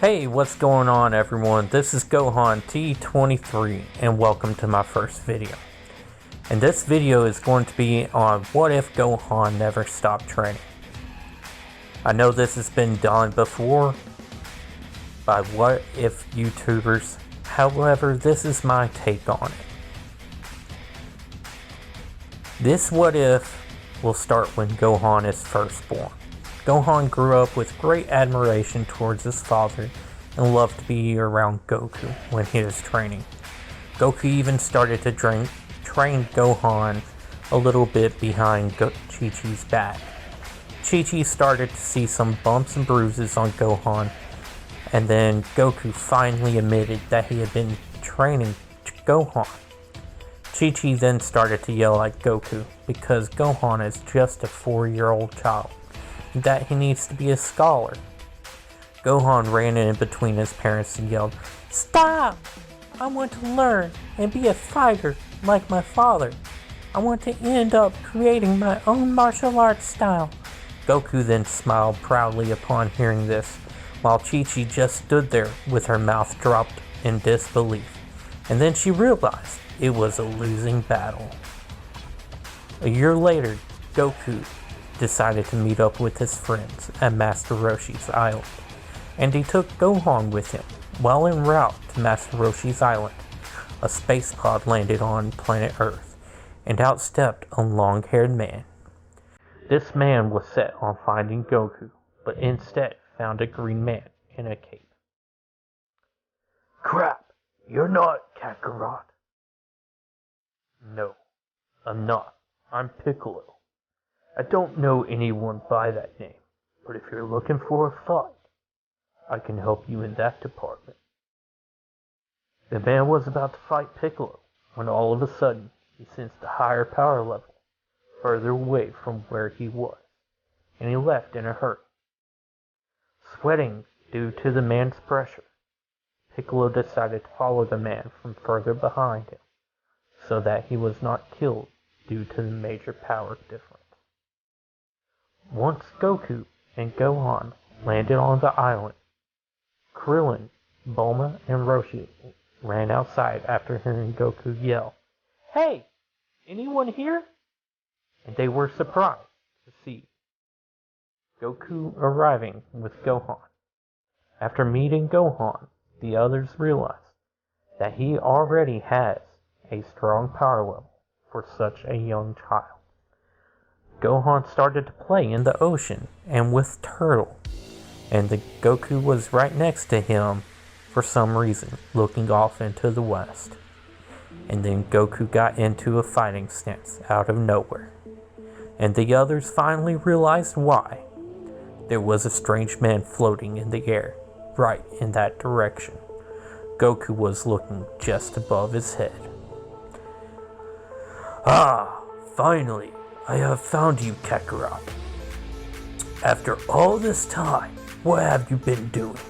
Hey, what's going on everyone? This is Gohan T23 and welcome to my first video. And this video is going to be on what if Gohan never stopped training. I know this has been done before by what if YouTubers, however this is my take on it. This what if will start when Gohan is first born. Gohan grew up with great admiration towards his father and loved to be around Goku when he was training. Goku even started to train Gohan a little bit behind Chi-Chi's back. Chi-Chi started to see some bumps and bruises on Gohan, and then Goku finally admitted that he had been training Gohan. Chi-Chi then started to yell at Goku because Gohan is just a 4-year-old child, that he needs to be a scholar. Gohan ran in between his parents and yelled, "Stop! I want to learn and be a fighter like my father. I want to end up creating my own martial arts style." Goku then smiled proudly upon hearing this, while Chi-Chi just stood there with her mouth dropped in disbelief. And then she realized it was a losing battle. A year later, Goku decided to meet up with his friends at Master Roshi's island, and he took Gohan with him. While en route to Master Roshi's island, a space pod landed on planet Earth, and out stepped a long-haired man. This man was set on finding Goku, but instead found a green man in a cape. "Crap, you're not Kakarot." "No, I'm not. I'm Piccolo. I don't know anyone by that name, but if you're looking for a fight, I can help you in that department." The man was about to fight Piccolo when all of a sudden he sensed a higher power level further away from where he was, and he left in a hurry. Sweating due to the man's pressure, Piccolo decided to follow the man from further behind him so that he was not killed due to the major power difference. Once Goku and Gohan landed on the island, Krillin, Bulma, and Roshi ran outside after hearing Goku yell, "Hey! Anyone here?" And they were surprised to see Goku arriving with Gohan. After meeting Gohan, the others realized that he already has a strong power level for such a young child. Gohan started to play in the ocean and with Turtle, and Goku was right next to him for some reason, looking off into the west. And then Goku got into a fighting stance out of nowhere, and the others finally realized why. There was a strange man floating in the air, right in that direction. Goku was looking just above his head. "Ah, finally! I have found you, Kakarot. After all this time, what have you been doing?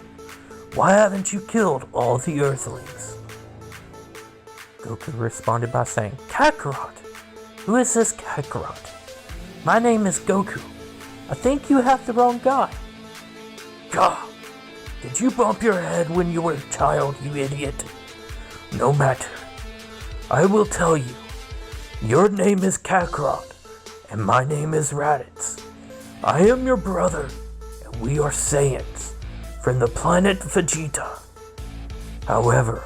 Why haven't you killed all the Earthlings?" Goku responded by saying, "Kakarot? Who is this Kakarot? My name is Goku. I think you have the wrong guy." "Gah! Did you bump your head when you were a child, you idiot? No matter. I will tell you. Your name is Kakarot, and my name is Raditz. I am your brother, and we are Saiyans from the planet Vegeta. However,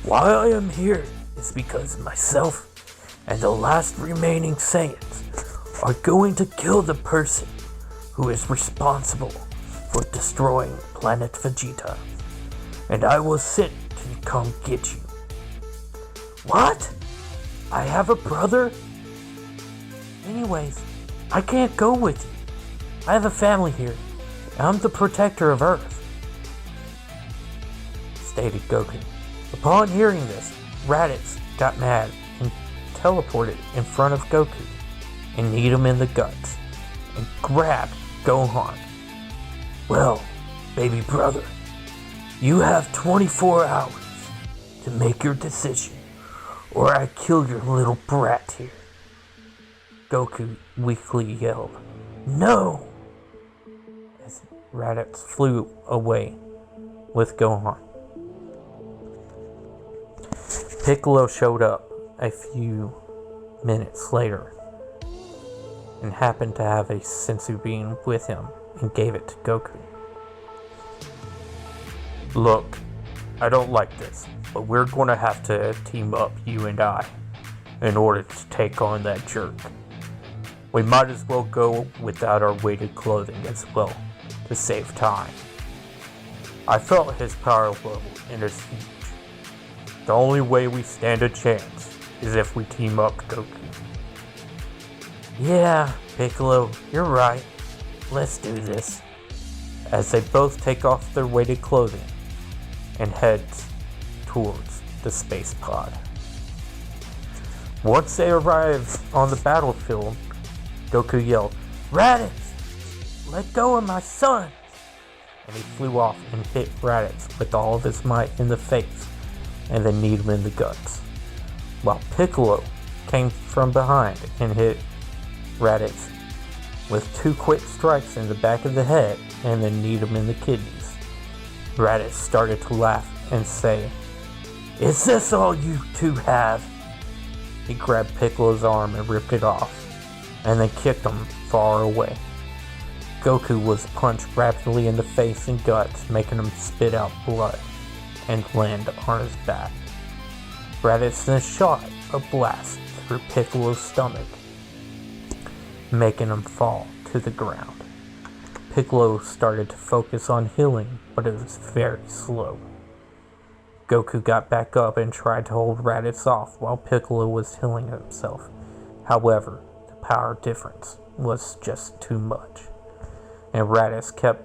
why I am here is because myself and the last remaining Saiyans are going to kill the person who is responsible for destroying planet Vegeta, and I was sent to come get you." "What? I have a brother? Anyways, I can't go with you. I have a family here, and I'm the protector of Earth," stated Goku. Upon hearing this, Raditz got mad and teleported in front of Goku and kneed him in the guts and grabbed Gohan. "Well, baby brother, you have 24 hours to make your decision, or I kill your little brat here." Goku weakly yelled, "No!" as Raditz flew away with Gohan. Piccolo showed up a few minutes later and happened to have a sensu bean with him and gave it to Goku. Look, I don't like this, but we're going to have to team up, you and I, in order to take on that jerk. We might as well go without our weighted clothing as well, to save time. I felt his power level and is huge. The only way we stand a chance is if we team up, Goku. Yeah, Piccolo, you're right. Let's do this. As they both take off their weighted clothing and head towards the space pod. Once they arrive on the battlefield, Goku yelled, "Raditz! Let go of my son!" And he flew off and hit Raditz with all of his might in the face and then kneed him in the guts. While Piccolo came from behind and hit Raditz with 2 quick strikes in the back of the head and then kneed him in the kidneys. Raditz started to laugh and say, "Is this all you two have?" He grabbed Piccolo's arm and ripped it off, and then kicked him far away. Goku was punched rapidly in the face and guts, making him spit out blood and land on his back. Raditz then shot a blast through Piccolo's stomach, making him fall to the ground. Piccolo started to focus on healing, but it was very slow. Goku got back up and tried to hold Raditz off while Piccolo was healing himself. However, the power difference was just too much, and Raditz kept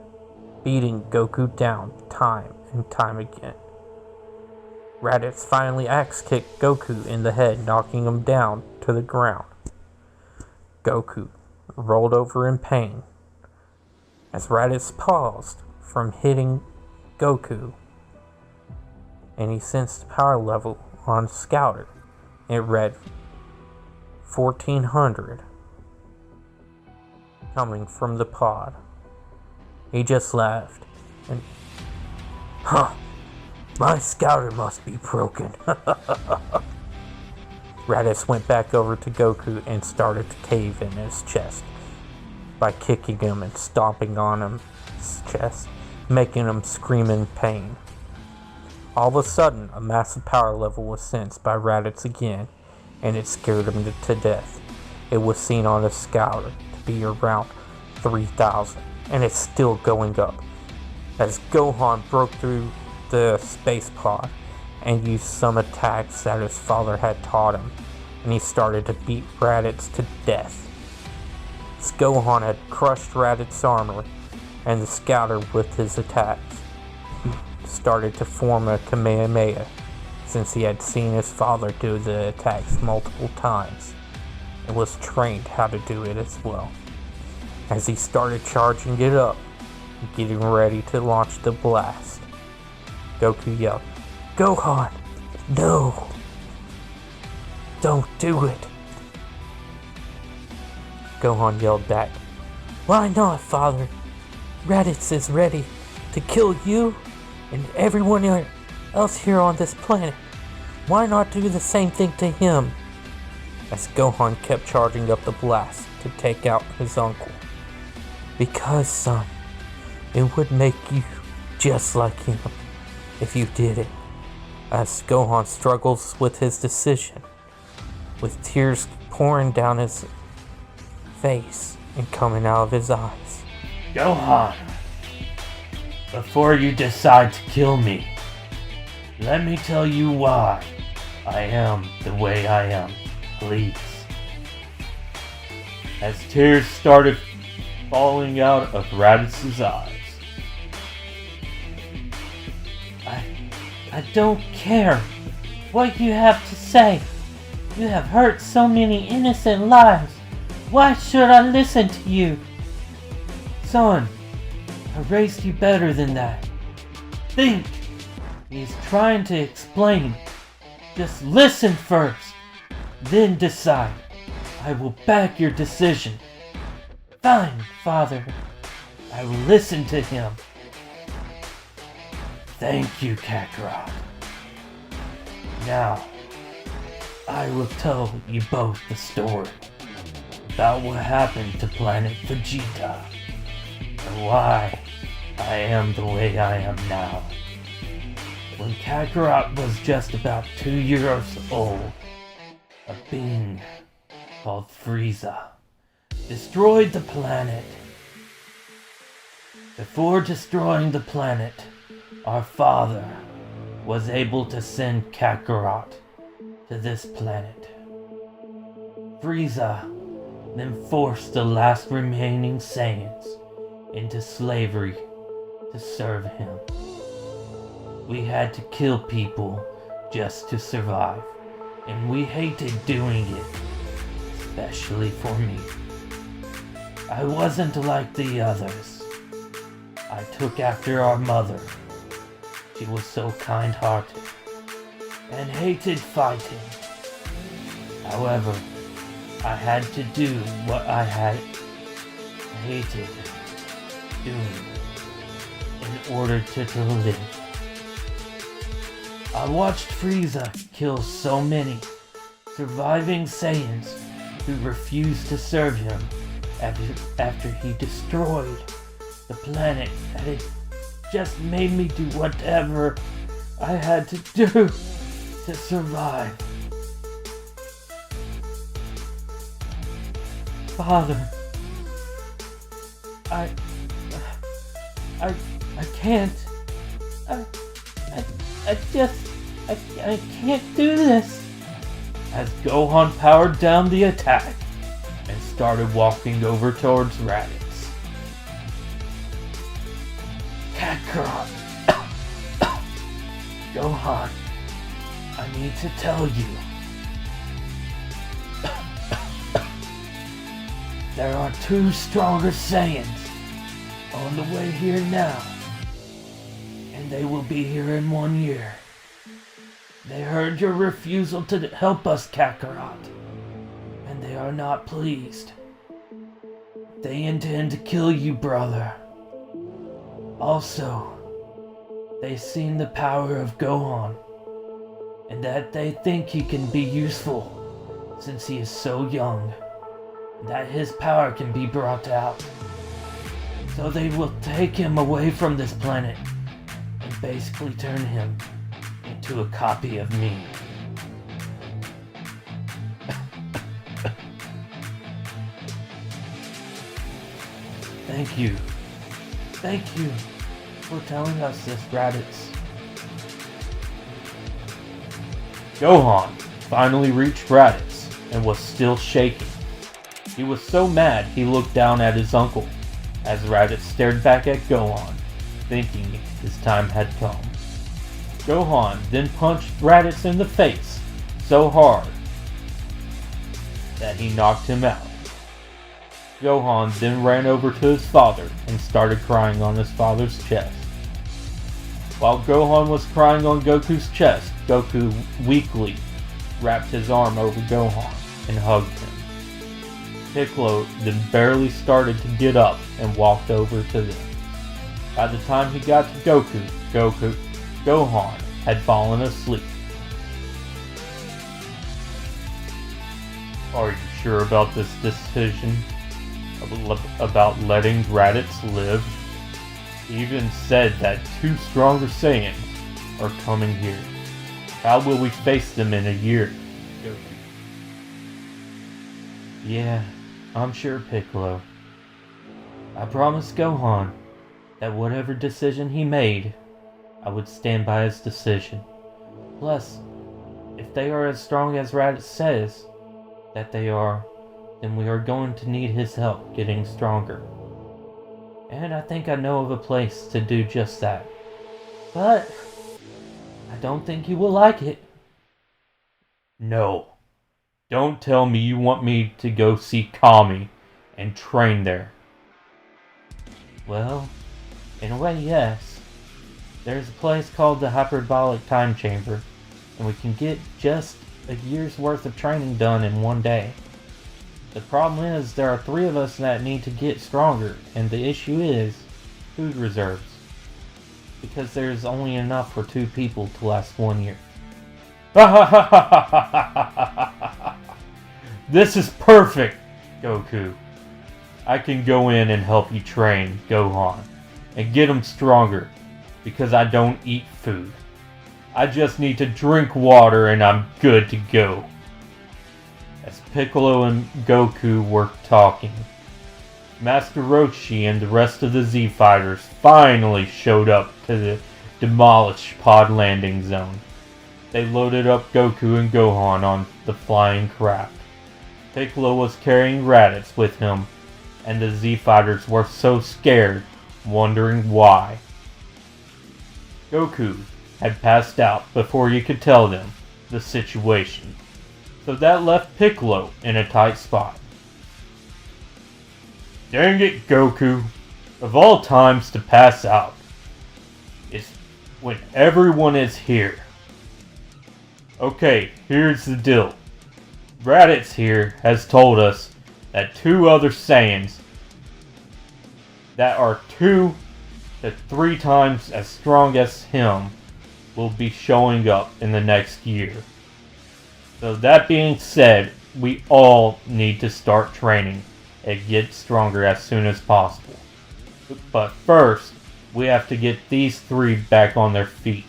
beating Goku down time and time again. Raditz finally axe-kicked Goku in the head, knocking him down to the ground. Goku rolled over in pain. As Raditz paused from hitting Goku, and he sensed the power level on Scouter. It read 1400 coming from the pod. He just laughed and, my Scouter must be broken. Raditz went back over to Goku and started to cave in his chest by kicking him and stomping on his chest, making him scream in pain. All of a sudden, a massive power level was sensed by Raditz again, and it scared him to death. It was seen on his Scouter to be around 3,000, and it's still going up. As Gohan broke through the space pod and used some attacks that his father had taught him, and he started to beat Raditz to death. As Gohan had crushed Raditz's armor and the Scouter with his attacks, he started to form a Kamehameha, since he had seen his father do the attacks multiple times and was trained how to do it as well. As he started charging it up, getting ready to launch the blast, Goku yelled, "Gohan, no! Don't do it!" Gohan yelled back, "Why not, father? Raditz is ready to kill you and everyone else here on this planet. Why not do the same thing to him?" As Gohan kept charging up the blast to take out his uncle. "Because, son, it would make you just like him if you did it." As Gohan struggles with his decision, with tears pouring down his face and coming out of his eyes. "Gohan, before you decide to kill me, let me tell you why I am the way I am, please." As tears started falling out of Raditz's eyes. I don't care what you have to say. You have hurt so many innocent lives. Why should I listen to you? Son, I raised you better than that. Think. He's trying to explain. Just listen first, then decide. I will back your decision. Fine, father. I will listen to him. Thank you, Kakarot. Now, I will tell you both the story about what happened to planet Vegeta and why I am the way I am now. When Kakarot was just about 2 years old, a being called Frieza destroyed the planet. Before destroying the planet, our father was able to send Kakarot to this planet. Frieza then forced the last remaining Saiyans into slavery to serve him. We had to kill people just to survive, and we hated doing it, especially for me. I wasn't like the others. I took after our mother. She was so kind-hearted and hated fighting. However, I had to do what I hated doing in order to live. I watched Frieza kill so many surviving Saiyans who refused to serve him after he destroyed the planet, and it just made me do whatever I had to do to survive. Father, I can't. I can't do this. As Gohan powered down the attack and started walking over towards Raditz. Kakarot. Gohan, I need to tell you. There are 2 stronger Saiyans on the way here now. And they will be here in 1 year. They heard your refusal to help us, Kakarot. And they are not pleased. They intend to kill you, brother. Also, they've seen the power of Gohan, and that they think he can be useful since he is so young, and that his power can be brought out. So they will take him away from this planet and basically turn him into a copy of me. Thank you. Thank you for telling us this, Raditz. Gohan finally reached Raditz and was still shaking. He was so mad he looked down at his uncle as Raditz stared back at Gohan, thinking his time had come. Gohan then punched Raditz in the face so hard that he knocked him out. Gohan then ran over to his father and started crying on his father's chest. While Gohan was crying on Goku's chest, Goku weakly wrapped his arm over Gohan and hugged him. Piccolo then barely started to get up and walked over to them. By the time he got to Gohan had fallen asleep. Are you sure about this decision? About letting Raditz live? He even said that 2 stronger Saiyans are coming here. How will we face them in a year? Goku. Yeah, I'm sure, Piccolo. I promised Gohan that whatever decision he made, I would stand by his decision. Plus, if they are as strong as Raditz says that they are, then we are going to need his help getting stronger. And I think I know of a place to do just that. But I don't think you will like it. No. Don't tell me you want me to go see Kami and train there. Well, in a way, yes. There's a place called the Hyperbolic Time Chamber, and we can get just a year's worth of training done in 1 day. The problem is there are 3 of us that need to get stronger, and the issue is food reserves. because there's only enough for 2 people to last 1 year. This is perfect, Goku. I can go in and help you train Gohan and get him stronger because I don't eat food. I just need to drink water and I'm good to go. As Piccolo and Goku were talking, Master Roshi and the rest of the Z Fighters finally showed up to the demolished pod landing zone. They loaded up Goku and Gohan on the flying craft. Piccolo was carrying Raditz with him, and the Z Fighters were so scared, wondering why. Goku had passed out before you could tell them the situation, so that left Piccolo in a tight spot. Dang it, Goku. Of all times to pass out, it's when everyone is here. Okay, here's the deal. Raditz here has told us that 2 other Saiyans that are 2 to 3 times as strong as him will be showing up in the next year. So that being said, we all need to start training and get stronger as soon as possible. But first, we have to get these 3 back on their feet.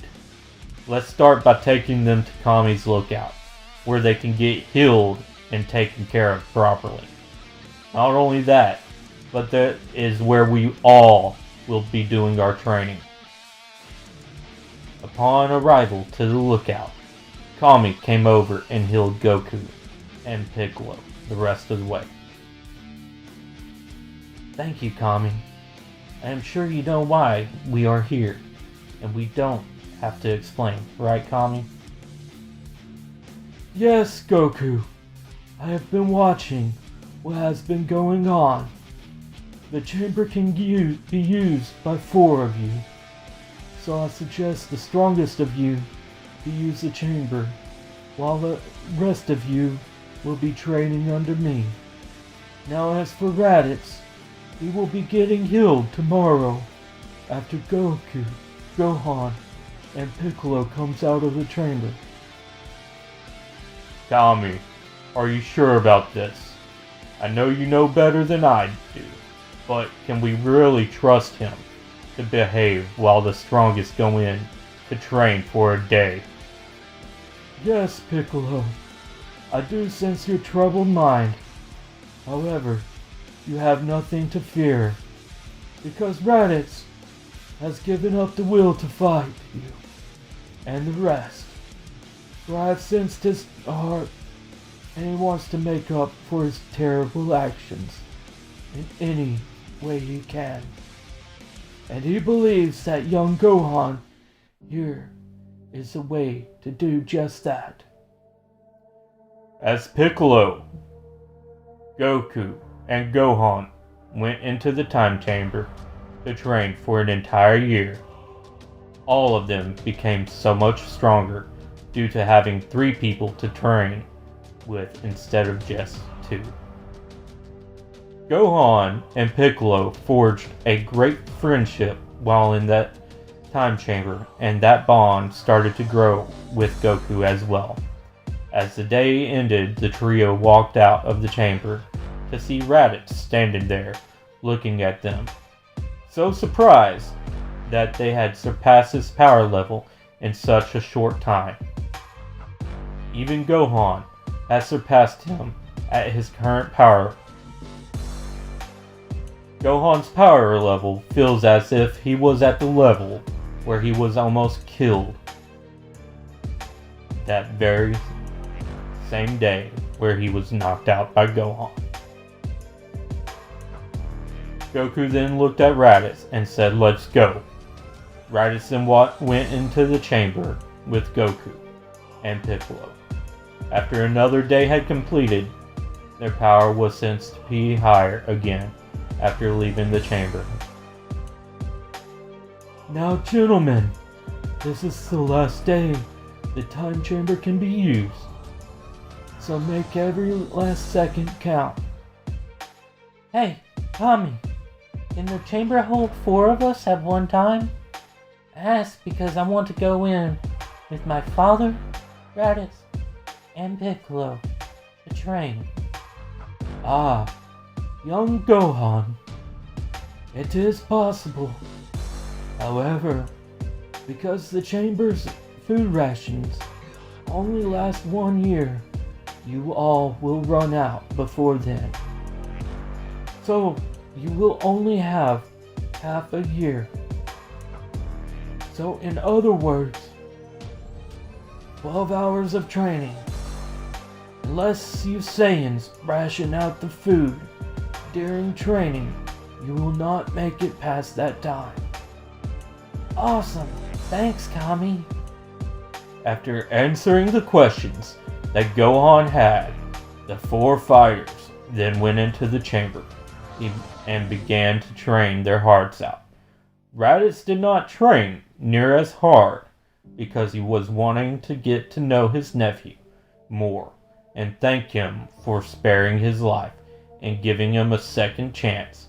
Let's start by taking them to Kami's lookout, where they can get healed and taken care of properly. Not only that, but that is where we all will be doing our training. Upon arrival to the lookout, Kami came over and healed Goku and Piccolo the rest of the way. Thank you, Kami. I am sure you know why we are here, and we don't have to explain, right, Kami? Yes, Goku. I have been watching what has been going on. The chamber can be used by 4 of you. So I suggest the strongest of you to use the chamber, while the rest of you will be training under me. Now as for Raditz, he will be getting healed tomorrow, after Goku, Gohan, and Piccolo comes out of the chamber. Kami, are you sure about this? I know you know better than I do, but can we really trust him to behave while the strongest go in to train for a day? Yes, Piccolo. I do sense your troubled mind. However, you have nothing to fear, because Raditz has given up the will to fight you, and the rest. For I have sensed his heart, and he wants to make up for his terrible actions in any way he can. And he believes that young Gohan here is a way to do just that. As Piccolo, Goku, and Gohan went into the time chamber to train for an entire year, all of them became so much stronger due to having 3 people to train with instead of just 2. Gohan and Piccolo forged a great friendship while in that time chamber, and that bond started to grow with Goku as well. As the day ended, the trio walked out of the chamber to see Raditz standing there, looking at them, so surprised that they had surpassed his power level in such a short time. Even Gohan had surpassed him at his current power. Gohan's power level feels as if he was at the level where he was almost killed that very same day where he was knocked out by Gohan. Goku then looked at Raditz and said, "Let's go." Raditz then went into the chamber with Goku and Piccolo. After another day had completed, their power was sensed to be higher again after leaving the chamber. Now, gentlemen, this is the last day the time chamber can be used. So make every last second count. Hey, Kami, can the chamber hold 4 of us at one time? I ask because I want to go in with my father, Raditz, and Piccolo to train. Ah, young Gohan. It is possible. However, because the chamber's food rations only last 1 year, you all will run out before then. So, you will only have half a year. So, in other words, 12 hours of training. Unless you Saiyans ration out the food during training, you will not make it past that time. Awesome. Thanks, Kami. After answering the questions that Gohan had, the 4 fighters then went into the chamber and began to train their hearts out. Raditz did not train near as hard because he was wanting to get to know his nephew more and thank him for sparing his life and giving him a second chance.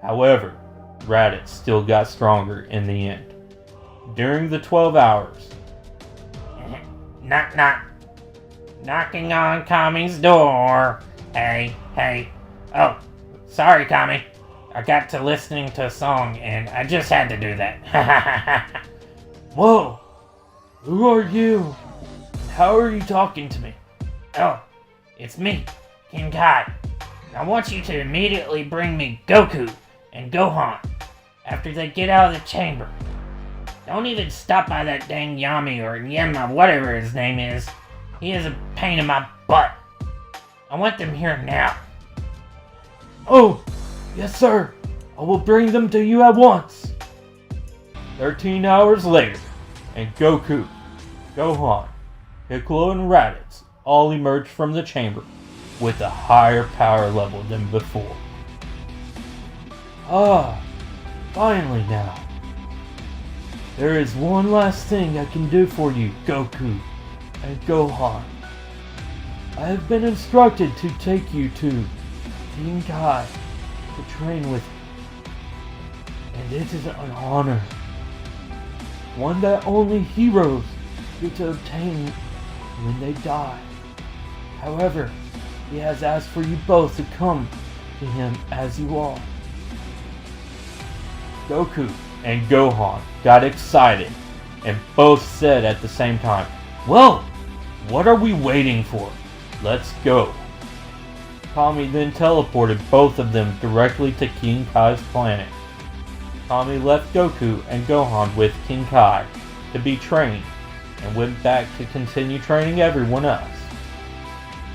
However, Raditz still got stronger in the end. During the 12 hours, Knock, knock. Knocking on Kami's door. Hey. Oh, sorry, Kami. I got to listening to a song and I just had to do that. Whoa! Who are you? How are you talking to me? Oh, it's me, King Kai. I want you to immediately bring me Goku and Gohan after they get out of the chamber. Don't even stop by that dang Yami or Yemma, whatever his name is. He is a pain in my butt. I want them here now. Oh, yes sir. I will bring them to you at once. 13 hours later, and Goku, Gohan, Piccolo, and Raditz all emerged from the chamber with a higher power level than before. Ah, finally now. There is one last thing I can do for you, Goku and Gohan. I have been instructed to take you to King Kai to train with me. And it is an honor. One that only heroes get to obtain when they die. However, he has asked for you both to come to him as you are. Goku and Gohan got excited and both said at the same time, "Well, what are we waiting for? Let's go." Kami then teleported both of them directly to King Kai's planet. Kami left Goku and Gohan with King Kai to be trained and went back to continue training everyone else.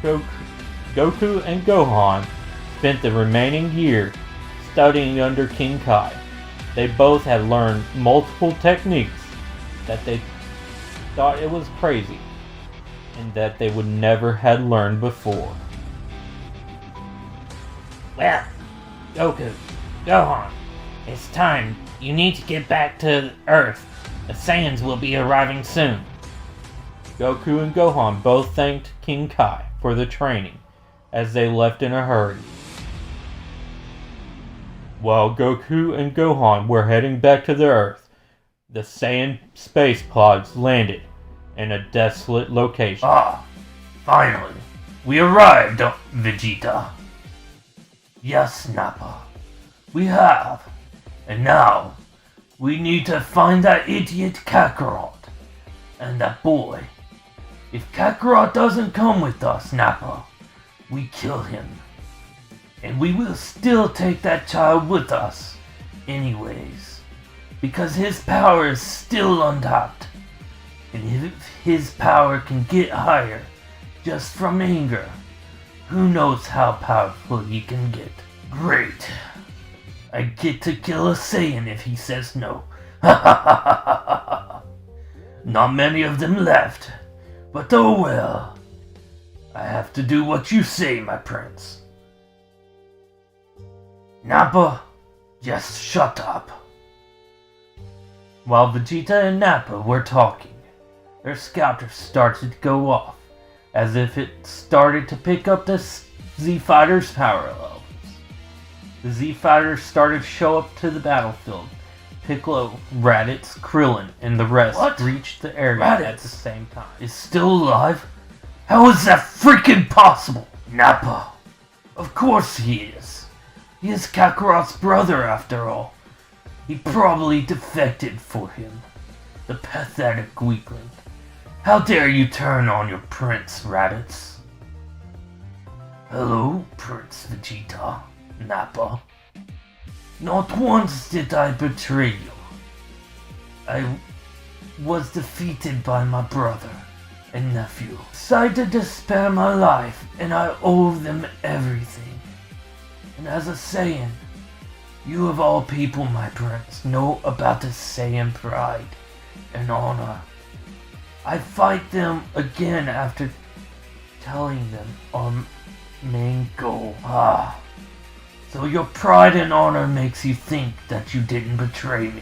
Goku and Gohan spent the remaining year studying under King Kai. They both had learned multiple techniques that they thought it was crazy and that they would never had learned before. Well, Goku, Gohan, it's time. You need to get back to Earth. The Saiyans will be arriving soon. Goku and Gohan both thanked King Kai for the training as they left in a hurry. While Goku and Gohan were heading back to the Earth, the Saiyan space pods landed in a desolate location. Ah, finally, we arrived, Vegeta. Yes, Nappa, we have. And now, we need to find that idiot Kakarot and that boy. If Kakarot doesn't come with us, Nappa, we kill him. And we will still take that child with us, anyways. Because his power is still untapped. And if his power can get higher just from anger, who knows how powerful he can get. Great. I get to kill a Saiyan if he says no. Not many of them left, but oh well. I have to do what you say, my prince. Nappa, just shut up. While Vegeta and Nappa were talking, their scouter started to go off, as if it started to pick up the Z Fighters' power levels. The Z Fighters started to show up to the battlefield, Piccolo, Raditz, Krillin, and the rest What? reached the area Raditz at the same time. is still alive? How is that freaking possible? Nappa. Of course he is. He is Kakarot's brother after all. He probably defected for him. The pathetic weakling. How dare you turn on your prince, Raditz? Hello, Prince Vegeta, Nappa. Not once did I betray you. I was defeated by my brother and nephew. Decided to spare my life, and I owe them everything. And as a Saiyan, you of all people, my prince, know about the Saiyan pride and honor. I fight them again after telling them our main goal. So your pride and honor makes you think that you didn't betray me.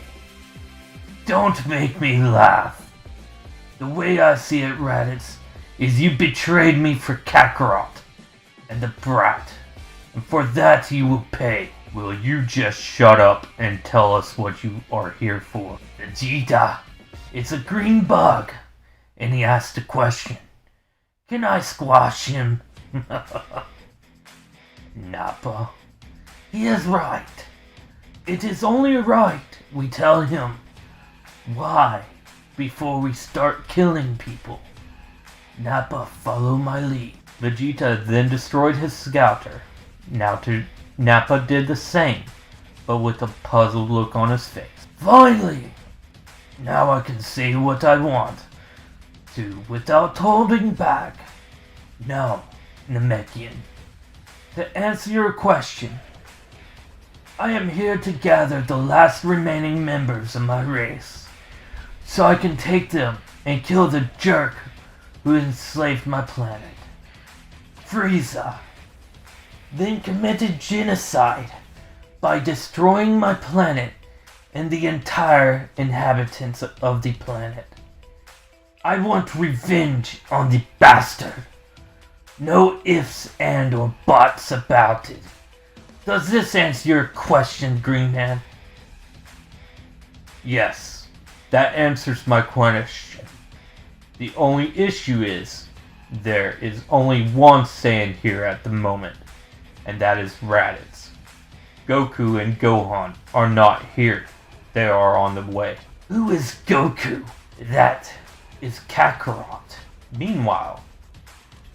Don't make me laugh. The way I see it, Raditz, is you betrayed me for Kakarot and the brat. And for that you will pay. Will you just shut up and tell us what you are here for? Vegeta, it's a green bug. And he asked a question. Can I squash him? Nappa. He is right. It is only right we tell him why before we start killing people. Nappa, follow my lead. Vegeta then destroyed his scouter. Nappa did the same, but with a puzzled look on his face. Finally! Now I can say what I want to without holding back. Now, Namekian, to answer your question, I am here to gather the last remaining members of my race, so I can take them and kill the jerk who enslaved my planet, Frieza, then committed genocide by destroying my planet and the entire inhabitants of the planet. I want revenge on the bastard. No ifs and or buts about it. Does this answer your question, Green Man? Yes, that answers my question. The only issue is, there is only one Saiyan here at the moment, and that is Raditz. Goku and Gohan are not here. They are on the way. Who is Goku? That is Kakarot. Meanwhile,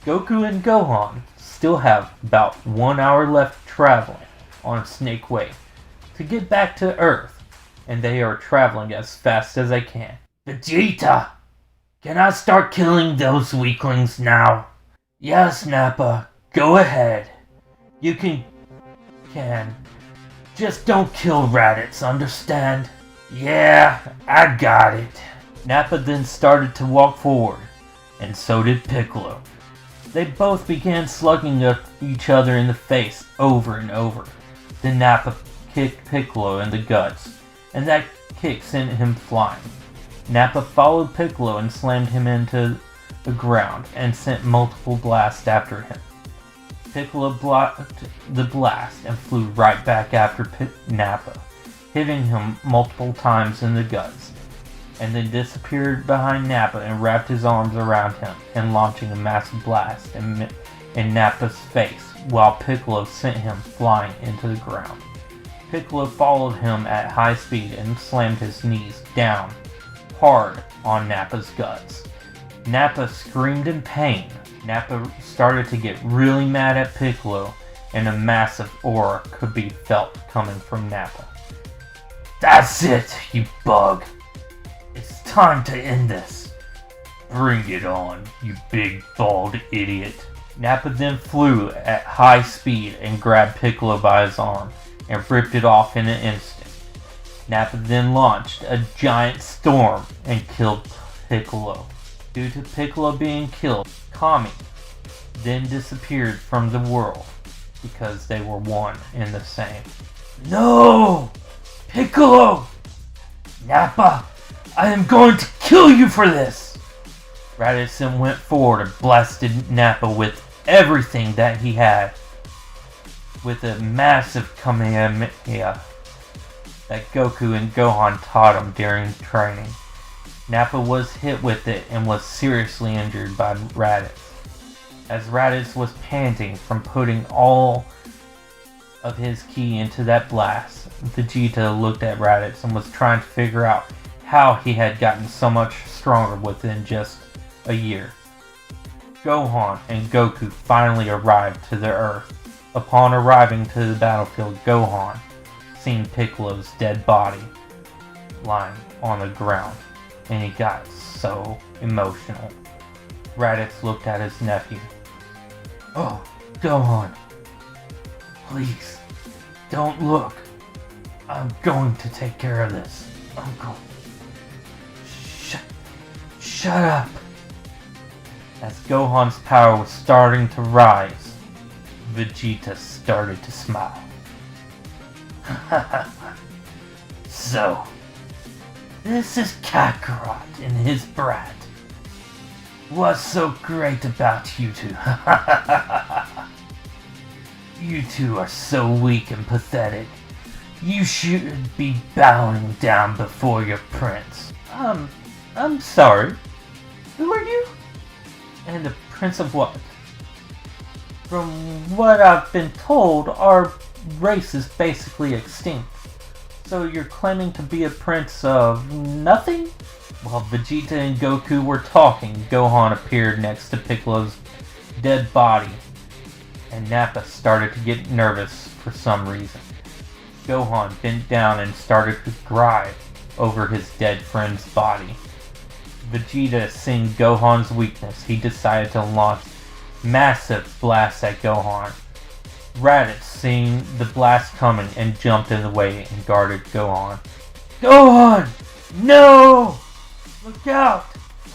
Goku and Gohan still have about 1 hour left traveling on Snake Way to get back to Earth, and they are traveling as fast as they can. Vegeta, can I start killing those weaklings now? Yes, Nappa, go ahead. You can. Just don't kill Raditz, understand? Yeah, I got it. Nappa then started to walk forward, and so did Piccolo. They both began slugging each other in the face over and over. Then Nappa kicked Piccolo in the guts, and that kick sent him flying. Nappa followed Piccolo and slammed him into the ground and sent multiple blasts after him. Piccolo blocked the blast and flew right back after Nappa, hitting him multiple times in the guts, and then disappeared behind Nappa and wrapped his arms around him and launching a massive blast in Nappa's face while Piccolo sent him flying into the ground. Piccolo followed him at high speed and slammed his knees down hard on Nappa's guts. Nappa screamed in pain. Nappa started to get really mad at Piccolo, and a massive aura could be felt coming from Nappa. That's it, you bug. It's time to end this. Bring it on, you big bald idiot. Nappa then flew at high speed and grabbed Piccolo by his arm and ripped it off in an instant. Nappa then launched a giant storm and killed Piccolo. Due to Piccolo being killed, Kami then disappeared from the world because they were one and the same. No! Piccolo! Nappa, I am going to kill you for this! Raditz then went forward and blasted Nappa with everything that he had with a massive Kamehameha. that Goku and Gohan taught him during training. Nappa was hit with it and was seriously injured by Raditz. As Raditz was panting from putting all of his ki into that blast, Vegeta looked at Raditz and was trying to figure out how he had gotten so much stronger within just a year. Gohan and Goku finally arrived to the Earth. Upon arriving to the battlefield, Gohan seen Piccolo's dead body lying on the ground, and he got so emotional. Raditz looked at his nephew. "Oh, Gohan, please, don't look. I'm going to take care of this, Uncle. Shut up." As Gohan's power was starting to rise, Vegeta started to smile. "So, this is Kakarot and his brat. What's so great about you two? You two are so weak and pathetic. You should be bowing down before your prince." I'm sorry. Who are you? And the prince of what? From what I've been told, our race is basically extinct. So you're claiming to be a prince of nothing? While Vegeta and Goku were talking, Gohan appeared next to Piccolo's dead body, and Nappa started to get nervous for some reason. Gohan bent down and started to cry over his dead friend's body. Vegeta, seeing Gohan's weakness, he decided to launch massive blasts at Gohan. Raditz, seeing the blast coming, and jumped in the way and guarded Gohan. "Gohan! No! Look out!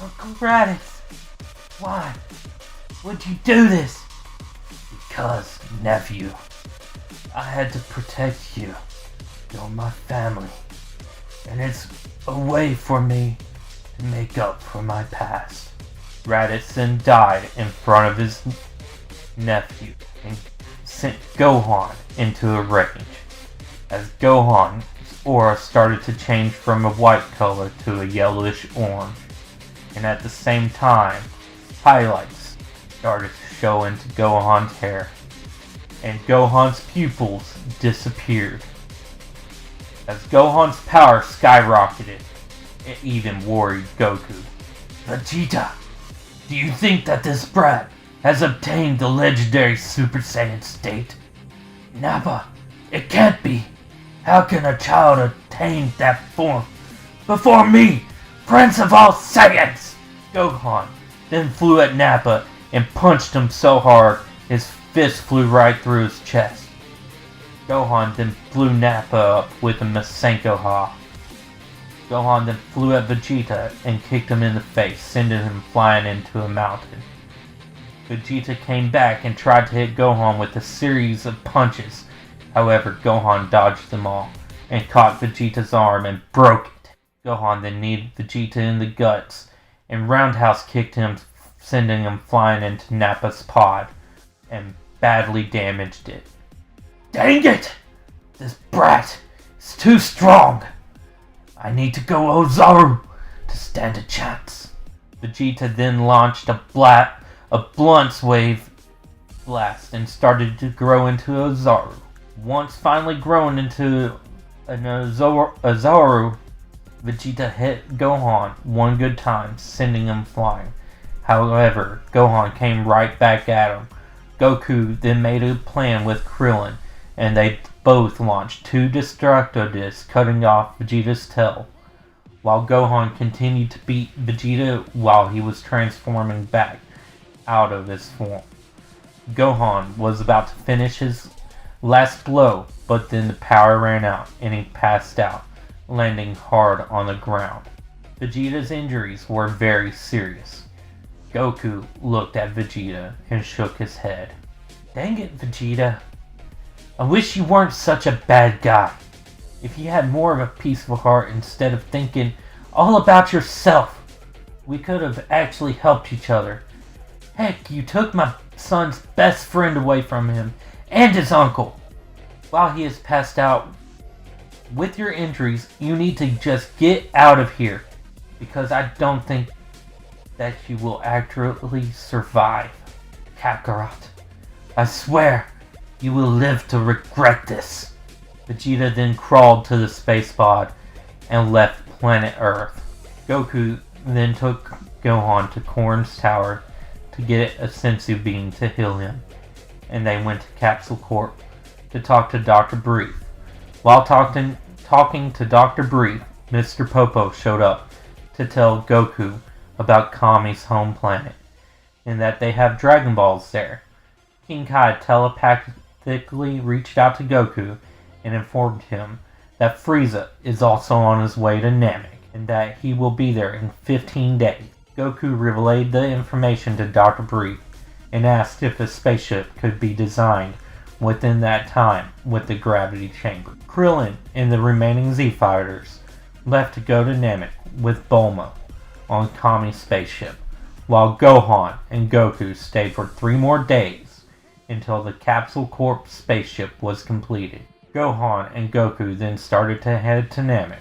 Uncle Raditz! Why would you do this?" "Because, nephew, I had to protect you. You're my family. And it's a way for me to make up for my past." Raditz then died in front of his nephew and sent Gohan into a rage. As Gohan's aura started to change from a white color to a yellowish orange, and at the same time, highlights started to show into Gohan's hair, and Gohan's pupils disappeared. As Gohan's power skyrocketed, it even worried Goku. "Vegeta, do you think that this brat has obtained the legendary Super Saiyan state?" "Nappa, it can't be. How can a child attain that form before me, Prince of all Saiyans?" Gohan then flew at Nappa and punched him so hard his fist flew right through his chest. Gohan then blew Nappa up with a Masenko Ha. Gohan then flew at Vegeta and kicked him in the face, sending him flying into a mountain. Vegeta came back and tried to hit Gohan with a series of punches. However, Gohan dodged them all and caught Vegeta's arm and broke it. Gohan then kneed Vegeta in the guts and roundhouse kicked him, sending him flying into Nappa's pod and badly damaged it. "Dang it! This brat is too strong. I need to go Ozaru to stand a chance." Vegeta then launched a blunt wave blast and started to grow into Ozaru. Once finally grown into an Ozaru, Vegeta hit Gohan one good time, sending him flying. However, Gohan came right back at him. Goku then made a plan with Krillin, and they both launched 2 Destructo Discs, cutting off Vegeta's tail, while Gohan continued to beat Vegeta while he was transforming back out of his form. Gohan was about to finish his last blow, but then the power ran out and he passed out, landing hard on the ground. Vegeta's injuries were very serious. Goku looked at Vegeta and shook his head. "Dang it, Vegeta. I wish you weren't such a bad guy. If you had more of a peaceful heart instead of thinking all about yourself, we could have actually helped each other. Heck, you took my son's best friend away from him and his uncle. While he is passed out, with your injuries, you need to just get out of here. Because I don't think that you will accurately survive, Kakarot. I swear, you will live to regret this. Vegeta then crawled to the space pod and left planet Earth. Goku then took Gohan to Korin's tower to get a sensu bean to heal him, and they went to Capsule Corp to talk to Dr. Brief. While talking to Dr. Brief, Mr. Popo showed up to tell Goku about Kami's home planet, and that they have Dragon Balls there. King Kai telepathically reached out to Goku and informed him that Frieza is also on his way to Namek, and that he will be there in 15 days. Goku relayed the information to Dr. Brief and asked if a spaceship could be designed within that time with the gravity chamber. Krillin and the remaining Z-Fighters left to go to Namek with Bulma on Kami's spaceship, while Gohan and Goku stayed for 3 more days until the Capsule Corp spaceship was completed. Gohan and Goku then started to head to Namek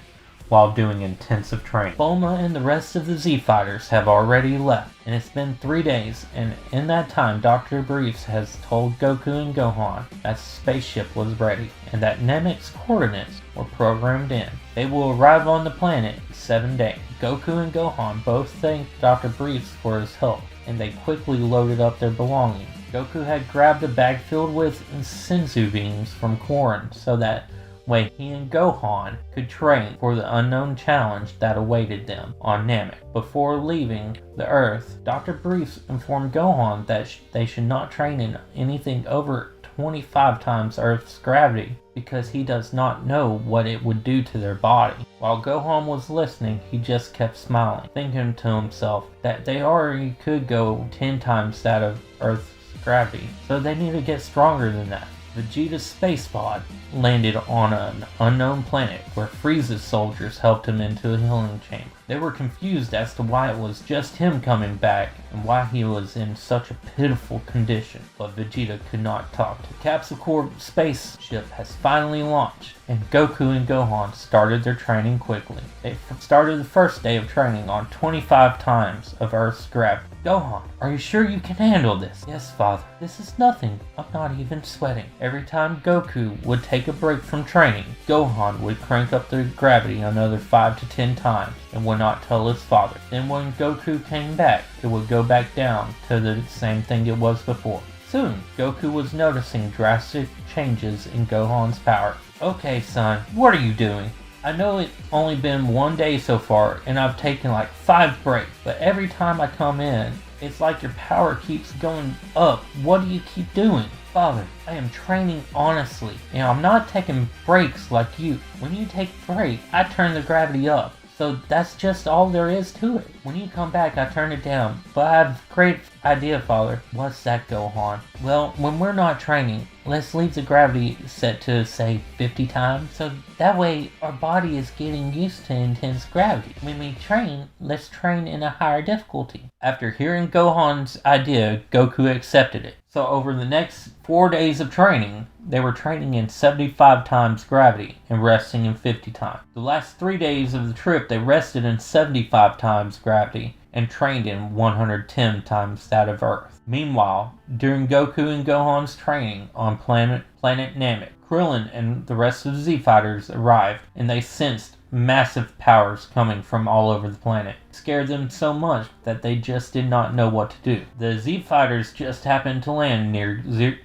while doing intensive training. Bulma and the rest of the Z-Fighters have already left, and it's been 3 days, and in that time Dr. Briefs has told Goku and Gohan that the spaceship was ready, and that Namek's coordinates were programmed in. They will arrive on the planet in 7 days. Goku and Gohan both thanked Dr. Briefs for his help, and they quickly loaded up their belongings. Goku had grabbed a bag filled with sensu beans from Korin so that way he and Gohan could train for the unknown challenge that awaited them on Namek. Before leaving the Earth, Dr. Briefs informed Gohan that they should not train in anything over 25 times Earth's gravity because he does not know what it would do to their body. While Gohan was listening, he just kept smiling, thinking to himself that they already could go 10 times that of Earth's gravity, so they need to get stronger than that. Vegeta's space pod landed on an unknown planet where Frieza's soldiers helped him into a healing chamber. They were confused as to why it was just him coming back and why he was in such a pitiful condition, but Vegeta could not talk. The Capsule Corp spaceship has finally launched, and Goku and Gohan started their training quickly. They started the first day of training on 25 times of Earth's gravity. Gohan, are you sure you can handle this? Yes, Father. This is nothing. I'm not even sweating. Every time Goku would take a break from training, Gohan would crank up the gravity another 5 to 10 times and would not tell his father. Then when Goku came back, it would go back down to the same thing it was before. Soon, Goku was noticing drastic changes in Gohan's power. Okay, son, what are you doing? I know it's only been 1 day so far, and I've taken like 5 breaks, but every time I come in, it's like your power keeps going up. What do you keep doing? Father, I am training honestly, and I'm not taking breaks like you. When you take a break, I turn the gravity up. So that's just all there is to it. When you come back, I turn it down. But I have a great idea, Father. What's that, Gohan? Well, when we're not training, let's leave the gravity set to, say, 50 times. So that way, our body is getting used to intense gravity. When we train, let's train in a higher difficulty. After hearing Gohan's idea, Goku accepted it. So over the next 4 days of training, they were training in 75 times gravity and resting in 50 times. The last 3 days of the trip, they rested in 75 times gravity and trained in 110 times that of Earth. Meanwhile, during Goku and Gohan's training on planet Namek, Krillin and the rest of the Z-Fighters arrived, and they sensed massive powers coming from all over the planet. It scared them so much that they just did not know what to do. The Z-Fighters just happened to land near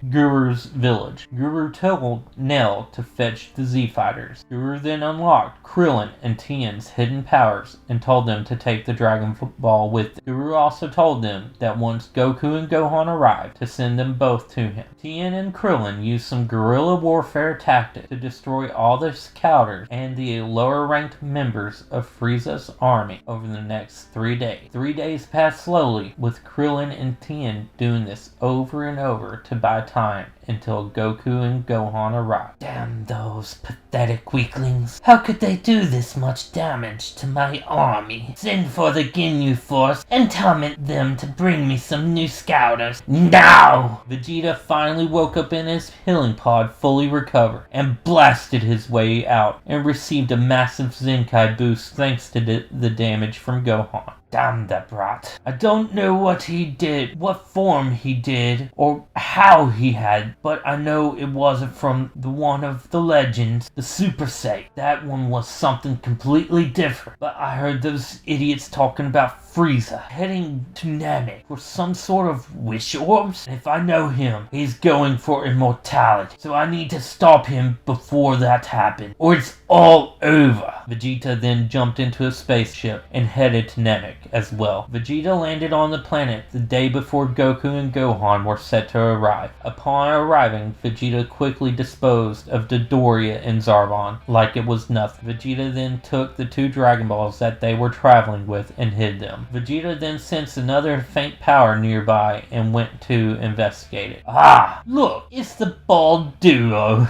Guru's village. Guru told Nell to fetch the Z-Fighters. Guru then unlocked Krillin and Tien's hidden powers and told them to take the Dragon Ball with them. Guru also told them that once Goku and Gohan arrived, to send them both to him. Tien and Krillin used some guerrilla warfare tactics to destroy all the scouters and the lower ranked members of Frieza's army over the next next 3 days. 3 days passed slowly, with Krillin and Tien doing this over and over to buy time until Goku and Gohan arrived. Damn those pathetic weaklings. How could they do this much damage to my army? Send for the Ginyu Force and tell them to bring me some new scouters. Now! Vegeta finally woke up in his healing pod fully recovered and blasted his way out and received a massive Zenkai boost thanks to the damage from Gohan. Damn that brat. I don't know what he did, what form he did, or how he had, but I know it wasn't from the one of the legends, the Super Saiyan. That one was something completely different. But I heard those idiots talking about Frieza heading to Namek for some sort of wish orbs. And if I know him, he's going for immortality. So I need to stop him before that happens, or it's all over. Vegeta then jumped into a spaceship and headed to Namek as well. Vegeta landed on the planet the day before Goku and Gohan were set to arrive. Upon arriving, Vegeta quickly disposed of Dodoria and Zarbon like it was nothing. Vegeta then took the 2 Dragon Balls that they were traveling with and hid them. Vegeta then sensed another faint power nearby and went to investigate it. Ah, look, it's the bald duo.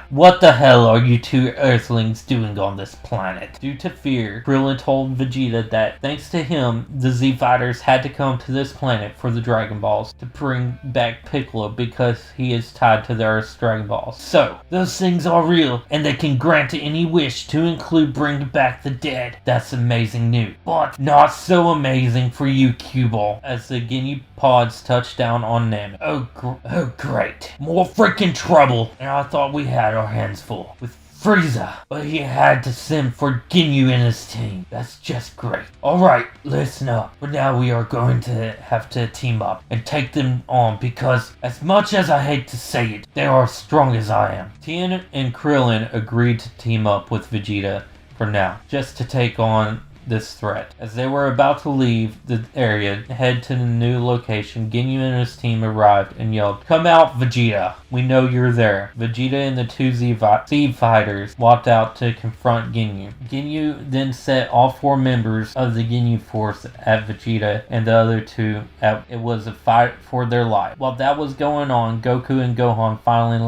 What the hell are you 2 Earthlings doing on this planet? Due to fear, Krillin told Vegeta that thanks to him, the Z-Fighters had to come to this planet for the Dragon Balls to bring back Piccolo because he is tied to the Earth's Dragon Balls. So, those things are real and they can grant any wish to include bringing back the dead. That's amazing news. But not so amazing for you, Cue-Ball, as the Ginyu pods touched down on Namek. Oh great. More freaking trouble. And I thought we had our hands full with Frieza, but he had to send for Ginyu and his team. That's just great. Alright, listen up. For now we are going to have to team up and take them on because as much as I hate to say it, they are as strong as I am. Tien and Krillin agreed to team up with Vegeta for now, just to take on this threat. As they were about to leave the area, head to the new location, Ginyu and his team arrived and yelled, "Come out, Vegeta! We know you're there." Vegeta and the 2 Z-Fighters walked out to confront Ginyu. Ginyu then set all 4 members of the Ginyu Force at Vegeta and the other 2 it was a fight for their life. While that was going on, Goku and Gohan finally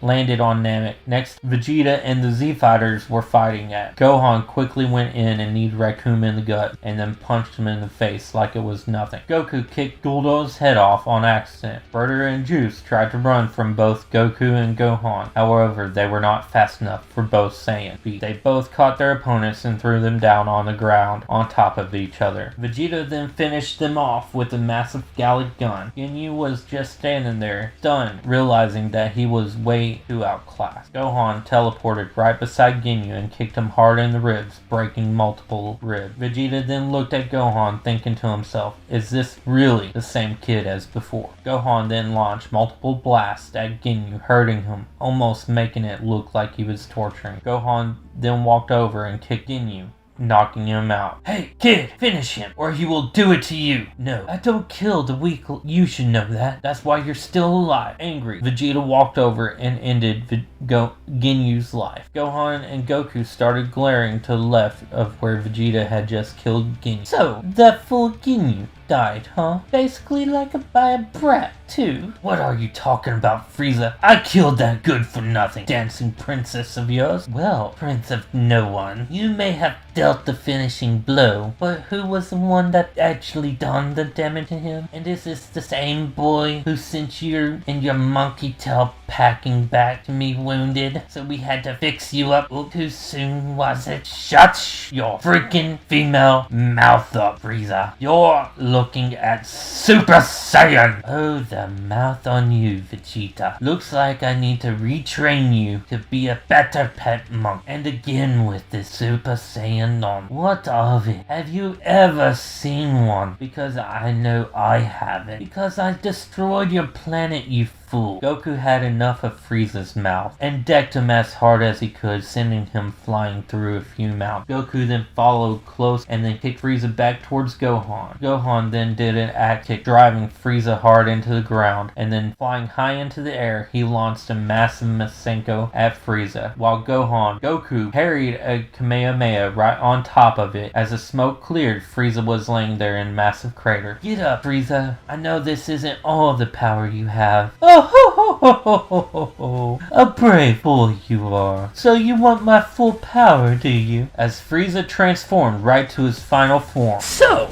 landed on Namek. Next, Vegeta and the Z-Fighters were fighting at. Gohan quickly went in and kneed Raccoon in the gut and then punched him in the face like it was nothing. Goku kicked Guldo's head off on accident. Burter and Juice tried to run from both Goku and Gohan. However, they were not fast enough for both Saiyans. They both caught their opponents and threw them down on the ground on top of each other. Vegeta then finished them off with a massive Gallic gun. Ginyu was just standing there, stunned, realizing that he was way too outclassed. Gohan teleported right beside Ginyu and kicked him hard in the ribs, breaking multiple ribs. Vegeta then looked at Gohan, thinking to himself, is this really the same kid as before? Gohan then launched multiple blasts at Ginyu, hurting him, almost making it look like he was torturing. Gohan then walked over and kicked Ginyu, knocking him out. Hey, kid, finish him, or he will do it to you. No, I don't kill the weak. You should know that. That's why you're still alive. Angry, Vegeta walked over and ended Ginyu's life. Gohan and Goku started glaring to the left of where Vegeta had just killed Ginyu. So, that fool Ginyu died, huh? Basically by a brat, too. What are you talking about, Frieza? I killed that good-for-nothing dancing princess of yours. Well, prince of no one, you may have dealt the finishing blow, but who was the one that actually done the damage to him? And is this the same boy who sent you and your monkey tail packing back to me wounded? So we had to fix you up too soon, was it? Shut your freaking female mouth up, Frieza. You're looking at Super Saiyan! Oh, the mouth on you, Vegeta. Looks like I need to retrain you to be a better pet monk. And again with this Super Saiyan on. What of it? Have you ever seen one? Because I know I haven't. Because I destroyed your planet, you fool. Goku had enough of Frieza's mouth and decked him as hard as he could, sending him flying through a few mountains. Goku then followed close and then kicked Frieza back towards Gohan. Gohan then did an act kick, driving Frieza hard into the ground, and then flying high into the air, he launched a massive Masenko at Frieza, while Goku parried a Kamehameha right on top of it. As the smoke cleared, Frieza was laying there in a massive crater. Get up, Frieza. I know this isn't all the power you have. Oh ho ho ho ho ho ho ho. A brave boy you are. So you want my full power, do you? As Frieza transformed right to his final form. So,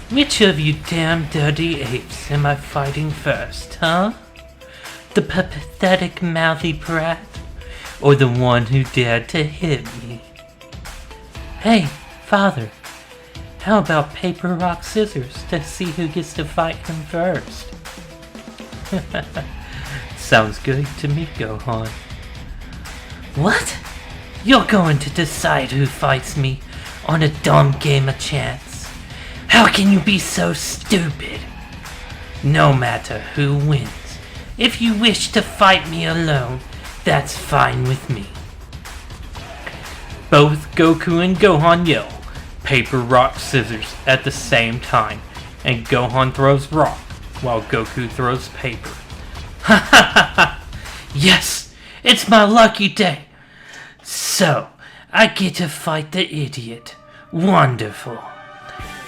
which of you damn dirty apes am I fighting first, huh? The pathetic mouthy brat? Or the one who dared to hit me? Hey, father, how about paper, rock, scissors to see who gets to fight him first? Sounds good to me, Gohan. What? You're going to decide who fights me on a dumb game of chance? How can you be so stupid? No matter who wins, if you wish to fight me alone, that's fine with me. Both Goku and Gohan yell, paper, rock, scissors at the same time, and Gohan throws rock, while Goku throws paper. Ha ha ha ha! Yes! It's my lucky day! So, I get to fight the idiot. Wonderful.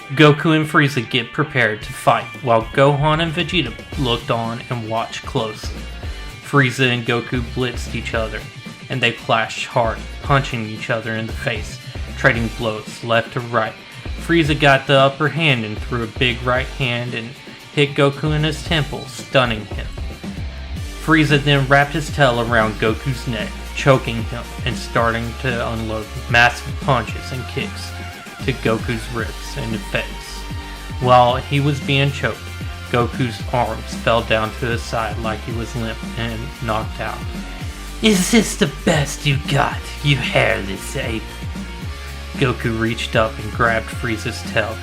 Goku and Frieza get prepared to fight, while Gohan and Vegeta looked on and watched closely. Frieza and Goku blitzed each other, and they clashed hard, punching each other in the face, trading blows left to right. Frieza got the upper hand and threw a big right hand and hit Goku in his temple, stunning him. Frieza then wrapped his tail around Goku's neck, choking him and starting to unload massive punches and kicks to Goku's ribs and face. While he was being choked, Goku's arms fell down to his side like he was limp and knocked out. Is this the best you got, you hairless ape? Goku reached up and grabbed Frieza's tail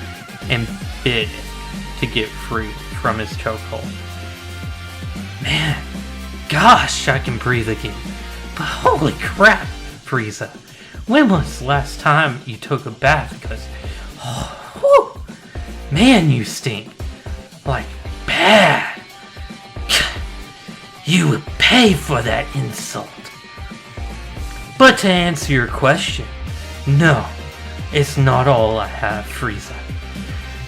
and bit it to get free from his chokehold. Man, gosh, I can breathe again. But holy crap, Frieza. When was the last time you took a bath? Cause, man, you stink. Like, bad. You would pay for that insult. But to answer your question, no, it's not all I have, Frieza.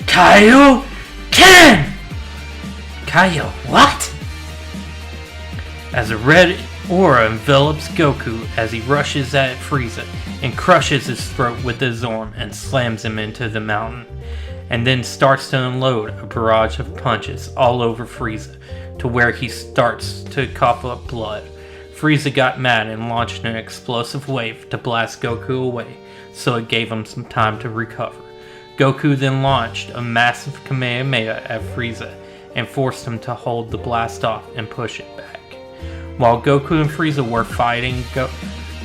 Kaioken! Kaio, what? As a red aura envelops Goku as he rushes at Frieza and crushes his throat with his arm and slams him into the mountain, and then starts to unload a barrage of punches all over Frieza to where he starts to cough up blood. Frieza got mad and launched an explosive wave to blast Goku away, so it gave him some time to recover. Goku then launched a massive Kamehameha at Frieza and forced him to hold the blast off and push it back. While Goku and Frieza were fighting,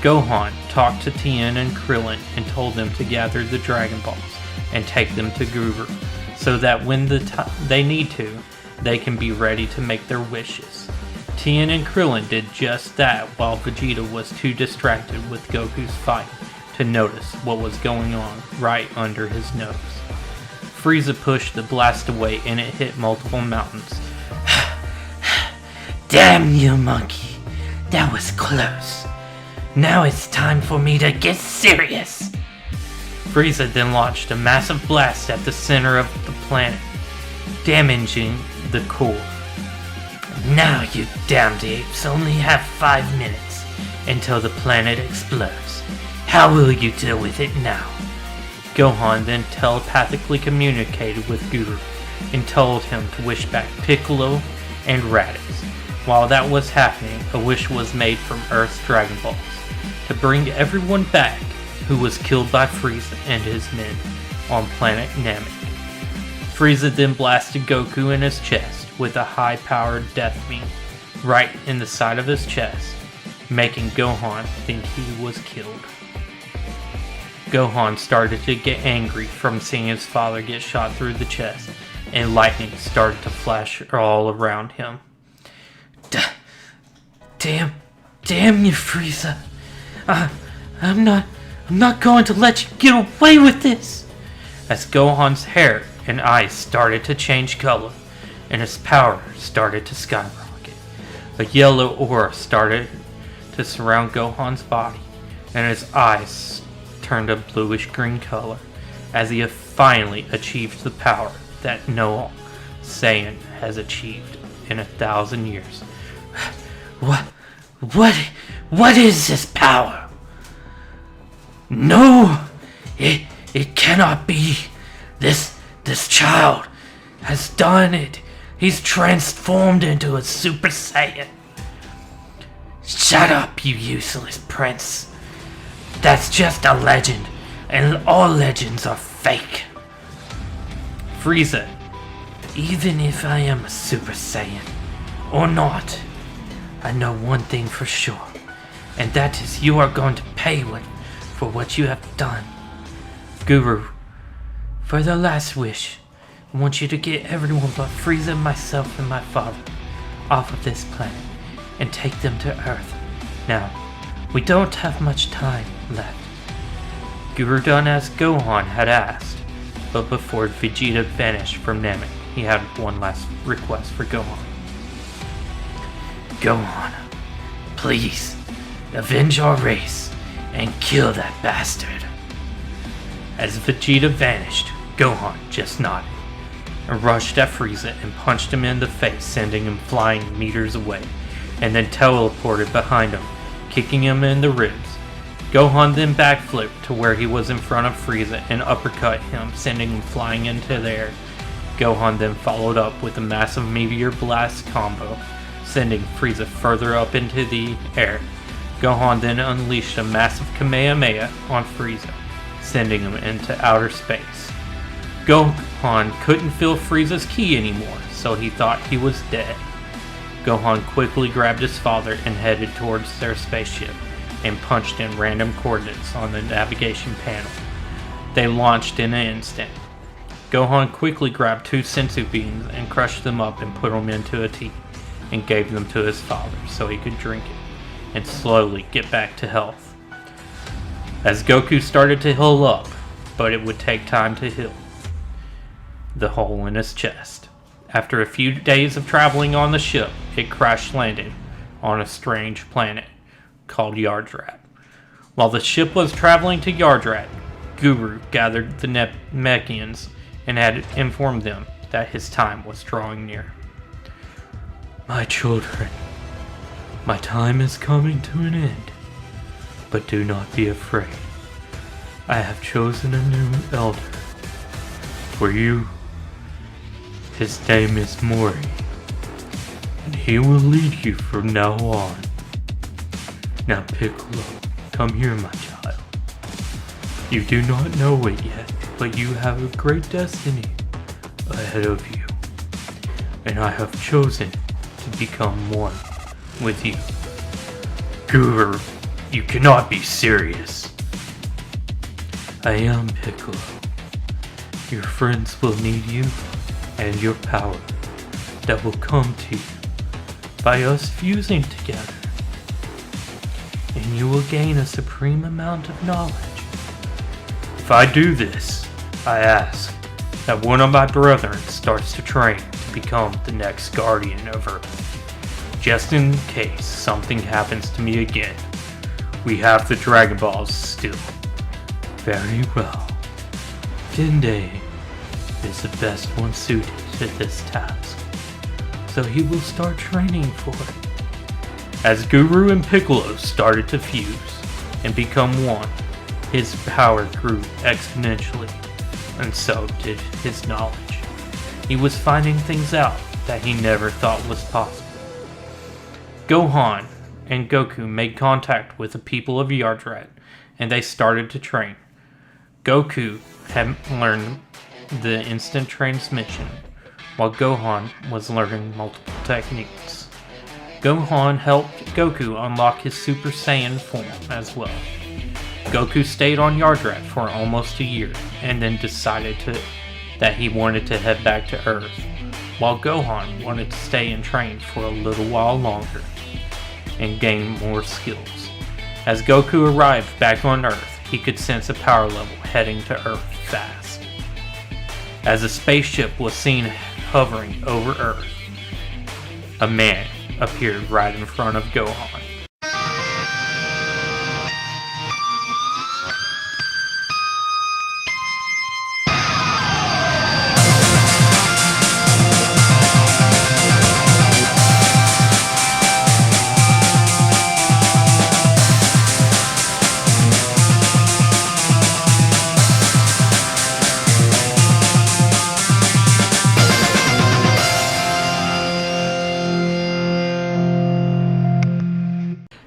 Gohan talked to Tien and Krillin and told them to gather the Dragon Balls and take them to Guru, so that when they need to, they can be ready to make their wishes. Tien and Krillin did just that while Vegeta was too distracted with Goku's fight to notice what was going on right under his nose. Frieza pushed the blast away and it hit multiple mountains. Damn you, monkey. That was close. Now it's time for me to get serious. Frieza then launched a massive blast at the center of the planet, damaging the core. Now you damned apes only have 5 minutes until the planet explodes. How will you deal with it now? Gohan then telepathically communicated with Guru and told him to wish back Piccolo and Raditz. While that was happening, a wish was made from Earth's Dragon Balls to bring everyone back who was killed by Frieza and his men on planet Namek. Frieza then blasted Goku in his chest with a high-powered death beam right in the side of his chest, making Gohan think he was killed. Gohan started to get angry from seeing his father get shot through the chest, and lightning started to flash all around him. Damn you, Frieza. I'm not going to let you get away with this. As Gohan's hair and eyes started to change color, and his power started to skyrocket, a yellow aura started to surround Gohan's body, and his eyes turned a bluish-green color as he finally achieved the power that no Saiyan has achieved in 1,000 years. What is this power? No, it cannot be. This child has done it. He's transformed into a Super Saiyan. Shut up, you useless prince. That's just a legend, and all legends are fake. Frieza, even if I am a Super Saiyan or not, I know one thing for sure, and that is you are going to pay for what you have done. Guru, for the last wish, I want you to get everyone but Frieza, myself, and my father off of this planet and take them to Earth. Now, we don't have much time left. Guru done as Gohan had asked, but before Vegeta vanished from Namek, he had one last request for Gohan. Gohan, please, avenge our race and kill that bastard. As Vegeta vanished, Gohan just nodded and rushed at Frieza and punched him in the face, sending him flying meters away, and then teleported behind him, kicking him in the ribs. Gohan then backflipped to where he was in front of Frieza and uppercut him, sending him flying into the air. Gohan then followed up with a massive meteor blast combo, sending Frieza further up into the air. Gohan then unleashed a massive Kamehameha on Frieza, sending him into outer space. Gohan couldn't feel Frieza's ki anymore, so he thought he was dead. Gohan quickly grabbed his father and headed towards their spaceship, and punched in random coordinates on the navigation panel. They launched in an instant. Gohan quickly grabbed 2 sensu beans and crushed them up and put them into a tea, and gave them to his father so he could drink it, and slowly get back to health. As Goku started to heal up, but it would take time to heal the hole in his chest. After a few days of traveling on the ship, it crash-landed on a strange planet called Yardrat. While the ship was traveling to Yardrat, Guru gathered the Namekians and had informed them that his time was drawing near. My children, my time is coming to an end, but do not be afraid. I have chosen a new elder for you. His name is Mori, and he will lead you from now on. Now Piccolo, come here, my child. You do not know it yet, but you have a great destiny ahead of you, and I have chosen to become one with you. Guru, you cannot be serious. I am, Piccolo. Your friends will need you and your power that will come to you by us fusing together. And you will gain a supreme amount of knowledge. If I do this, I ask that one of my brethren starts to train to become the next guardian of Earth. Just in case something happens to me again, we have the Dragon Balls still. Very well. Dende is the best one suited to this task, so he will start training for it. As Guru and Piccolo started to fuse and become one, his power grew exponentially, and so did his knowledge. He was finding things out that he never thought was possible. Gohan and Goku made contact with the people of Yardrat, and they started to train. Goku had learned the instant transmission, while Gohan was learning multiple techniques. Gohan helped Goku unlock his Super Saiyan form as well. Goku stayed on Yardrat for almost a year, and then decided that he wanted to head back to Earth, while Gohan wanted to stay and train for a little while longer. and gain more skills. As Goku arrived back on Earth, he could sense a power level heading to Earth fast. As a spaceship was seen hovering over Earth, a man appeared right in front of Gohan.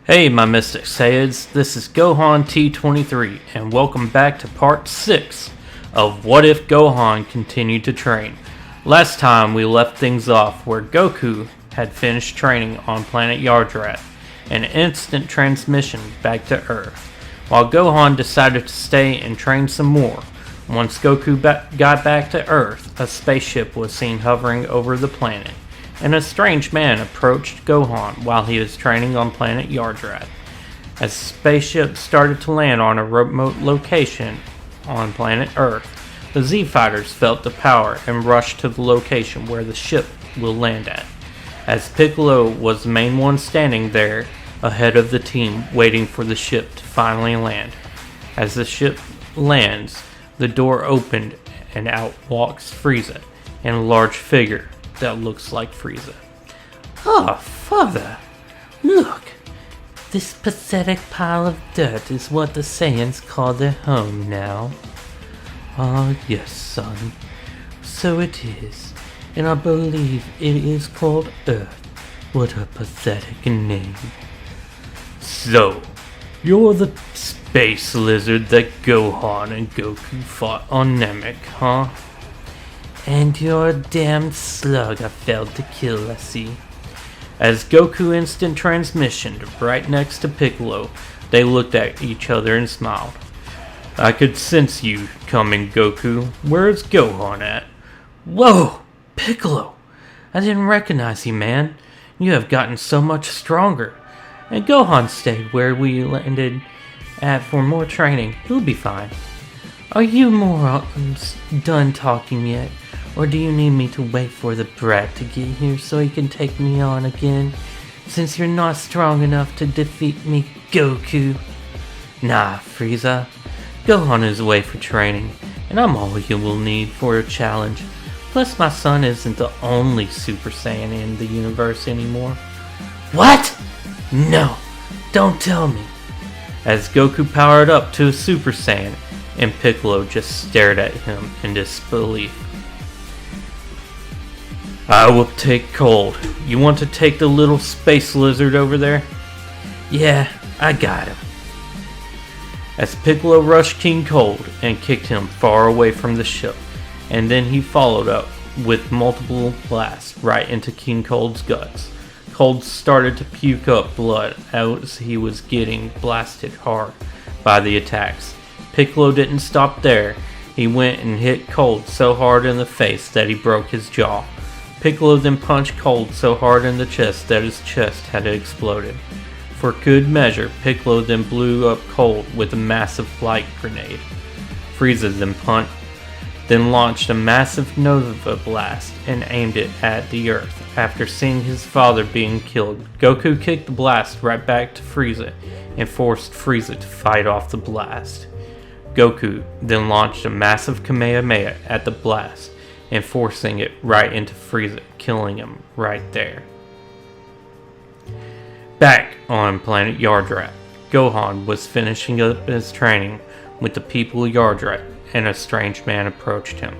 Hey my Mystic Saiyans, this is Gohan T23 and welcome back to part 6 of What If Gohan Continued to Train. Last time we left things off where Goku had finished training on planet Yardrat, an instant transmission back to Earth, while Gohan decided to stay and train some more. Once Goku got back to Earth, a spaceship was seen hovering over the planet, and a strange man approached Gohan while he was training on planet Yardrat. As the spaceship started to land on a remote location on planet Earth, the Z-Fighters felt the power and rushed to the location where the ship will land at. As Piccolo was the main one standing there ahead of the team waiting for the ship to finally land. As the ship lands, the door opened and out walks Frieza and a large figure that looks like Frieza. Oh, Father! Look! This pathetic pile of dirt is what the Saiyans call their home now. Ah, yes, son. So it is. And I believe it is called Earth. What a pathetic name. So, you're the space lizard that Gohan and Goku fought on Namek, huh? And you're a damned slug I failed to kill, I see. As Goku instant transmissioned right next to Piccolo, they looked at each other and smiled. I could sense you coming, Goku. Where's Gohan at? Whoa! Piccolo! I didn't recognize you, man. You have gotten so much stronger. And Gohan stayed where we landed at for more training. He'll be fine. Are you morons done talking yet? Or do you need me to wait for the brat to get here so he can take me on again? Since you're not strong enough to defeat me, Goku. Nah, Frieza. Gohan is away for training, and I'm all you will need for a challenge. Plus my son isn't the only Super Saiyan in the universe anymore. What? No, don't tell me. As Goku powered up to a Super Saiyan, and Piccolo just stared at him in disbelief. I will take Cold. You want to take the little space lizard over there? Yeah, I got him. As Piccolo rushed King Cold and kicked him far away from the ship, and then he followed up with multiple blasts right into King Cold's guts. Cold started to puke up blood as he was getting blasted hard by the attacks. Piccolo didn't stop there. He went and hit Cold so hard in the face that he broke his jaw. Piccolo then punched Cold so hard in the chest that his chest had exploded. For good measure, Piccolo then blew up Cold with a massive light grenade. Frieza then launched a massive Nova blast and aimed it at the Earth. After seeing his father being killed, Goku kicked the blast right back to Frieza and forced Frieza to fight off the blast. Goku then launched a massive Kamehameha at the blast and forcing it right into Frieza, killing him right there. Back on planet Yardrat, Gohan was finishing up his training with the people of Yardrat, and a strange man approached him.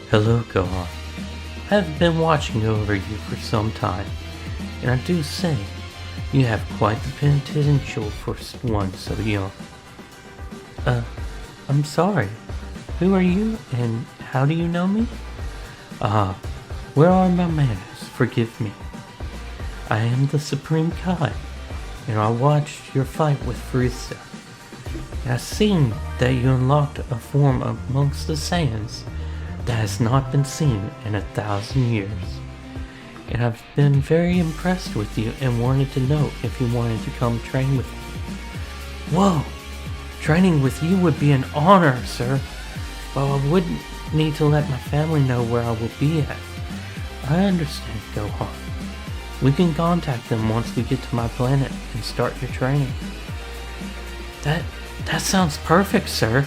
Hello, Gohan. I have been watching over you for some time, and I do say, you have quite the potential for one so young. I'm sorry. Who are you, and how do you know me? Where are my manners? Forgive me. I am the Supreme Kai, and I watched your fight with Frieza. I've seen that you unlocked a form amongst the Saiyans that has not been seen in 1,000 years. and I've been very impressed with you and wanted to know if you wanted to come train with me. Whoa! Training with you would be an honor, sir, but I wouldn't need to let my family know where I will be at. I understand, Gohan. We can contact them once we get to my planet and start your training. That sounds perfect, sir.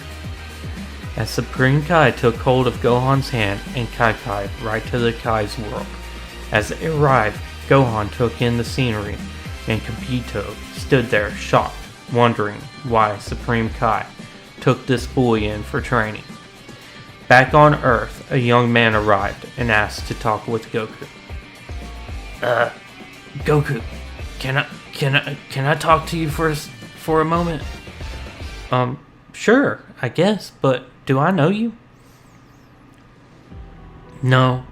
As Supreme Kai took hold of Gohan's hand and Kai right to the Kai's world. As they arrived, Gohan took in the scenery, and Kapito stood there shocked, wondering why Supreme Kai took this boy in for training. Back on Earth, a young man arrived and asked to talk with Goku. Goku, can I talk to you for a moment? Sure, I guess, but do I know you? No,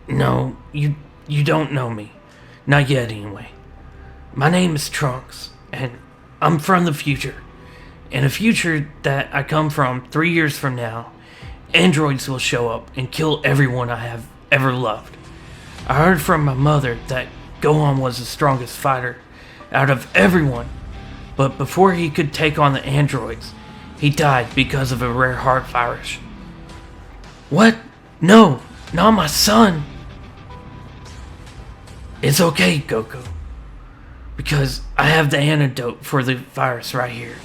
you don't know me. Not yet, anyway. My name is Trunks, and I'm from the future. In a future that I come from 3 years from now, androids will show up and kill everyone I have ever loved. I heard from my mother that Gohan was the strongest fighter out of everyone, but before he could take on the androids, he died because of a rare heart virus. What? No, not my son! It's okay, Goku, because I have the antidote for the virus right here.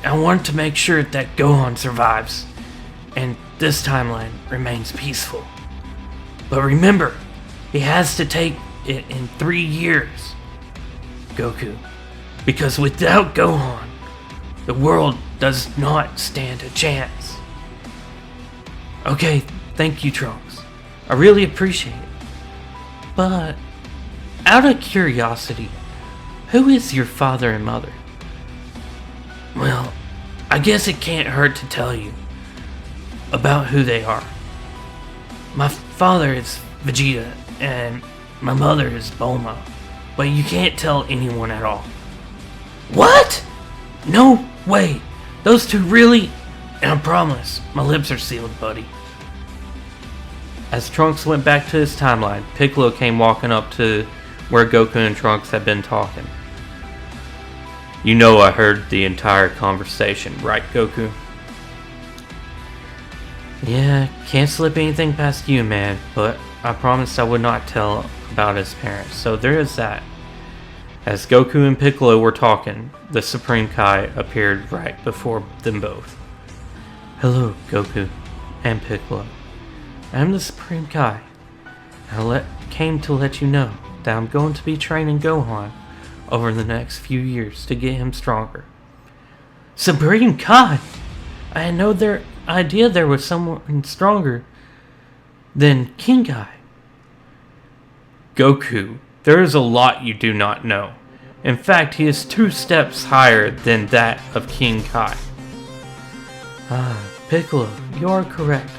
I want to make sure that Gohan survives, and this timeline remains peaceful. But remember, he has to take it in 3 years, Goku, because without Gohan, the world does not stand a chance. Okay, thank you, Trunks. I really appreciate it. But, out of curiosity, who is your father and mother? Well, I guess it can't hurt to tell you about who they are. My father is Vegeta, and my mother is Bulma, but you can't tell anyone at all. What? No way! Those two really? And I promise, my lips are sealed, buddy. As Trunks went back to his timeline, Piccolo came walking up to where Goku and Trunks had been talking. You know I heard the entire conversation, right, Goku? Yeah, can't slip anything past you, man, but I promised I would not tell about his parents, so there is that. As Goku and Piccolo were talking, the Supreme Kai appeared right before them both. Hello, Goku and Piccolo. I am the Supreme Kai. I came to let you know that I'm going to be training Gohan over the next few years to get him stronger. Supreme Kai! I had no idea there was someone stronger than King Kai. Goku, there is a lot you do not know. In fact, he is 2 steps higher than that of King Kai. Piccolo, you are correct.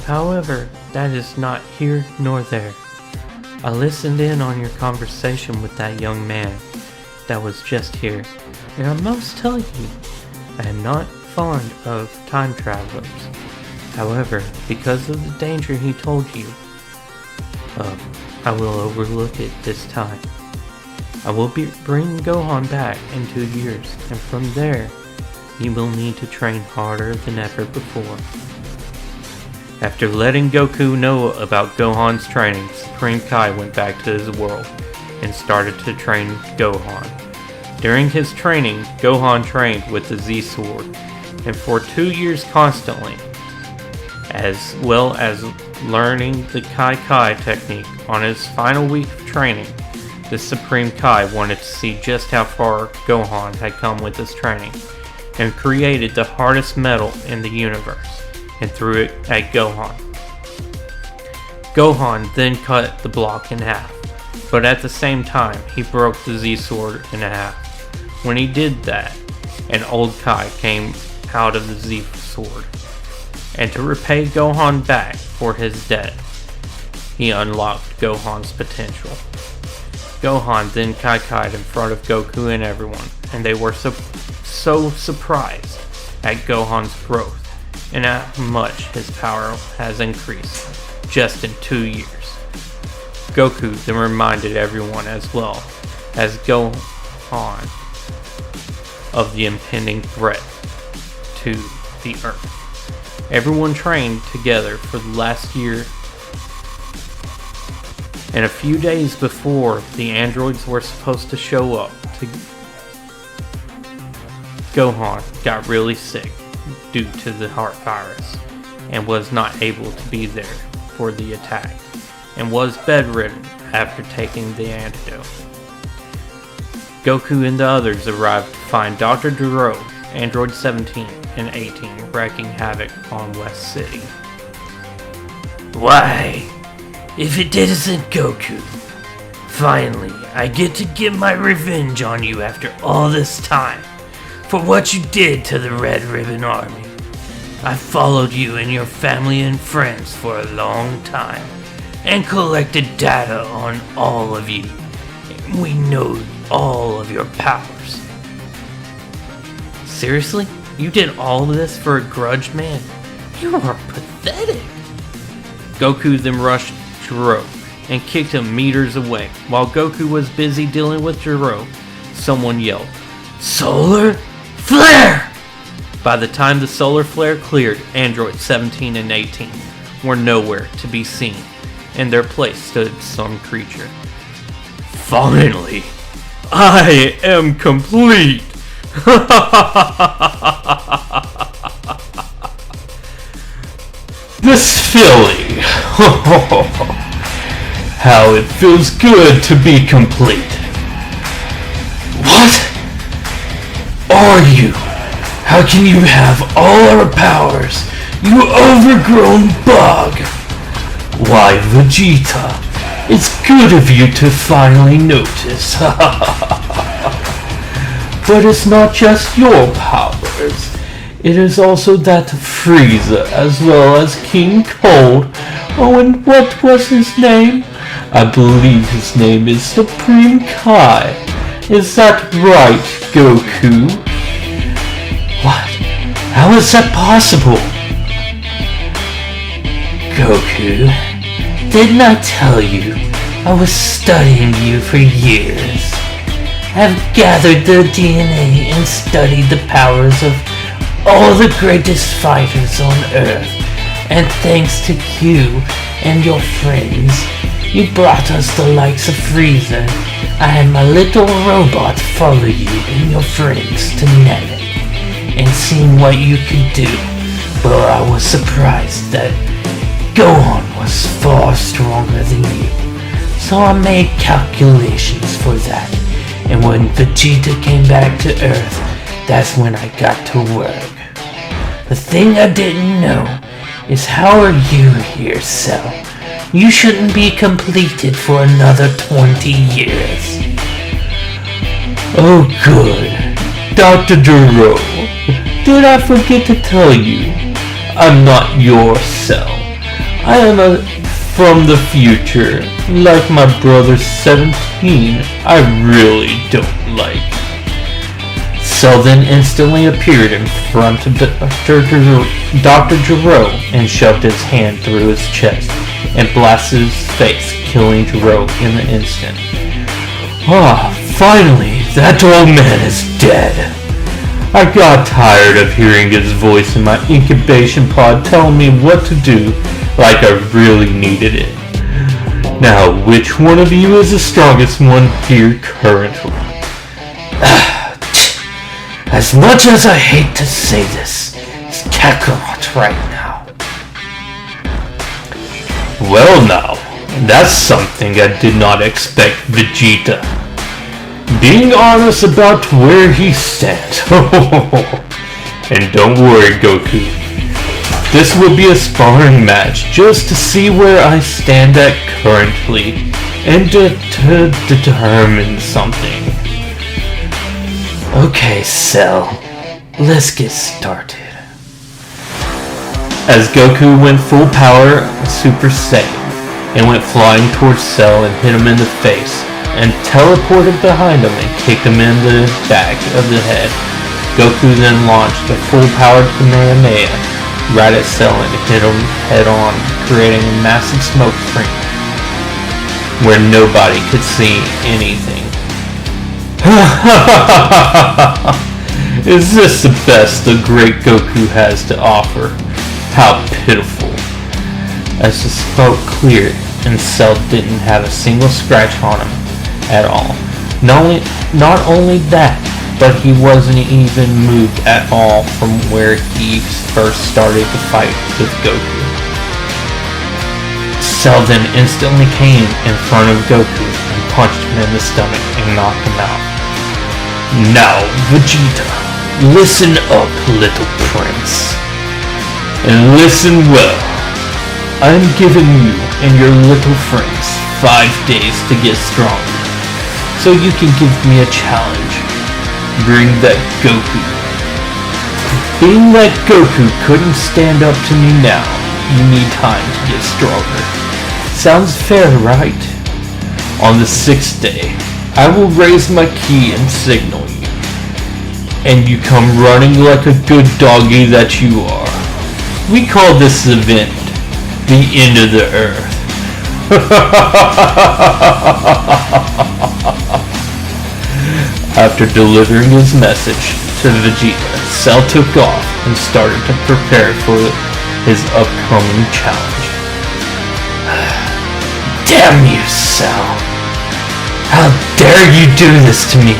However, that is not here nor there. I listened in on your conversation with that young man that was just here, and I must tell you, I am not fond of time travelers. However, because of the danger he told you, I will overlook it this time. I will bring Gohan back in 2 years, and from there, he will need to train harder than ever before. After letting Goku know about Gohan's training, Supreme Kai went back to his world and started to train Gohan. During his training, Gohan trained with the Z-Sword, and for 2 years constantly, as well as learning the Kai technique. On his final week of training, the Supreme Kai wanted to see just how far Gohan had come with his training, and created the hardest metal in the universe, and threw it at Gohan. Gohan then cut the block in half, but at the same time, he broke the Z-Sword in half. When he did that, an old Kai came out of the Z-Sword, and to repay Gohan back for his debt, he unlocked Gohan's potential. Gohan then Kai-Kai'd in front of Goku and everyone, and they were so surprised at Gohan's growth and how much his power has increased just in 2 years. Goku then reminded everyone as well as Gohan of the impending threat to the Earth. Everyone trained together for the last year, and a few days before the androids were supposed to show up, Gohan got really sick due to the heart virus and was not able to be there for the attack, and was bedridden after taking the antidote. Goku and the others arrived to find Dr. Gero, Android 17 and 18 wreaking havoc on West City. Why, if it isn't Goku, finally I get to get my revenge on you after all this time for what you did to the Red Ribbon Army. I followed you and your family and friends for a long time and collected data on all of you. We know all of your powers. Seriously? You did all of this for a grudge, man? You are pathetic. Goku then rushed Gero and kicked him meters away. While Goku was busy dealing with Gero, someone yelled, "Solar Flare!" By the time the solar flare cleared, Android 17 and 18 were nowhere to be seen. In their place stood some creature. Finally, I am complete! This feeling! How it feels good to be complete! What? Are you? How can you have all our powers, you overgrown bug? Why, Vegeta, it's good of you to finally notice. But it's not just your powers. It is also that of Frieza, as well as King Cold. Oh, and what was his name? I believe his name is Supreme Kai. Is that right, Goku? What? How is that possible? Goku, didn't I tell you I was studying you for years? I've gathered the DNA and studied the powers of all the greatest fighters on Earth, and thanks to you and your friends, you brought us the likes of Frieza. I had my little robot follow you and your friends to Namek and seeing what you could do, but I was surprised that Gohan was far stronger than you. So I made calculations for that, and when Vegeta came back to Earth, that's when I got to work. The thing I didn't know is how are you here, Cell? You shouldn't be completed for another 20 years. Oh good. Dr. Gero, did I forget to tell you? I'm not your Cell. I am from the future. Like my brother 17, I really don't like. Cell then instantly appeared in front of Dr. Gero and shoved his hand through his chest and blasted his face, killing Gero in an instant. Ah, finally, that old man is dead. I got tired of hearing his voice in my incubation pod telling me what to do like I really needed it. Now, which one of you is the strongest one here currently? As much as I hate to say this, it's Kakarot right now. Well now, that's something I did not expect, Vegeta. Being honest about where he stands. And don't worry, Goku. This will be a sparring match just to see where I stand at currently and to determine something. Okay, Cell, let's get started. As Goku went full power Super Saiyan and went flying towards Cell and hit him in the face and teleported behind him and kicked him in the back of the head, Goku then launched a full-powered Kamehameha right at Cell and hit him head-on, creating a massive smoke screen. where nobody could see anything. Is this the best the great Goku has to offer? How pitiful. As the smoke cleared and Cell didn't have a single scratch on him at all. Not only that, but he wasn't even moved at all from where he first started to fight with Goku. Cell then instantly came in front of Goku and punched him in the stomach and knocked him out. Now, Vegeta, listen up, little prince. And listen well. I'm giving you and your little friends 5 days to get stronger, so you can give me a challenge. Bring that Goku. Being that Goku couldn't stand up to me now, you need time to get stronger. Sounds fair, right? On the 6th day, I will raise my ki and signal you, and you come running like a good doggy that you are. We call this event the end of the earth. After delivering his message to Vegeta, Cell took off and started to prepare for his upcoming challenge. Damn you, Cell! How dare you do this to me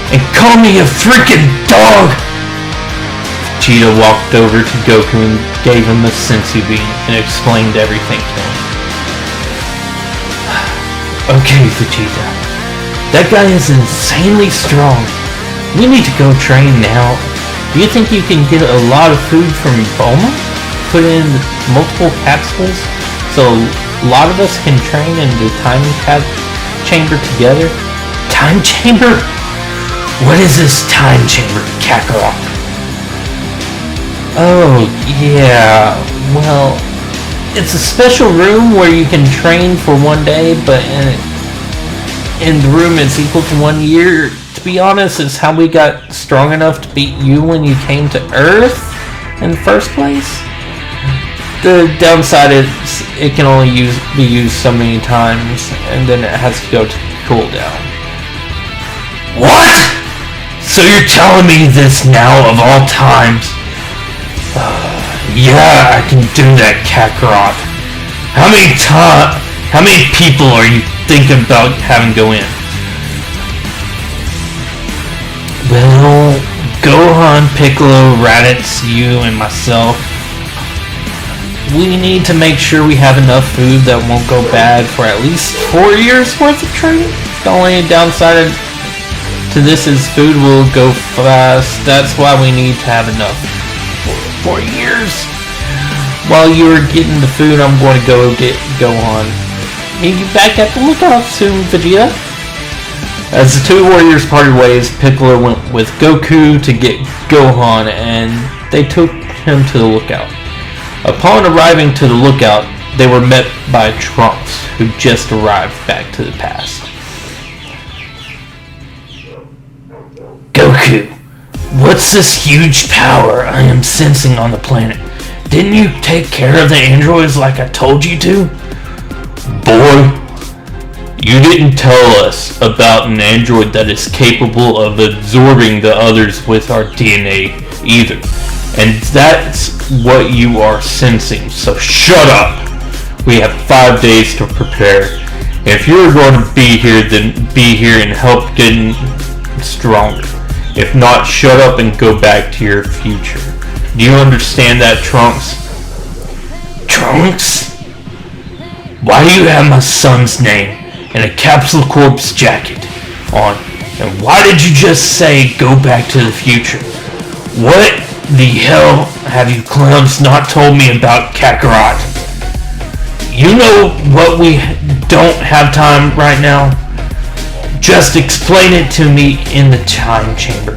and call me a freaking dog! Vegeta walked over to Goku and gave him a senzu bean and explained everything to him. Okay, Vegeta. That guy is insanely strong. We need to go train now. Do you think you can get a lot of food from Bulma? Put in multiple capsules so a lot of us can train in the time chamber together? Time chamber? What is this time chamber, Kakarot? Oh, yeah, well, it's a special room where you can train for 1 day, but in the room it's equal to 1 year. To be honest, it's how we got strong enough to beat you when you came to Earth in the first place. The downside is it can only be used so many times, and then it has to go to cooldown. What? So you're telling me this now of all times? Yeah, I can do that, Kakarot. How many people are you thinking about having go in? Well, Gohan, Piccolo, Raditz, you, and myself. We need to make sure we have enough food that won't go bad for at least 4 years worth of training. The only downside to this is food will go fast. That's why we need to have enough. 4 years. While you're getting the food, I'm going to go get Gohan. Meet you back at the lookout soon, Vegeta. As the two warriors parted ways, Piccolo went with Goku to get Gohan, and they took him to the lookout. Upon arriving to the lookout, they were met by Trunks, who just arrived back to the past. Goku, what's this huge power I am sensing on the planet? Didn't you take care of the androids like I told you to? Boy, you didn't tell us about an android that is capable of absorbing the others with our DNA either. And that's what you are sensing, so shut up! We have 5 days to prepare. If you're going to be here, then be here and help getting stronger. If not, shut up and go back to your future. Do you understand that, Trunks? Trunks? Why do you have my son's name and a Capsule Corps jacket on? And why did you just say go back to the future? What the hell have you clowns not told me about Kakarot? You know what, we don't have time right now? Just explain it to me in the time chamber.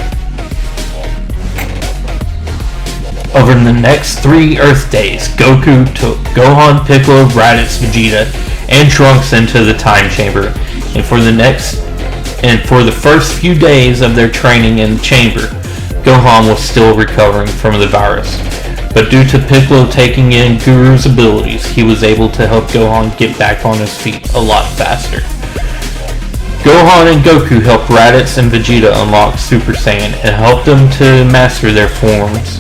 Over the next 3 Earth days, Goku took Gohan, Piccolo, Raditz, Vegeta, and Trunks into the time chamber, and for the first few days of their training in the chamber, Gohan was still recovering from the virus. but due to Piccolo taking in Guru's abilities, he was able to help Gohan get back on his feet a lot faster. Gohan and Goku helped Raditz and Vegeta unlock Super Saiyan and helped them to master their forms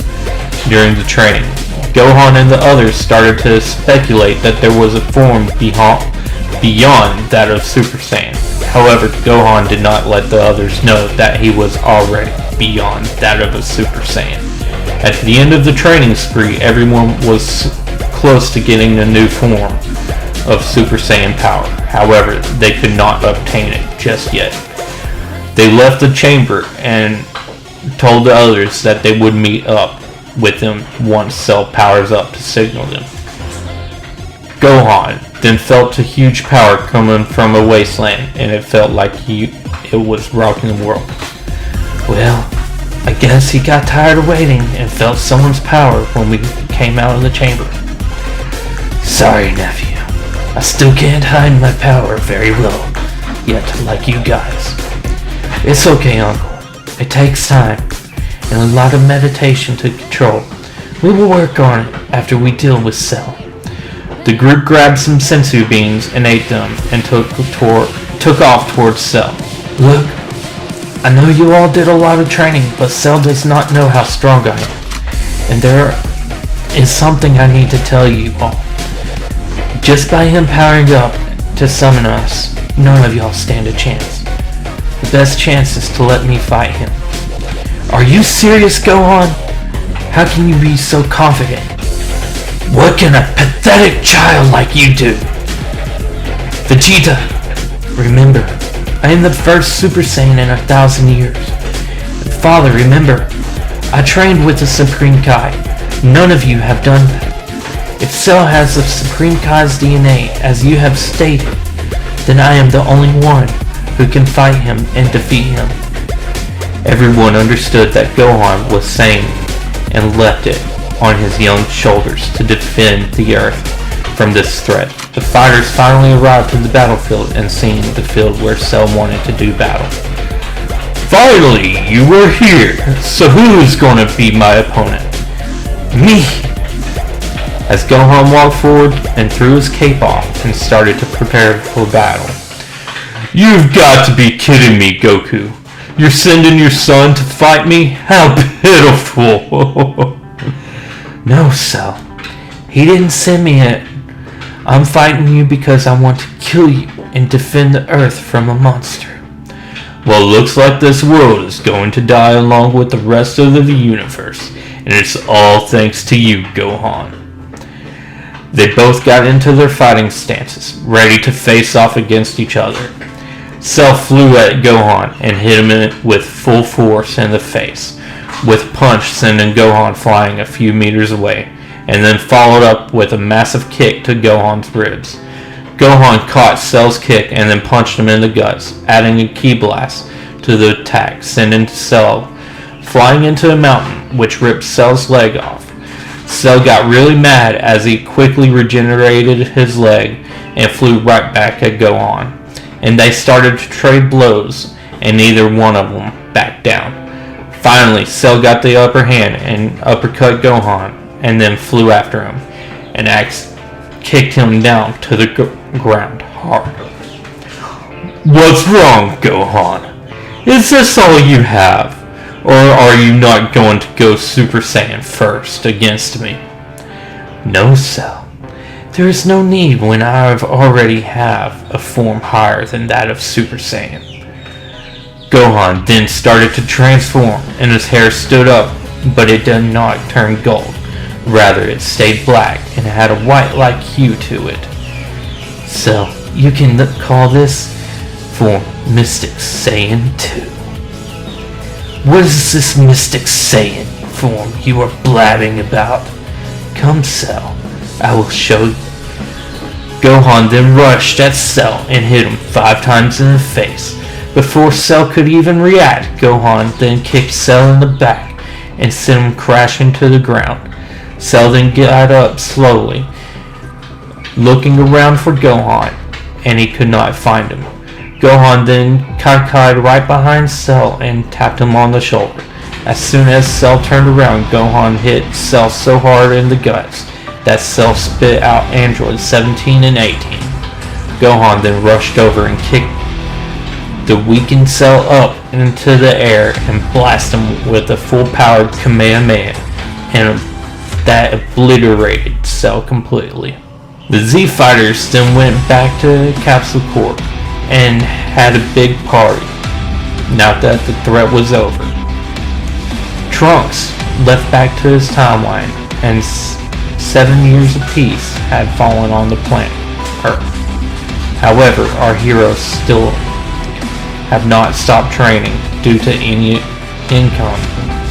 during the training. Gohan and the others started to speculate that there was a form beyond that of Super Saiyan. However, Gohan did not let the others know that he was already beyond that of a Super Saiyan. At the end of the training spree, everyone was close to getting a new form of Super Saiyan power. However, they could not obtain it just yet. They left the chamber and told the others that they would meet up with them once Cell powers up to signal them. Gohan then felt a huge power coming from a wasteland, and it felt like it was rocking the world. Well, I guess he got tired of waiting and felt someone's power when we came out of the chamber. Sorry, nephew. I still can't hide my power very well yet, like you guys. It's okay, Uncle. It takes time and a lot of meditation to control. We will work on it after we deal with Cell. The group grabbed some sensu beans and ate them and took off towards Cell. Look, I know you all did a lot of training, but Cell does not know how strong I am. And there is something I need to tell you all. Just by him powering up to summon us, none of y'all stand a chance. The best chance is to let me fight him. Are you serious, Gohan? How can you be so confident? What can a pathetic child like you do? Vegeta, remember, I am the first Super Saiyan in 1,000 years. And Father, remember, I trained with the Supreme Kai. None of you have done that. If Cell has the Supreme Kai's DNA, as you have stated, then I am the only one who can fight him and defeat him. Everyone understood that Gohan was sane and left it on his young shoulders to defend the Earth from this threat. The fighters finally arrived to the battlefield and seen the field where Cell wanted to do battle. Finally, you are here. So who is going to be my opponent? Me! As Gohan walked forward and threw his cape off and started to prepare for battle. You've got to be kidding me, Goku. You're sending your son to fight me? How pitiful. No, Cell. He didn't send me it. I'm fighting you because I want to kill you and defend the Earth from a monster. Well, looks like this world is going to die along with the rest of the universe. And it's all thanks to you, Gohan. They both got into their fighting stances, ready to face off against each other. Cell flew at Gohan and hit him with full force in the face, with punch sending Gohan flying a few meters away, and then followed up with a massive kick to Gohan's ribs. Gohan caught Cell's kick and then punched him in the guts, adding a ki blast to the attack, sending Cell flying into a mountain, which ripped Cell's leg off. Cell got really mad as he quickly regenerated his leg and flew right back at Gohan. And they started to trade blows, and neither one of them backed down. Finally, Cell got the upper hand and uppercut Gohan, and then flew after him, and kicked him down to the ground hard. What's wrong, Gohan? Is this all you have? Or are you not going to go Super Saiyan first against me? No, Cell. There is no need when I already have a form higher than that of Super Saiyan. Gohan then started to transform, and his hair stood up, but it did not turn gold. Rather, it stayed black and had a white-like hue to it. So, you can call this form Mystic Saiyan 2. What is this Mystic Saiyan form you are blabbing about? Come, Cell, I will show you. Gohan then rushed at Cell and hit him 5 times in the face. Before Cell could even react, Gohan then kicked Cell in the back and sent him crashing to the ground. Cell then got up slowly, looking around for Gohan, and he could not find him. Gohan then kai'd right behind Cell and tapped him on the shoulder, As soon as Cell turned around, Gohan hit Cell so hard in the guts that Cell spit out androids 17 and 18. Gohan then rushed over and kicked the weakened Cell up into the air and blasted him with a full-powered Kamehameha, and that obliterated Cell completely. The Z Fighters then went back to Capsule Corp and had a big party, now that the threat was over. Trunks left back to his timeline, and 7 years of peace had fallen on the planet Earth. However, our heroes still have not stopped training due to any incoming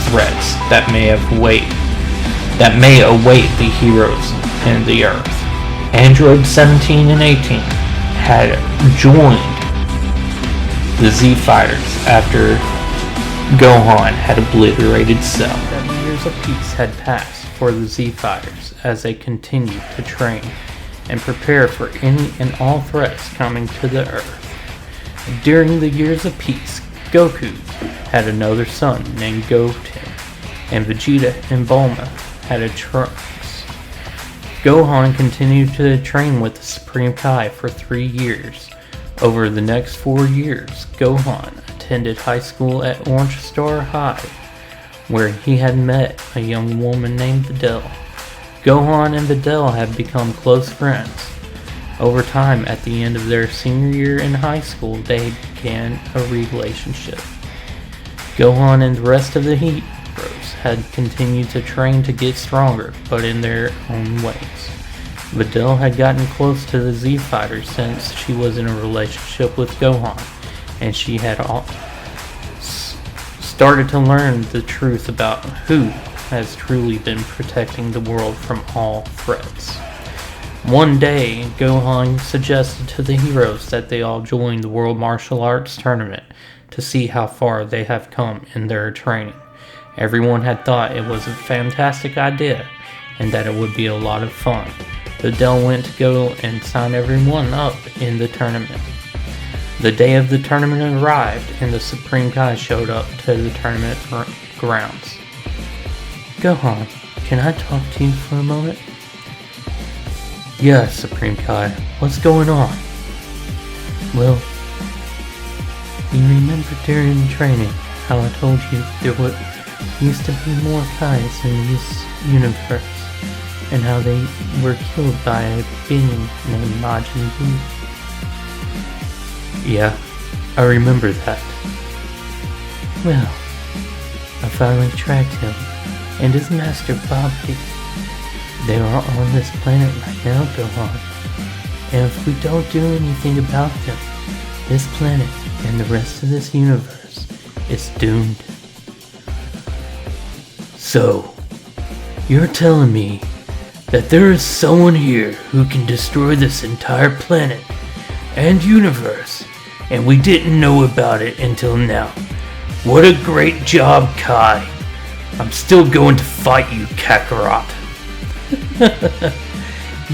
threats that may await the heroes and the Earth. Android 17 and 18 had joined the Z Fighters after Gohan had obliterated Cell. 7 years of peace had passed for the Z Fighters as they continued to train and prepare for any and all threats coming to the Earth. During the years of peace, Goku had another son named Goten, and Vegeta and Bulma had a Trunks. Gohan continued to train with the Supreme Kai for 3 years. Over the next 4 years, Gohan attended high school at Orange Star High, where he had met a young woman named Videl. Gohan and Videl had become close friends. Over time, at the end of their senior year in high school, they began a relationship. Gohan and the rest of the heroes had continued to train to get stronger, but in their own ways. Videl had gotten close to the Z Fighters since she was in a relationship with Gohan, and she had started to learn the truth about who has truly been protecting the world from all threats. One day, Gohan suggested to the heroes that they all join the World Martial Arts Tournament to see how far they have come in their training. Everyone had thought it was a fantastic idea and that it would be a lot of fun. Videl went to go and sign everyone up in the tournament. The day of the tournament arrived and the Supreme Kai showed up to the tournament grounds. Gohan, can I talk to you for a moment? Yes, Supreme Kai. What's going on? Well, you remember during training how I told you there used to be more Kais in this universe, and how they were killed by a being named Majin Buu? Yeah, I remember that. Well, I finally tracked him and his master Bobby. They are on this planet right now, Gohan. And if we don't do anything about them, this planet and the rest of this universe is doomed. So, you're telling me that there is someone here who can destroy this entire planet and universe, and we didn't know about it until now. What a great job, Kai. I'm still going to fight you, Kakarot.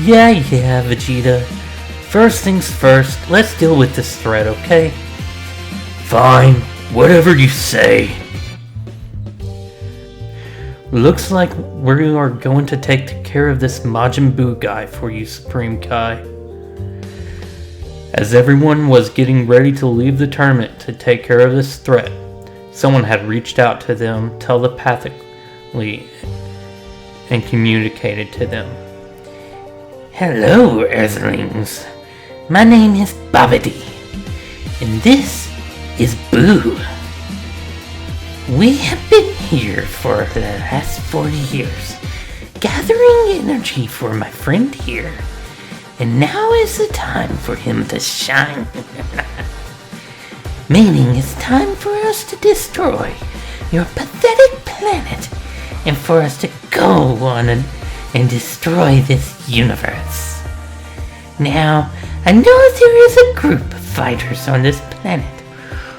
Yeah, Vegeta. First things first, let's deal with this threat, okay? Fine, whatever you say. Looks like we are going to take care of this Majin Buu guy for you, Supreme Kai. As everyone was getting ready to leave the tournament to take care of this threat, someone had reached out to them telepathically and communicated to them. Hello, Earthlings. My name is Babidi, and this is Boo. We have been here for the last 40 years, gathering energy for my friend here, and now is the time for him to shine. Meaning it's time for us to destroy your pathetic planet, and for us to go on and destroy this universe. Now, I know there is a group of fighters on this planet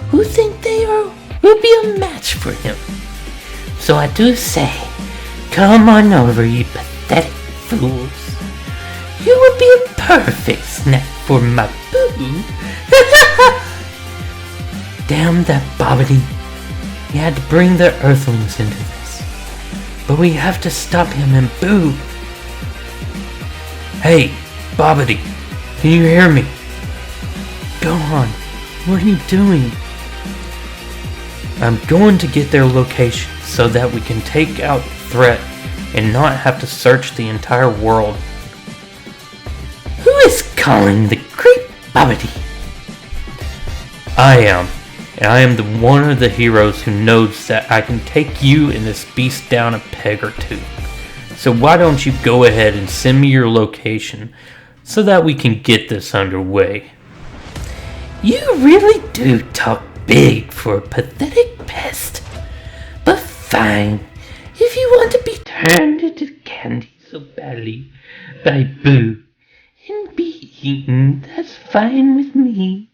who think they will be a match for him. So I do say, come on over, you pathetic fools. You would be a perfect snack for my Boo. Damn that Babidi. We had to bring the Earthlings into this. But we have to stop him and Buu. Hey, Babidi, can you hear me? Gohan, what are you doing? I'm going to get their location so that we can take out the threat and not have to search the entire world. Who is calling the great Babidi? I am. And I am the one of the heroes who knows that I can take you and this beast down a peg or two. So why don't you go ahead and send me your location so that we can get this underway. You really do talk big for a pathetic pest. But fine, if you want to be turned into candy so badly by Buu and be eaten, that's fine with me.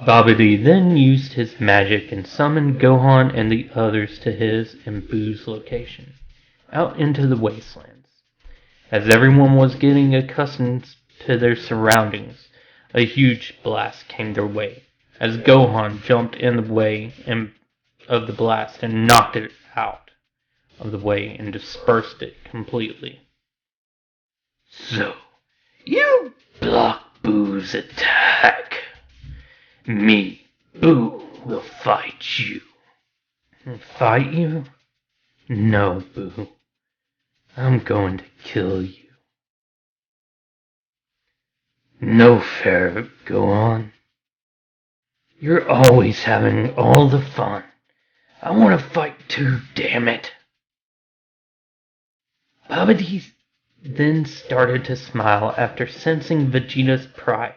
Babidi then used his magic and summoned Gohan and the others to his and Buu's location, out into the wastelands. As everyone was getting accustomed to their surroundings, a huge blast came their way, as Gohan jumped in the way of the blast and knocked it out of the way and dispersed it completely. So, you block Buu's attack. Me, Buu, will fight you. Fight you? No, Buu. I'm going to kill you. No fair, Gohan. You're always having all the fun. I want to fight too, damn it. Babidi then started to smile after sensing Vegeta's pride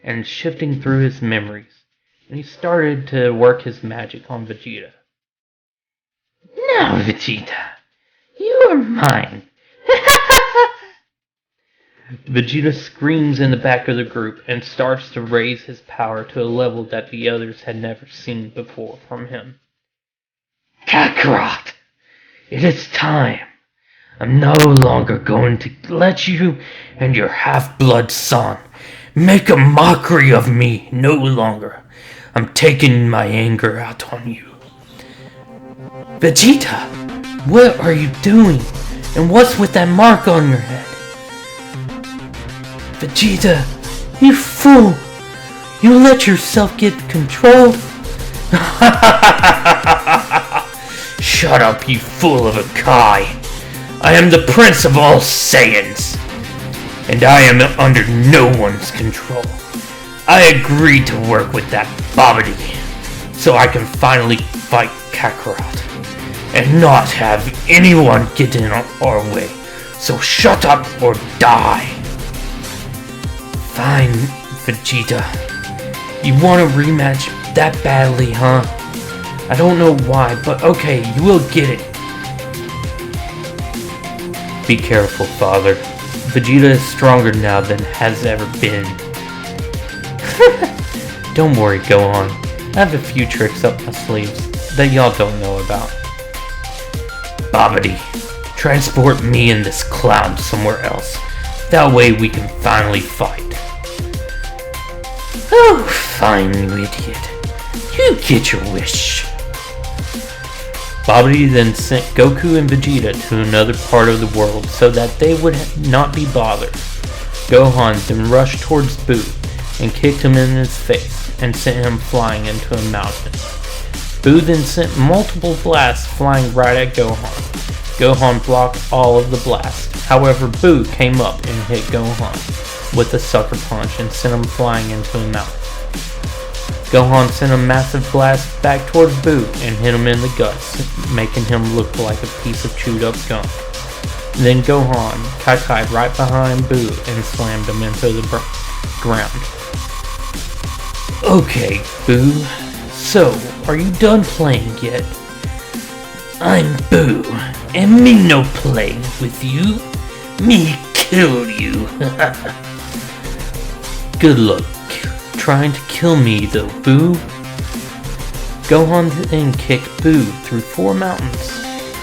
and shifting through his memories, and he started to work his magic on Vegeta. Now, Vegeta, you are mine. Vegeta screams in the back of the group and starts to raise his power to a level that the others had never seen before from him. Kakarot! It is time. I'm no longer going to let you and your half-blood son make a mockery of me. No longer. I'm taking my anger out on you. Vegeta, what are you doing? And what's with that mark on your head? Vegeta, you fool! You let yourself get controlled? Shut up, you fool of a Kai! I am the prince of all Saiyans, and I am under no one's control. I agreed to work with that Babidi, so I can finally fight Kakarot, and not have anyone get in our way. So shut up or die! Fine, Vegeta. You want a rematch that badly, huh? I don't know why, but okay, you will get it. Be careful, father. Vegeta is stronger now than has ever been. Don't worry, Gohan. I have a few tricks up my sleeves that y'all don't know about. Babidi, transport me and this clown somewhere else. That way we can finally fight. Oh, fine, you idiot. You get your wish. Babidi then sent Goku and Vegeta to another part of the world so that they would not be bothered. Gohan then rushed towards Buu and kicked him in his face and sent him flying into a mountain. Buu then sent multiple blasts flying right at Gohan. Gohan blocked all of the blasts. However, Buu came up and hit Gohan with a sucker punch and sent him flying into a mountain. Gohan sent a massive blast back towards Buu and hit him in the guts, making him look like a piece of chewed up gum. Then Gohan kai-kai'd right behind Buu and slammed him into the ground. Okay, Buu, so are you done playing yet? I'm Buu, and me no play with you. Me kill you. Good luck trying to kill me though, Buu. Gohan then kicked Buu through 4 mountains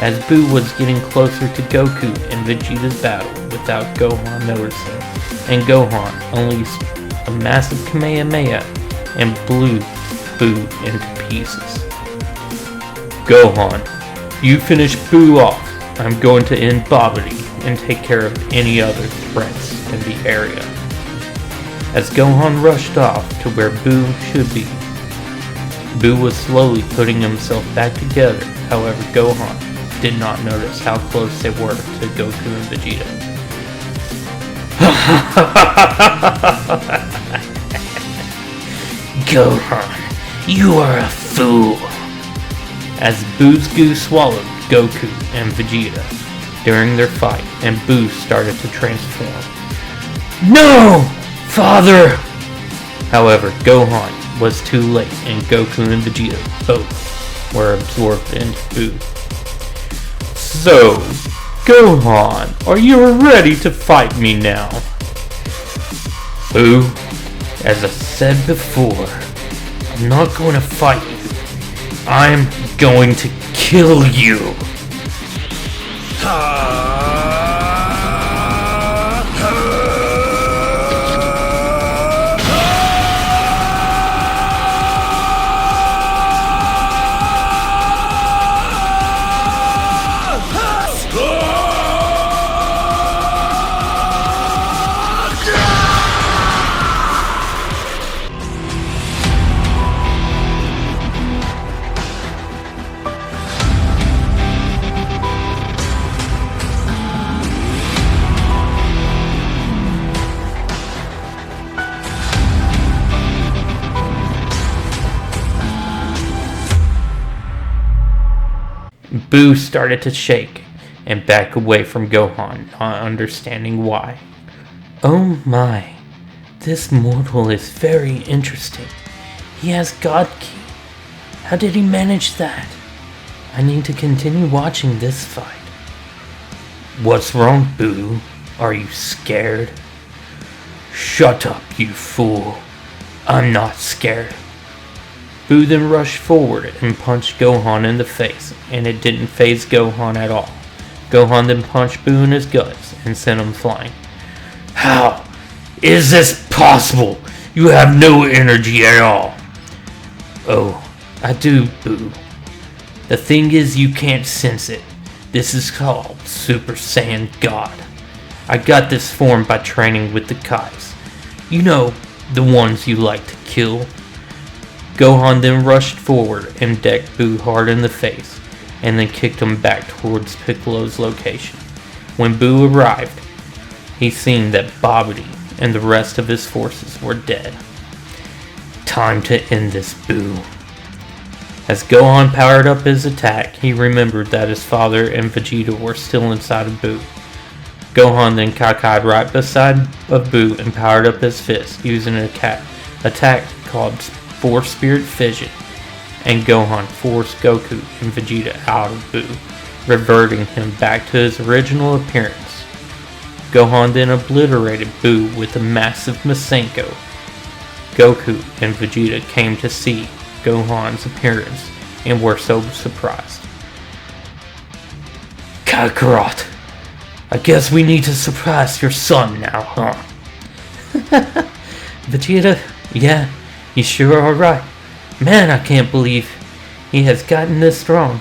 as Buu was getting closer to Goku in Vegeta's battle without Gohan noticing, and Gohan unleashed a massive Kamehameha and blew Buu into pieces. Gohan, you finish Buu off. I'm going to end Babidi and take care of any other threats in the area. As Gohan rushed off to where Buu should be, Buu was slowly putting himself back together. However, Gohan did not notice how close they were to Goku and Vegeta. Gohan, you are a fool! As Buu's goo swallowed Goku and Vegeta during their fight, and Buu started to transform. No! Father! However, Gohan was too late, and Goku and Vegeta both were absorbed into Buu. So, Gohan, are you ready to fight me now? Buu, as I said before, I'm not going to fight you. I'm going to kill you. Buu started to shake and back away from Gohan, not understanding why. Oh my, this mortal is very interesting. He has God Ki. How did he manage that? I need to continue watching this fight. What's wrong, Buu? Are you scared? Shut up, you fool. I'm not scared. Buu then rushed forward and punched Gohan in the face, and it didn't faze Gohan at all. Gohan then punched Buu in his guts and sent him flying. How is this possible? You have no energy at all. Oh, I do, Buu. The thing is, you can't sense it. This is called Super Saiyan God. I got this form by training with the Kais. You know, the ones you like to kill. Gohan then rushed forward and decked Buu hard in the face, and then kicked him back towards Piccolo's location. When Buu arrived, he seen that Babidi and the rest of his forces were dead. Time to end this, Buu. As Gohan powered up his attack, he remembered that his father and Vegeta were still inside of Buu. Gohan then kakai'd right beside of Buu and powered up his fist, using an attack called Force Spirit Fission, and Gohan forced Goku and Vegeta out of Buu, reverting him back to his original appearance. Gohan then obliterated Buu with a massive Masenko. Goku and Vegeta came to see Gohan's appearance and were so surprised. Kakarot, I guess we need to surprise your son now, huh? Vegeta, yeah, you sure are right. Man, I can't believe he has gotten this strong.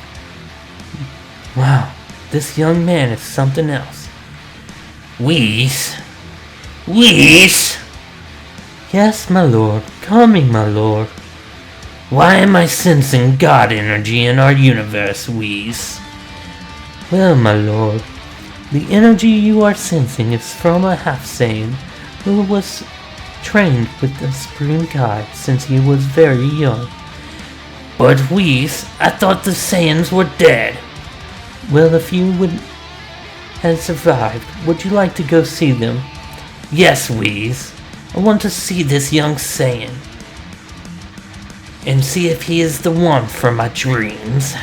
Wow, this young man is something else. Whis? Whis? Yes, my lord. Coming, my lord. Why am I sensing God energy in our universe, Whis? Well, my lord, the energy you are sensing is from a half-Saiyan who was trained with the Supreme Kai since he was very young. But Whis, I thought the Saiyans were dead. Well, if you would have survived, would you like to go see them? Yes, Whis. I want to see this young Saiyan and see if he is the one for my dreams.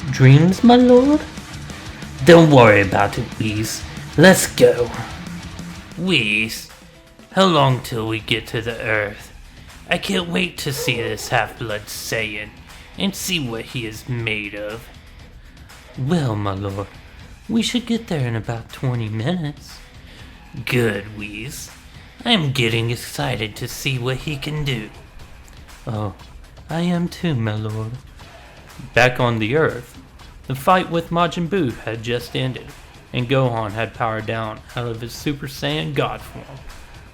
Dreams, my lord? Don't worry about it, Whis. Let's go. Whis, how long till we get to the Earth? I can't wait to see this half-blood Saiyan and see what he is made of. Well, my lord, we should get there in about 20 minutes. Good, Whis. I'm getting excited to see what he can do. Oh, I am too, my lord. Back on the Earth, the fight with Majin Buu had just ended, and Gohan had powered down out of his Super Saiyan God form.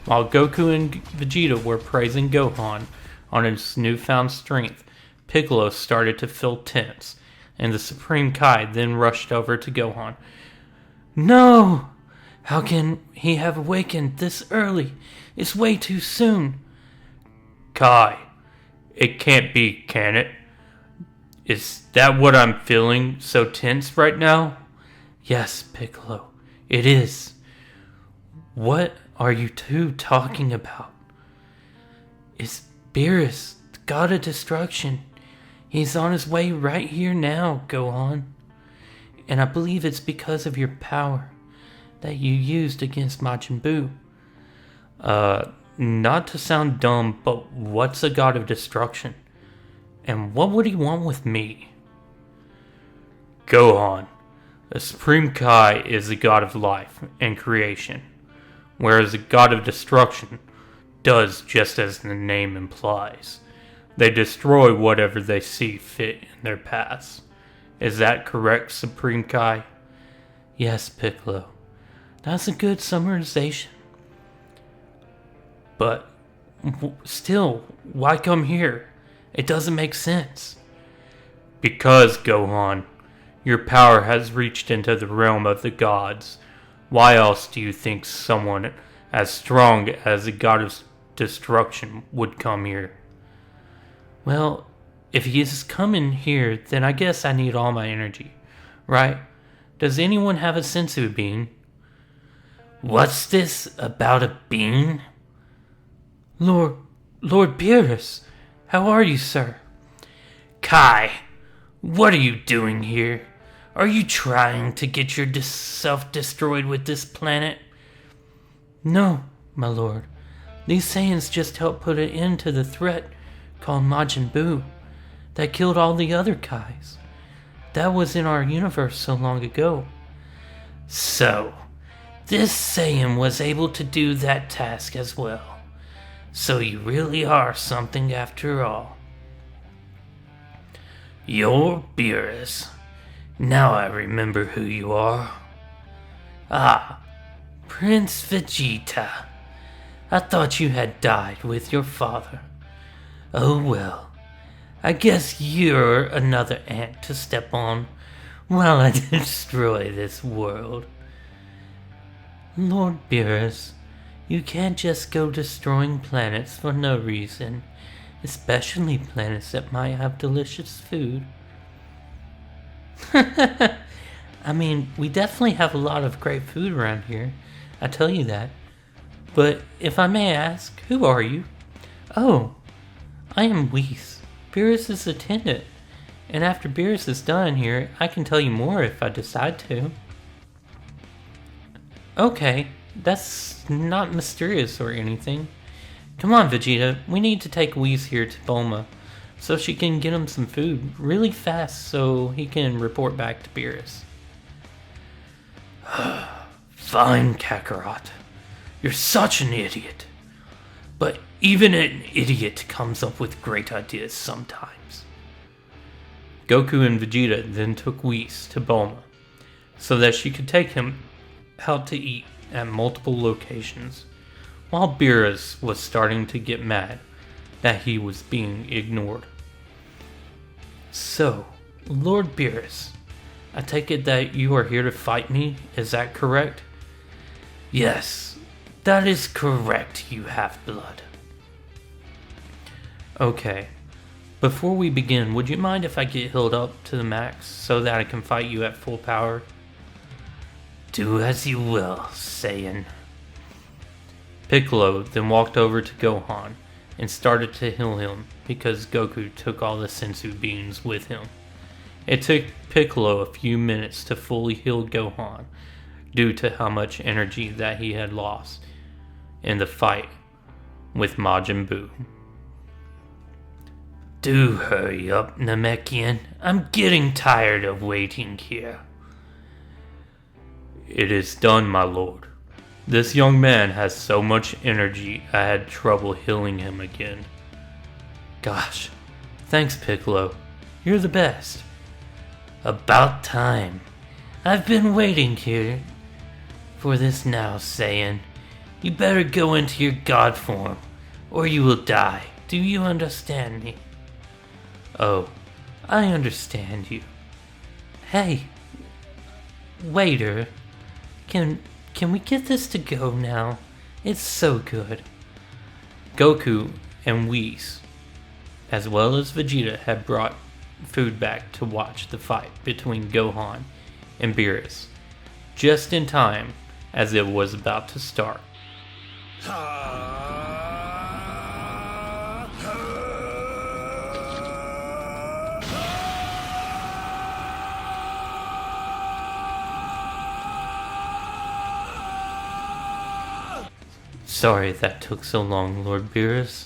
While Goku and Vegeta were praising Gohan on his newfound strength, Piccolo started to feel tense, and the Supreme Kai then rushed over to Gohan. "No! How can he have awakened this early? It's way too soon." "Kai, it can't be, can it? Is that what I'm feeling so tense right now?" "Yes, Piccolo, it is." "What are you two talking about?" "It's Beerus, the god of destruction. He's on his way right here now, Gohan. And I believe it's because of your power that you used against Majin Buu." Not to sound dumb, but what's a god of destruction? And what would he want with me?" "Gohan, the Supreme Kai is the god of life and creation, whereas the god of destruction does just as the name implies. They destroy whatever they see fit in their paths. Is that correct, Supreme Kai?" "Yes, Piccolo. That's a good summarization. But still, why come here? It doesn't make sense." "Because, Gohan, your power has reached into the realm of the gods. Why else do you think someone as strong as the god of destruction would come here?" "Well, if he is coming here, then I guess I need all my energy, right? Does anyone have a sensu bean?" "What's this about a bean?" Lord Beerus, how are you, sir?" "Kai, what are you doing here? Are you trying to get yourself destroyed with this planet?" "No, my lord. These Saiyans just helped put an end to the threat called Majin Buu that killed all the other Kais. That was in our universe so long ago." "So, this Saiyan was able to do that task as well. So you really are something after all." "You're Beerus. Now I remember who you are. Ah, Prince Vegeta. I thought you had died with your father. Oh well, I guess you're another ant to step on while I destroy this world." "Lord Beerus, you can't just go destroying planets for no reason, especially planets that might have delicious food." "I mean, we definitely have a lot of great food around here, I tell you that. But if I may ask, who are you?" "Oh, I am Whis, Beerus' attendant, and after Beerus is done here, I can tell you more if I decide to." "Okay, that's not mysterious or anything. Come on, Vegeta, we need to take Whis here to Bulma so she can get him some food really fast so he can report back to Beerus." "Fine, Kakarot. You're such an idiot. But even an idiot comes up with great ideas sometimes." Goku and Vegeta then took Whis to Bulma so that she could take him out to eat at multiple locations, while Beerus was starting to get mad that he was being ignored. "So, Lord Beerus, I take it that you are here to fight me, is that correct?" "Yes, that is correct, you half-blood." "Okay, before we begin, would you mind if I get healed up to the max so that I can fight you at full power?" "Do as you will, Saiyan." Piccolo then walked over to Gohan and started to heal him because Goku took all the sensu beans with him. It took Piccolo a few minutes to fully heal Gohan due to how much energy that he had lost in the fight with Majin Buu. "Do hurry up, Namekian. I'm getting tired of waiting here." "It is done, my lord. This young man has so much energy, I had trouble healing him again." "Gosh, thanks, Piccolo. You're the best. About time. I've been waiting here for this now, Saiyan. You better go into your god form, or you will die. Do you understand me? Oh, I understand you. Hey, waiter, can we get this to go now? It's so good. Goku and Whis, as well as Vegeta, had brought food back to watch the fight between Gohan and Beerus, just in time as it was about to start. Sorry that took so long, Lord Beerus.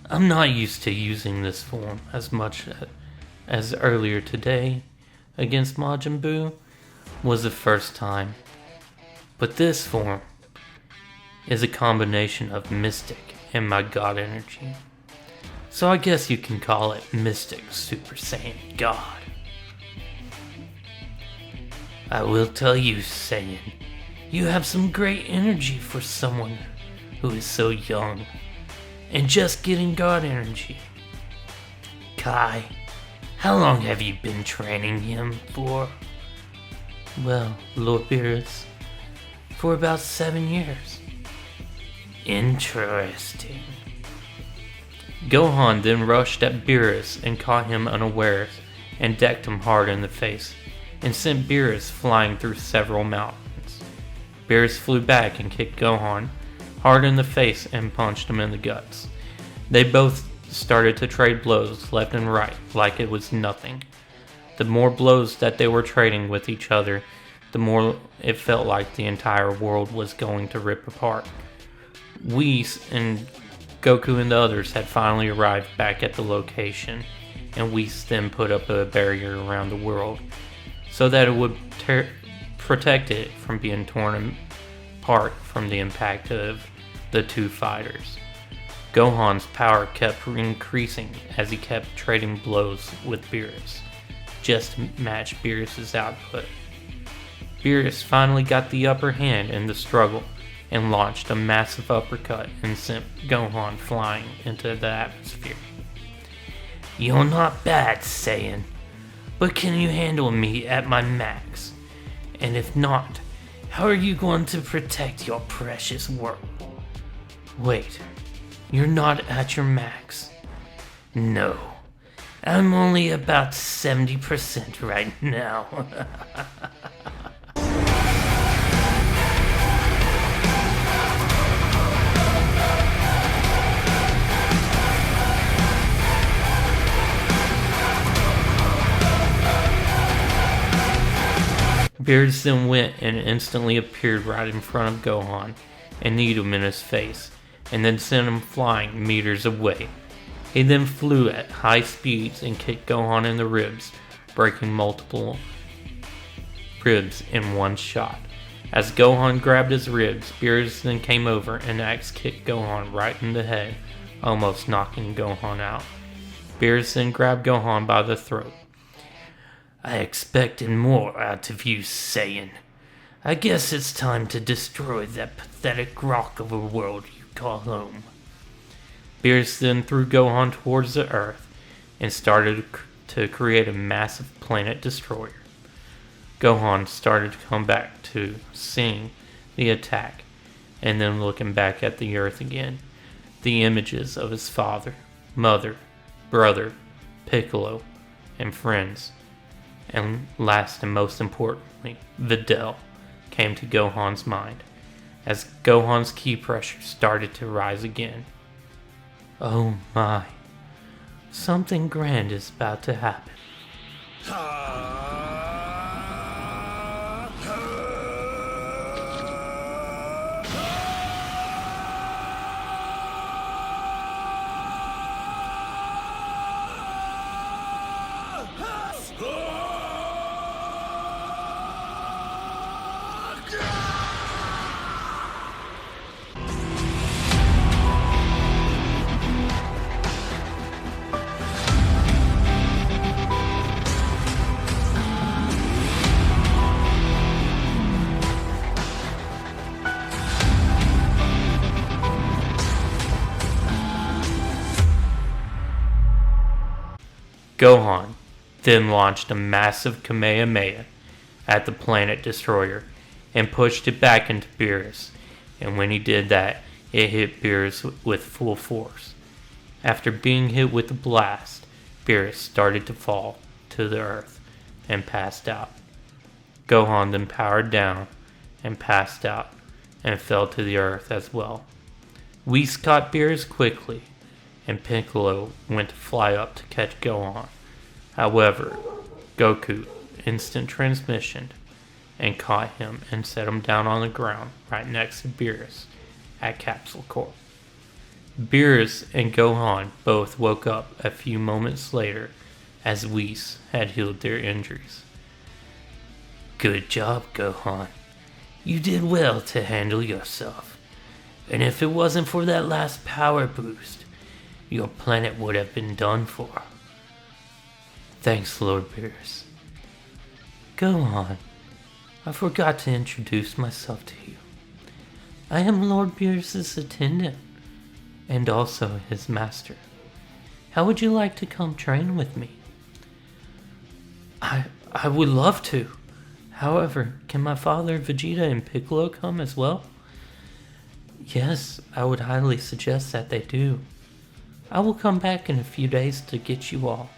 I'm not used to using this form as much as earlier today against Majin Buu was the first time. But this form is a combination of Mystic and my God energy. So I guess you can call it Mystic Super Saiyan God. I will tell you, Saiyan, you have some great energy for someone who is so young and just getting God energy. Kai, how long have you been training him for? Well, Lord Beerus, for about 7 years. Interesting. Gohan then rushed at Beerus and caught him unawares and decked him hard in the face and sent Beerus flying through several mountains. Beerus flew back and kicked Gohan hard in the face and punched him in the guts. They both started to trade blows left and right like it was nothing. The more blows that they were trading with each other, the more it felt like the entire world was going to rip apart. Whis and Goku and the others had finally arrived back at the location, and Whis then put up a barrier around the world so that it would protect it from being torn apart from the impact of the two fighters. Gohan's power kept increasing as he kept trading blows with Beerus, just to match Beerus' output. Beerus finally got the upper hand in the struggle and launched a massive uppercut and sent Gohan flying into the atmosphere. You're not bad, Saiyan, but can you handle me at my max? And if not, how are you going to protect your precious world? Wait, you're not at your max? No, I'm only about 70% right now. Beerus then went and instantly appeared right in front of Gohan and kneed him in his face, and then sent him flying meters away. He then flew at high speeds and kicked Gohan in the ribs, breaking multiple ribs in one shot. As Gohan grabbed his ribs, Beerus then came over and axe-kicked Gohan right in the head, almost knocking Gohan out. Beerus then grabbed Gohan by the throat. I expected more out of you, Saiyan. I guess it's time to destroy that pathetic rock of a world you call home. Beerus then threw Gohan towards the earth and started to create a massive planet destroyer. Gohan started to come back to seeing the attack and then looking back at the earth again. The images of his father, mother, brother, Piccolo, and friends, and last and most importantly, Videl, came to Gohan's mind as Gohan's ki pressure started to rise again. Oh my, something grand is about to happen. Gohan then launched a massive Kamehameha at the planet destroyer and pushed it back into Beerus, and when he did that, it hit Beerus with full force. After being hit with the blast, Beerus started to fall to the earth and passed out. Gohan then powered down and passed out and fell to the earth as well. Whis caught Beerus quickly, and Piccolo went to fly up to catch Gohan. However, Goku instant transmissioned and caught him and set him down on the ground right next to Beerus at Capsule Corp. Beerus and Gohan both woke up a few moments later as Whis had healed their injuries. Good job, Gohan. You did well to handle yourself. And if it wasn't for that last power boost, your planet would have been done for. Thanks, Lord Beerus. Gohan, I forgot to introduce myself to you. I am Lord Beerus' attendant, and also his master. How would you like to come train with me? I would love to. However, can my father, Vegeta, and Piccolo come as well? Yes, I would highly suggest that they do. I will come back in a few days to get you all.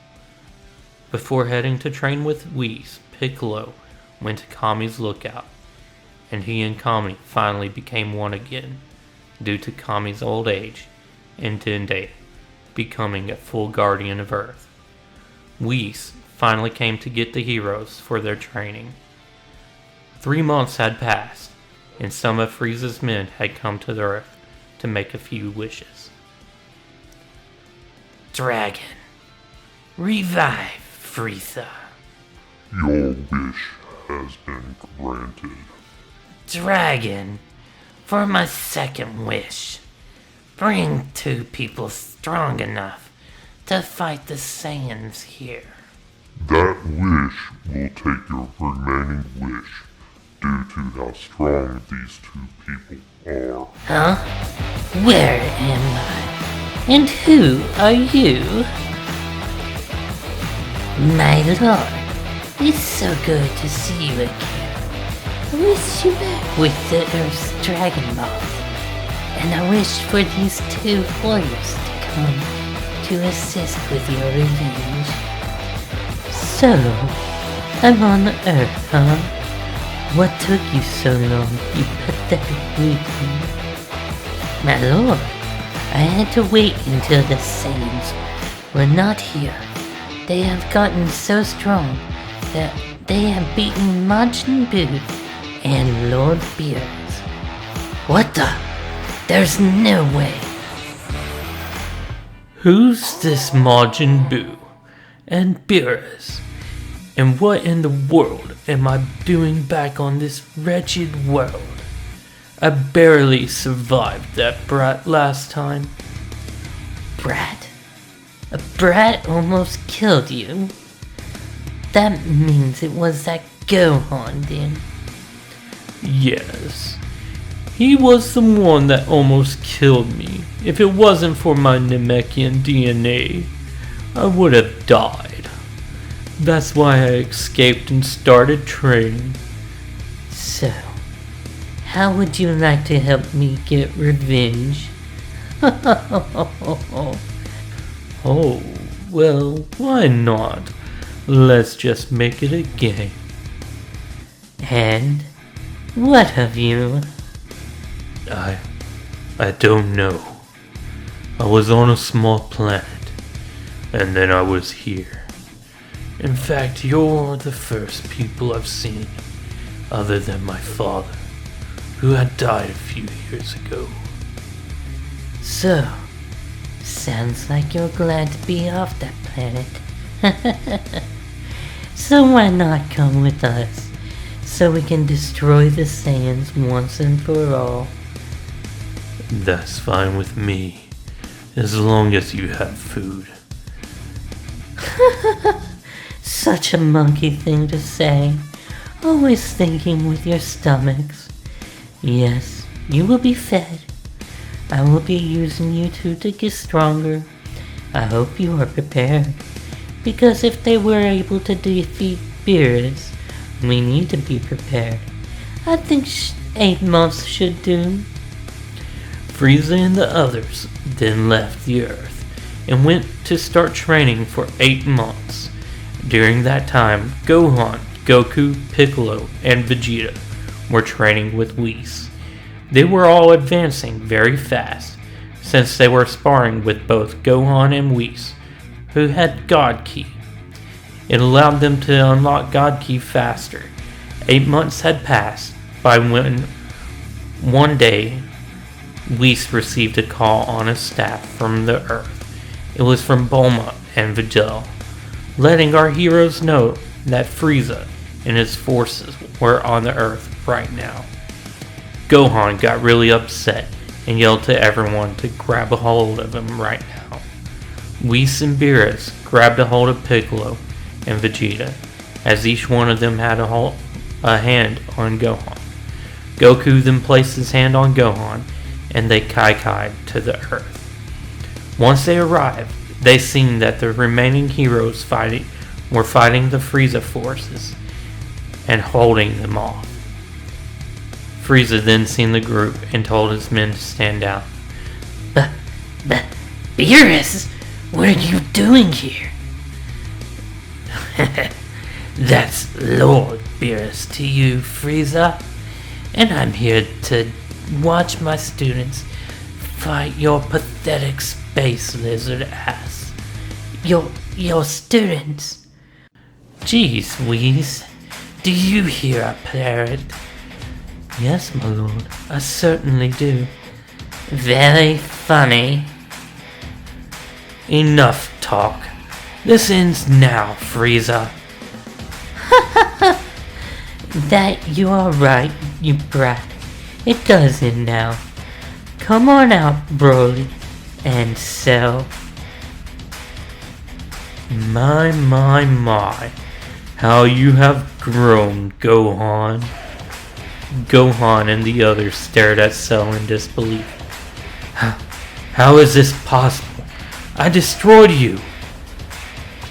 Before heading to train with Whis, Piccolo went to Kami's lookout, and he and Kami finally became one again, due to Kami's old age and Dende becoming a full guardian of Earth. Whis finally came to get the heroes for their training. 3 months had passed, and some of Frieza's men had come to the Earth to make a few wishes. Dragon, revive Frieza. Your wish has been granted. Dragon, for my second wish, bring 2 people strong enough to fight the Saiyans here. That wish will take your remaining wish due to how strong these 2 people are. Huh? Where am I? And who are you? My lord, it's so good to see you again. I wish you back with the Earth's Dragon Balls, and I wish for these 2 warriors to come to assist with your revenge. So, I'm on Earth, huh? What took you so long, you pathetic weakling? My lord, I had to wait until the Saiyans were not here. They have gotten so strong that they have beaten Majin Buu and Lord Beerus. What the? There's no way. Who's this Majin Buu and Beerus? And what in the world am I doing back on this wretched world? I barely survived that brat last time. Brat? A brat almost killed you? That means it was that Gohan then. Yes. He was the one that almost killed me. If it wasn't for my Namekian DNA, I would have died. That's why I escaped and started training. So, how would you like to help me get revenge? Oh, well, why not? Let's just make it a game. And what of you? I don't know. I was on a small planet, and then I was here. In fact, you're the first people I've seen, other than my father, who had died a few years ago. So, sounds like you're glad to be off that planet. So why not come with us, so we can destroy the Saiyans once and for all? That's fine with me, as long as you have food. Such a monkey thing to say, always thinking with your stomachs. Yes, you will be fed. I will be using you two to get stronger. I hope you are prepared. Because if they were able to defeat Beerus, we need to be prepared. I think 8 months should do. Frieza and the others then left the Earth and went to start training for 8 months. During that time, Gohan, Goku, Piccolo, and Vegeta were training with Whis. They were all advancing very fast, since they were sparring with both Gohan and Whis, who had God Ki. It allowed them to unlock God Ki faster. 8 months had passed by when one day Whis received a call on his staff from the Earth. It was from Bulma and Vegeta, letting our heroes know that Frieza and his forces were on the Earth right now. Gohan got really upset and yelled to everyone to grab a hold of him right now. Whis and Beerus grabbed a hold of Piccolo and Vegeta, as each one of them had a hand on Gohan. Goku then placed his hand on Gohan, and they kai-kai'd to the Earth. Once they arrived, they seen that the remaining heroes were fighting the Frieza forces and holding them off. Frieza then seen the group and told his men to stand down. Beerus, what are you doing here? That's Lord Beerus to you, Frieza. And I'm here to watch my students fight your pathetic space lizard ass. Your students. Jeez, Whis. Do you hear a parrot? Yes, my lord, I certainly do. Very funny. Enough talk. This ends now, Frieza. That you are right, you brat. It does end now. Come on out, Broly and Cell. My, how you have grown, Gohan. Gohan and the others stared at Cell in disbelief. How is this possible? I destroyed you.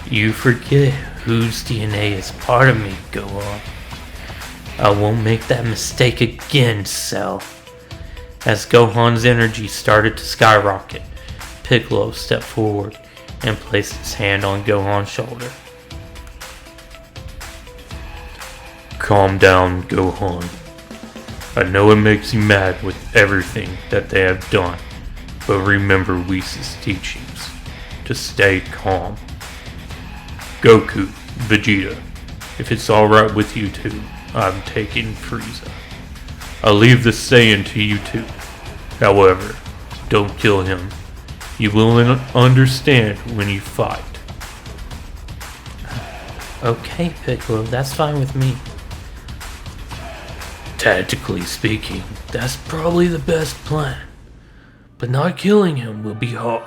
You forget whose DNA is part of me, Gohan. I won't make that mistake again, Cell. As Gohan's energy started to skyrocket, Piccolo stepped forward and placed his hand on Gohan's shoulder. Calm down, Gohan. I know it makes you mad with everything that they have done, but remember Whis' teachings to stay calm. Goku, Vegeta, if it's alright with you two, I'm taking Frieza. I'll leave the Saiyan to you two. However, don't kill him. You will understand when you fight. Okay, Piccolo, that's fine with me. Tactically speaking, that's probably the best plan. But not killing him will be hard.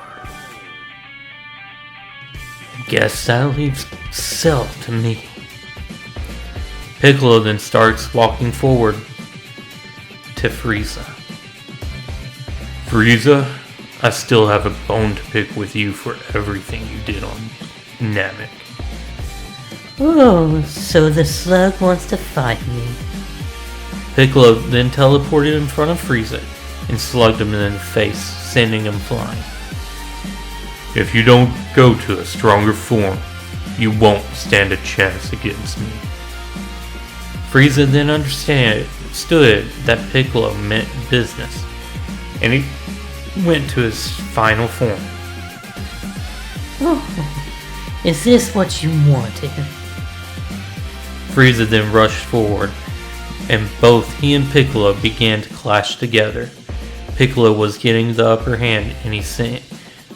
Guess that leaves Cell to me. Piccolo then starts walking forward to Frieza. Frieza, I still have a bone to pick with you for everything you did on Namek. Oh, so the slug wants to fight me. Piccolo then teleported in front of Frieza and slugged him in the face, sending him flying. If you don't go to a stronger form, you won't stand a chance against me. Frieza then understood that Piccolo meant business, and he went to his final form. Oh, is this what you wanted? Frieza then rushed forward, and both he and Piccolo began to clash together. Piccolo was getting the upper hand, and he sent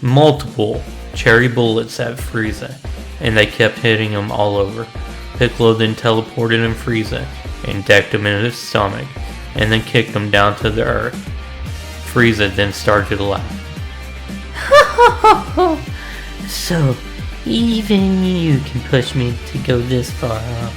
multiple cherry bullets at Frieza, and they kept hitting him all over. Piccolo then teleported in Frieza and decked him in his stomach, and then kicked him down to the earth. Frieza then started to laugh. So, even you can push me to go this far, huh?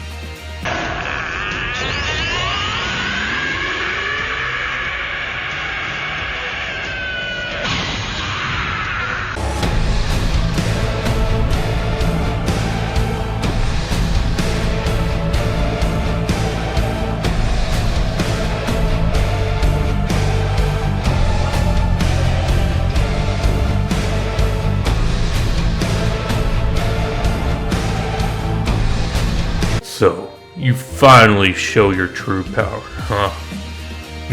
You finally show your true power, huh?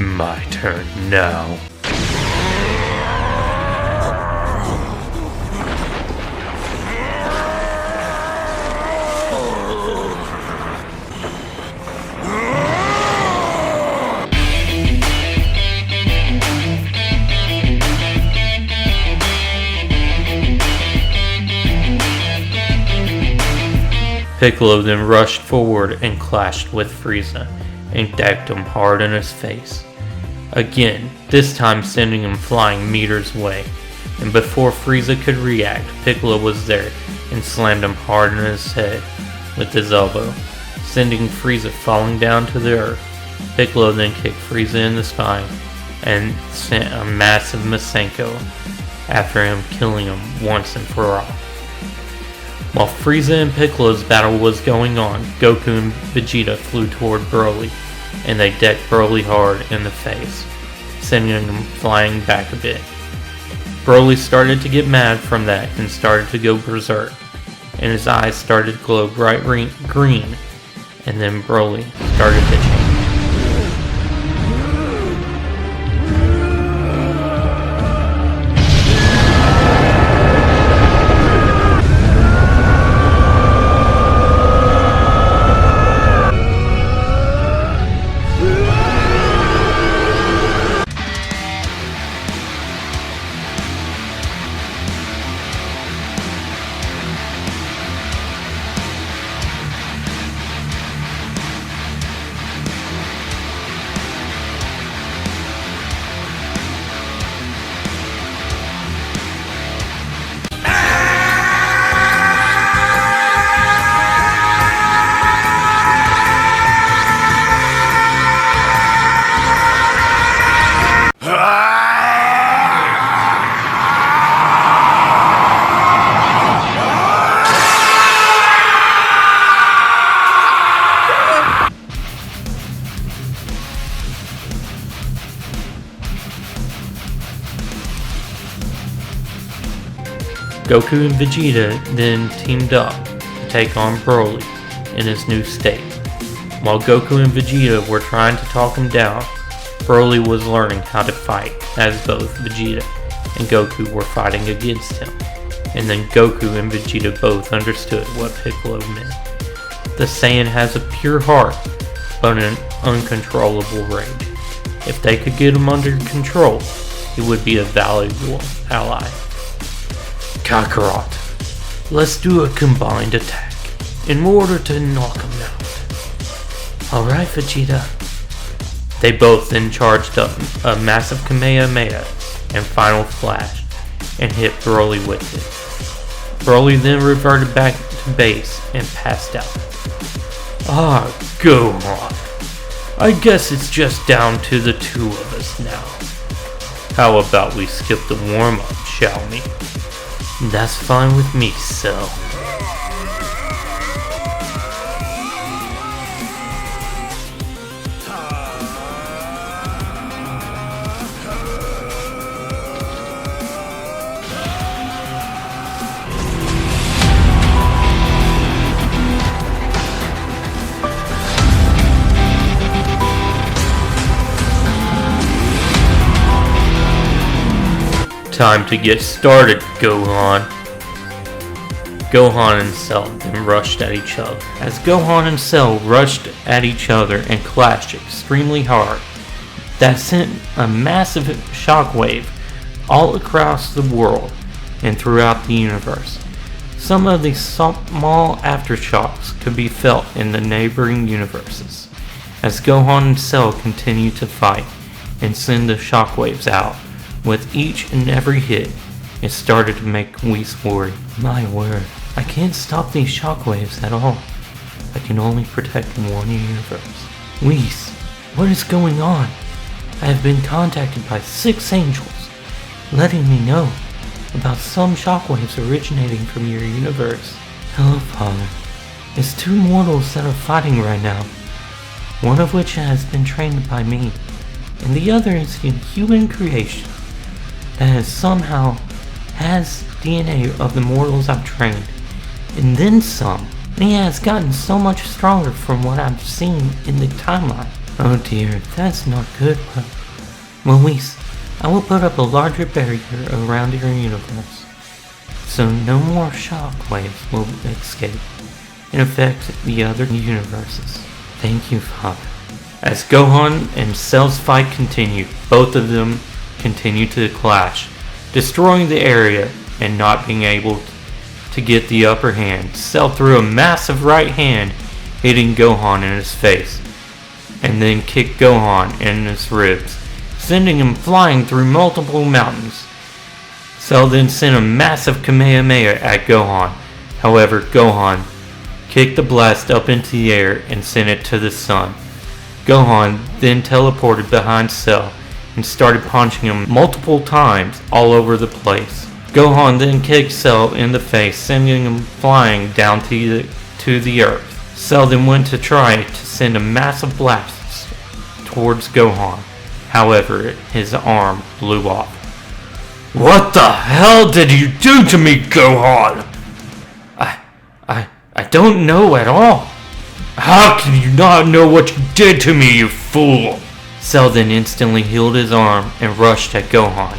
My turn now. Piccolo then rushed forward and clashed with Frieza and decked him hard in his face. Again, this time sending him flying meters away, and before Frieza could react, Piccolo was there and slammed him hard in his head with his elbow, sending Frieza falling down to the earth. Piccolo then kicked Frieza in the spine and sent a massive Masenko after him, killing him once and for all. While Frieza and Piccolo's battle was going on, Goku and Vegeta flew toward Broly, and they decked Broly hard in the face, sending him flying back a bit. Broly started to get mad from that and started to go berserk, and his eyes started to glow bright green, and then Broly started to change. Goku and Vegeta then teamed up to take on Broly in his new state. While Goku and Vegeta were trying to talk him down, Broly was learning how to fight, as both Vegeta and Goku were fighting against him. And then Goku and Vegeta both understood what Piccolo meant. The Saiyan has a pure heart, but an uncontrollable rage. If they could get him under control, he would be a valuable ally. Kakarot, let's do a combined attack in order to knock him out. Alright, Vegeta. They both then charged up a massive Kamehameha and Final Flash and hit Broly with it. Broly then reverted back to base and passed out. Ah, Gohan. I guess it's just down to the two of us now. How about we skip the warm-up, shall we? That's fine with me, Cell. Time to get started, Gohan. Gohan and Cell then rushed at each other. As Gohan and Cell rushed at each other and clashed extremely hard, that sent a massive shockwave all across the world and throughout the universe. Some of these small aftershocks could be felt in the neighboring universes, as Gohan and Cell continued to fight and send the shockwaves out. With each and every hit, it started to make Whis worry. My word, I can't stop these shockwaves at all. I can only protect one universe. Whis, what is going on? I have been contacted by 6 angels, letting me know about some shockwaves originating from your universe. Hello, Father. It's 2 mortals that are fighting right now. One of which has been trained by me, and the other is a human creation that somehow has DNA of the mortals I've trained, and then some. and he has gotten so much stronger from what I've seen in the timeline. Oh dear, that's not good, but Luis, I will put up a larger barrier around your universe, so no more shock waves will escape and affect the other universes. Thank you, Father. As Gohan and Cell's fight continued, both of them continued to clash, destroying the area and not being able to get the upper hand. Cell threw a massive right hand, hitting Gohan in his face, and then kicked Gohan in his ribs, sending him flying through multiple mountains. Cell then sent a massive Kamehameha at Gohan. However, Gohan kicked the blast up into the air and sent it to the sun. Gohan then teleported behind Cell and started punching him multiple times all over the place. Gohan then kicked Cell in the face, sending him flying down to the earth. Cell then went to try to send a massive blast towards Gohan. However, his arm blew off. What the hell did you do to me, Gohan? I don't know at all. How can you not know what you did to me, you fool? Cell then instantly healed his arm and rushed at Gohan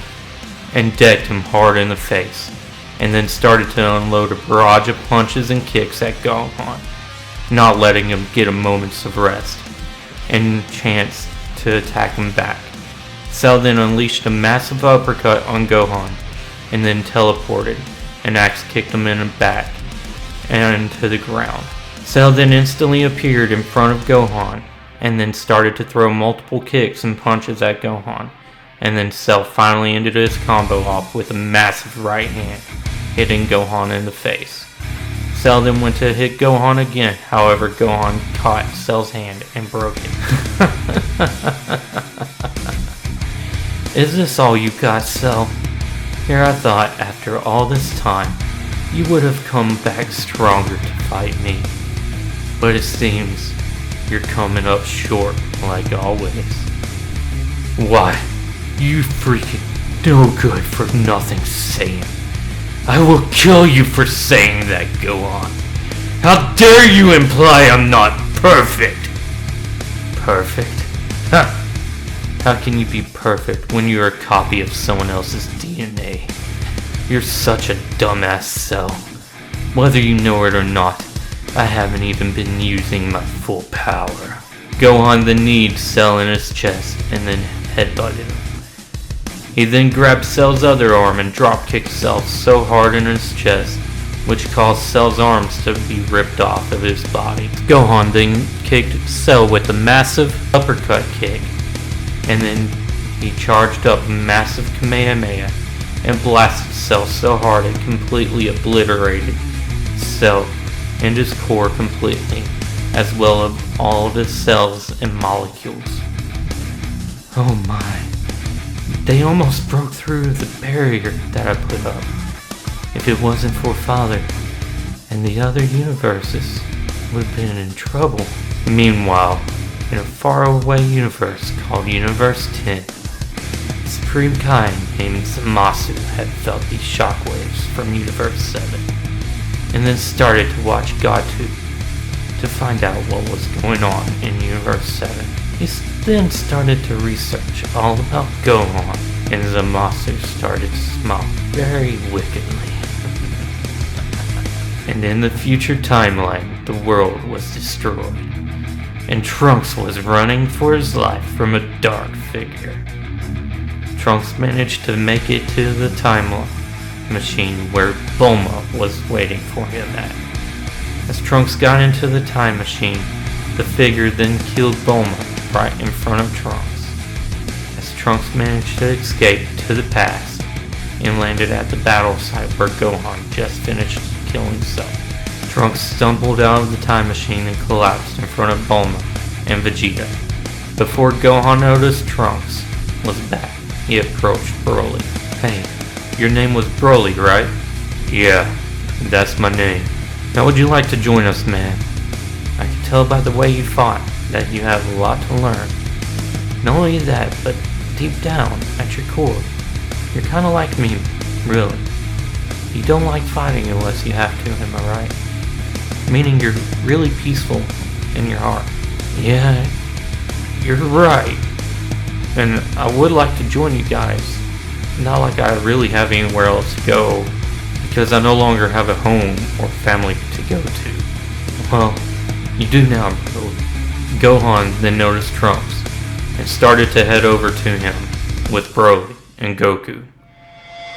and decked him hard in the face, and then started to unload a barrage of punches and kicks at Gohan, not letting him get a moment's of rest and chance to attack him back. Cell then unleashed a massive uppercut on Gohan and then teleported and axe kicked him in the back and into the ground. Cell then instantly appeared in front of Gohan and then started to throw multiple kicks and punches at Gohan, and then Cell finally ended his combo off with a massive right hand, hitting Gohan in the face. Cell then went to hit Gohan again, however Gohan caught Cell's hand and broke it. Is this all you got, Cell? Here I thought after all this time, you would have come back stronger to fight me. But it seems you're coming up short like always. Why, you freaking no good for nothing Saiyan. I will kill you for saying that, Gohan. How dare you imply I'm not perfect? Perfect? Ha! How can you be perfect when you're a copy of someone else's DNA? You're such a dumbass, Cell. Whether you know it or not, I haven't even been using my full power. Gohan then kneed Cell in his chest and then headbutted him. He then grabbed Cell's other arm and dropkicked Cell so hard in his chest, which caused Cell's arms to be ripped off of his body. Gohan then kicked Cell with a massive uppercut kick, and then he charged up a massive Kamehameha and blasted Cell so hard it completely obliterated Cell and his core completely, as well as all of his cells and molecules. Oh my. They almost broke through the barrier that I put up. If it wasn't for Father and the other universes, would have been in trouble. Meanwhile, in a faraway universe called Universe 10, a Supreme Kind named Zamasu had felt these shockwaves from Universe 7, and then started to watch GodTube to find out what was going on in Universe 7. He then started to research all about Gohan, and Zamasu started to smile very wickedly. And in the future timeline, the world was destroyed, and Trunks was running for his life from a dark figure. Trunks managed to make it to the time machine where Bulma was waiting for him at. As Trunks got into the time machine, the figure then killed Bulma right in front of Trunks. As Trunks managed to escape to the past and landed at the battle site where Gohan just finished killing Cell. Trunks stumbled out of the time machine and collapsed in front of Bulma and Vegeta. Before Gohan noticed Trunks was back, he approached Broly. Hey, your name was Broly, right? Yeah, that's my name. How would you like to join us, man? I can tell by the way you fought that you have a lot to learn. Not only that, but deep down, at your core, you're kinda like me, really. You don't like fighting unless you have to, am I right? meaning you're really peaceful in your heart. Yeah, you're right. And I would like to join you guys. Not like I really have anywhere else to go, because I no longer have a home or family to go to. Well, you do now, bro. Gohan then noticed Trunks and started to head over to him with Broly and Goku,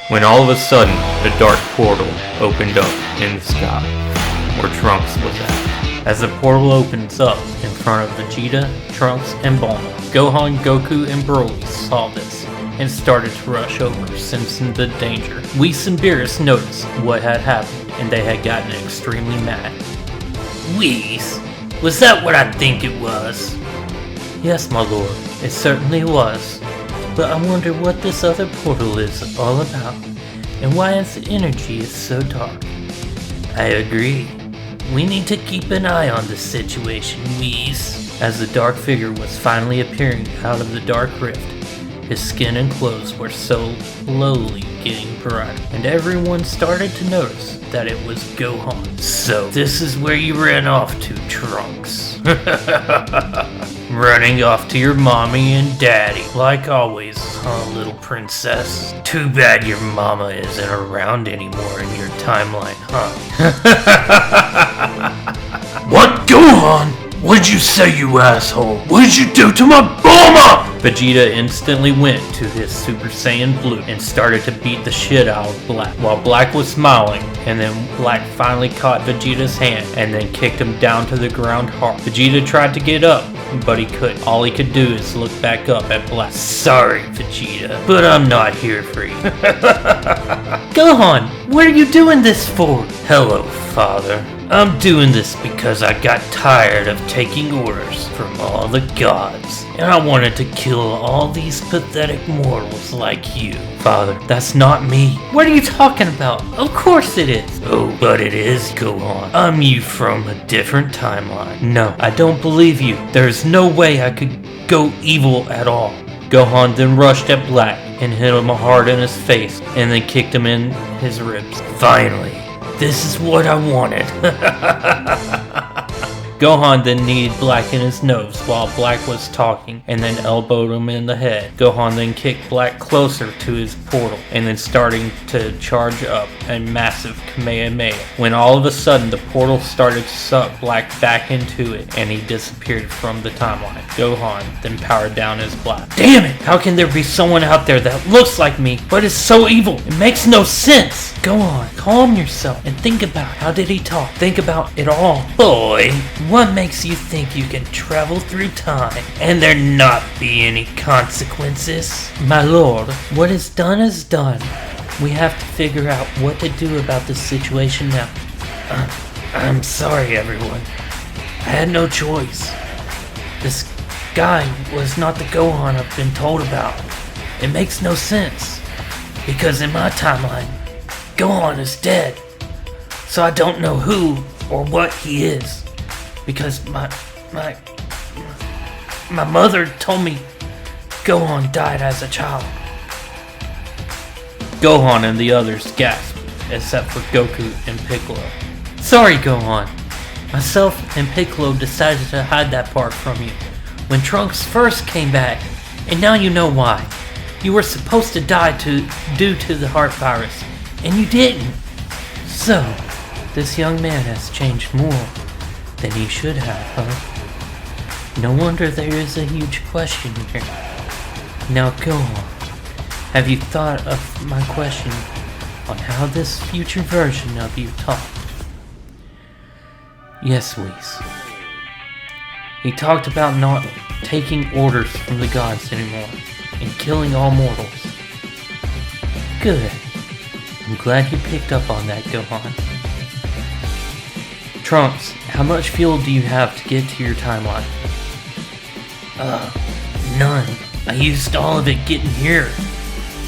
when all of a sudden a dark portal opened up in the sky where Trunks was at. As the portal opens up in front of Vegeta, Trunks, and Bulma, Gohan, Goku, and Broly saw this and started to rush over, sensing the danger. Whis and Beerus noticed what had happened, and they had gotten extremely mad. Whis, was that what I think it was? Yes, my lord, it certainly was. But I wonder what this other portal is all about, and why its energy is so dark. I agree. We need to keep an eye on the situation, Whis. As the dark figure was finally appearing out of the dark rift, his skin and clothes were slowly getting brighter, and everyone started to notice that it was Gohan. So, this is where you ran off to, Trunks. Running off to your mommy and daddy, like always, huh, little princess? Too bad your mama isn't around anymore in your timeline, huh? What, Gohan? What'd you say, you asshole? What'd you do to my Bulma? Vegeta instantly went to his Super Saiyan Blue and started to beat the shit out of Black, while Black was smiling, and then Black finally caught Vegeta's hand and then kicked him down to the ground hard. Vegeta tried to get up, but he couldn't. All he could do is look back up at Black. Sorry, Vegeta, but I'm not here for you. Gohan, what are you doing this for? Hello, Father. I'm doing this because I got tired of taking orders from all the gods, and I wanted to kill all these pathetic mortals like you. Father, that's not me. What are you talking about? Of course it is. Oh, but it is, Gohan. I'm you from a different timeline. No, I don't believe you. There's no way I could go evil at all. Gohan then rushed at Black and hit him hard in his face and then kicked him in his ribs. Finally, this is what I wanted. Gohan then kneed Black in his nose while Black was talking and then elbowed him in the head. Gohan then kicked Black closer to his portal and then starting to charge up a massive Kamehameha, when all of a sudden the portal started to suck Black back into it and he disappeared from the timeline. Gohan then powered down his Black. Damn it! How can there be someone out there that looks like me but is so evil? It makes no sense! Gohan, calm yourself and think about how did he talk. Think about it all. Boy, what makes you think you can travel through time and there not be any consequences? My lord, what is done is done. We have to figure out what to do about this situation now. I'm sorry, everyone. I had no choice. This guy was not the Gohan I've been told about. It makes no sense, because in my timeline, Gohan is dead. So I don't know who or what he is. Because my mother told me Gohan died as a child. Gohan and the others gasped, except for Goku and Piccolo. Sorry, Gohan. Myself and Piccolo decided to hide that part from you when Trunks first came back, and now you know why. You were supposed to die due to the heart virus, and you didn't. So, this young man has changed more than he should have, huh? No wonder there is a huge question here. Now go on. Have you thought of my question on how this future version of you talked? Yes, Whis. He talked about not taking orders from the gods anymore and killing all mortals. Good. I'm glad you picked up on that, Gohan. Trunks, how much fuel do you have to get to your timeline? None. I used all of it getting here.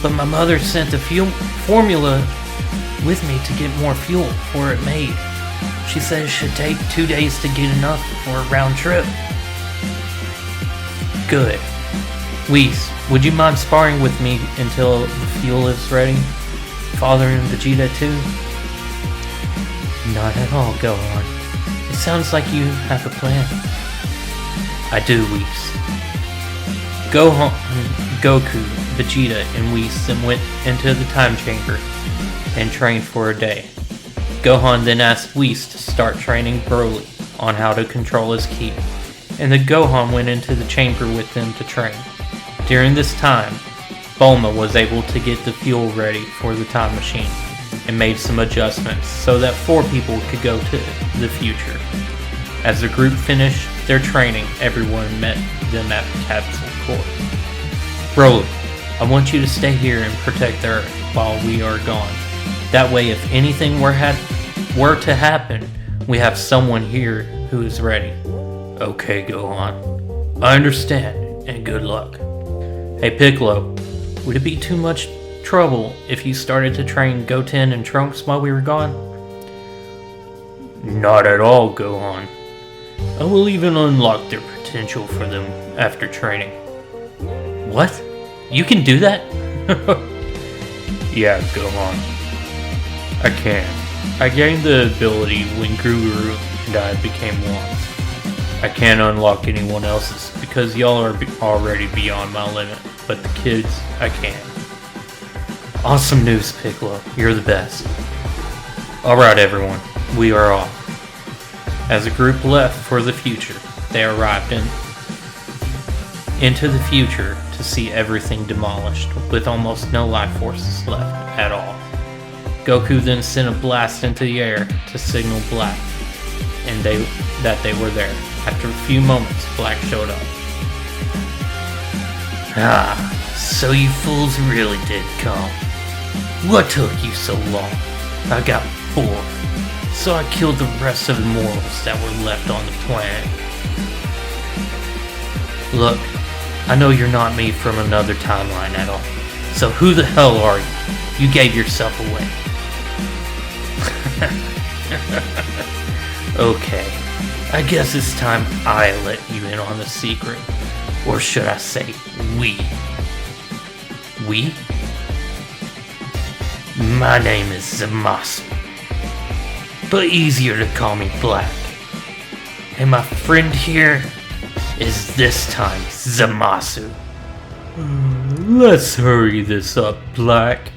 But my mother sent the fuel formula with me to get more fuel for it made. She said it should take 2 days to get enough for a round trip. Good. Whis, would you mind sparring with me until the fuel is ready? Father and Vegeta too? Not at all, Gohan. sounds like you have a plan. I do, Whis. Gohan, Goku, Vegeta, and Whis then went into the time chamber and trained for a day. Gohan then asked Whis to start training Broly on how to control his ki, and then Gohan went into the chamber with them to train. During this time, Bulma was able to get the fuel ready for the time machine and made some adjustments so that 4 people could go to the future. As the group finished their training, everyone met them at the capsule core. Broly, I want you to stay here and protect the Earth while we are gone. That way, if anything were to happen, we have someone here who is ready. Okay, Gohan. I understand, and good luck. Hey, Piccolo, would it be too much trouble if you started to train Goten and Trunks while we were gone? Not at all, Gohan. I will even unlock their potential for them after training. What? You can do that? Yeah, Gohan. I can. I gained the ability when Guru and I became one. I can't unlock anyone else's because y'all are already beyond my limit, but the kids, I can. Awesome news, Piccolo. You're the best. Alright, everyone. We are off. As the group left for the future, they arrived into the future to see everything demolished, with almost no life forces left at all. Goku then sent a blast into the air to signal Black and that they were there. After a few moments, Black showed up. Ah, so you fools really did come. What took you so long? I got bored, so I killed the rest of the mortals that were left on the planet. Look, I know you're not me from another timeline at all, so who the hell are you? You gave yourself away. Okay, I guess it's time I let you in on the secret. Or should I say, we? We? My name is Zamasu, but easier to call me Black. And my friend here is this time Zamasu. Let's hurry this up, Black.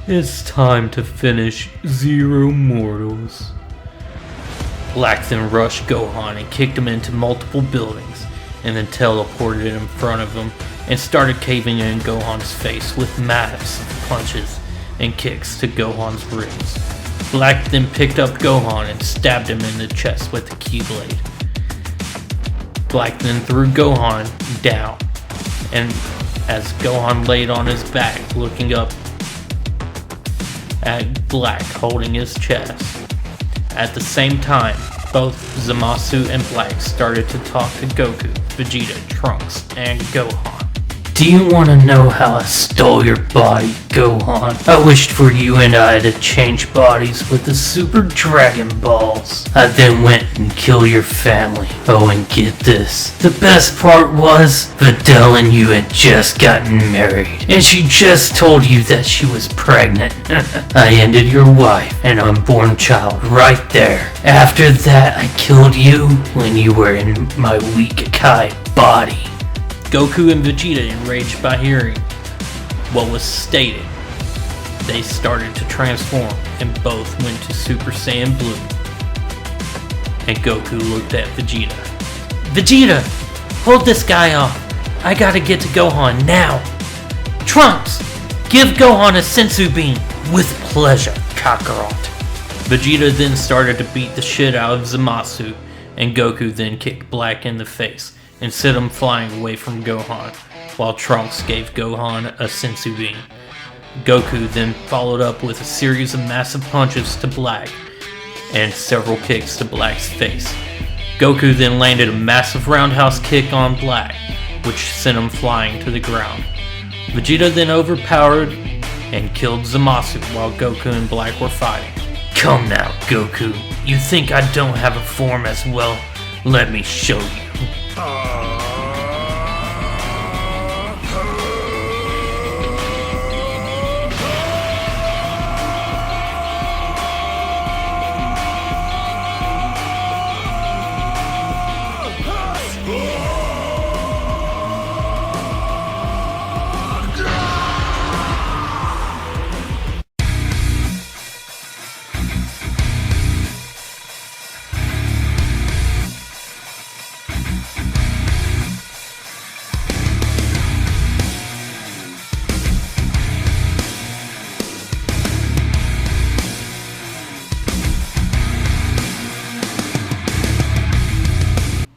It's time to finish Zero Mortals. Black then rushed Gohan and kicked him into multiple buildings, and then teleported in front of him and started caving in Gohan's face with massive punches and kicks to Gohan's ribs. Black then picked up Gohan and stabbed him in the chest with the Keyblade. Black then threw Gohan down, and as Gohan laid on his back looking up at Black holding his chest. At the same time, both Zamasu and Black started to talk to Goku, Vegeta, Trunks, and Gohan. Do you want to know how I stole your body, Gohan? I wished for you and I to change bodies with the Super Dragon Balls. I then went and killed your family. Oh, and get this. The best part was, Videl and you had just gotten married, and she just told you that she was pregnant. I ended your wife and unborn child right there. After that, I killed you when you were in my weak Kai body. Goku and Vegeta, enraged by hearing what was stated, they started to transform and both went to Super Saiyan Blue. And Goku looked at Vegeta. Vegeta! Hold this guy off! I gotta get to Gohan now! Trunks! Give Gohan a Senzu Bean! With pleasure, Kakarot! Vegeta then started to beat the shit out of Zamasu, and Goku then kicked Black in the face and sent him flying away from Gohan, while Trunks gave Gohan a Senzu Bean. Goku then followed up with a series of massive punches to Black, and several kicks to Black's face. Goku then landed a massive roundhouse kick on Black, which sent him flying to the ground. Vegeta then overpowered and killed Zamasu while Goku and Black were fighting. Come now, Goku. You think I don't have a form as well? Let me show you.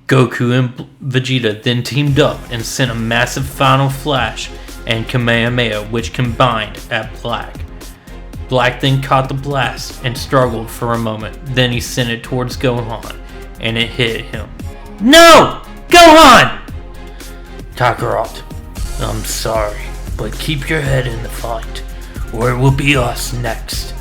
Goku and Vegeta then teamed up and sent a massive Final Flash and Kamehameha, which combined at Black. Black then caught the blast and struggled for a moment. Then he sent it towards Gohan, and it hit him. No! Gohan! Kakarot, I'm sorry, but keep your head in the fight, or it will be us next.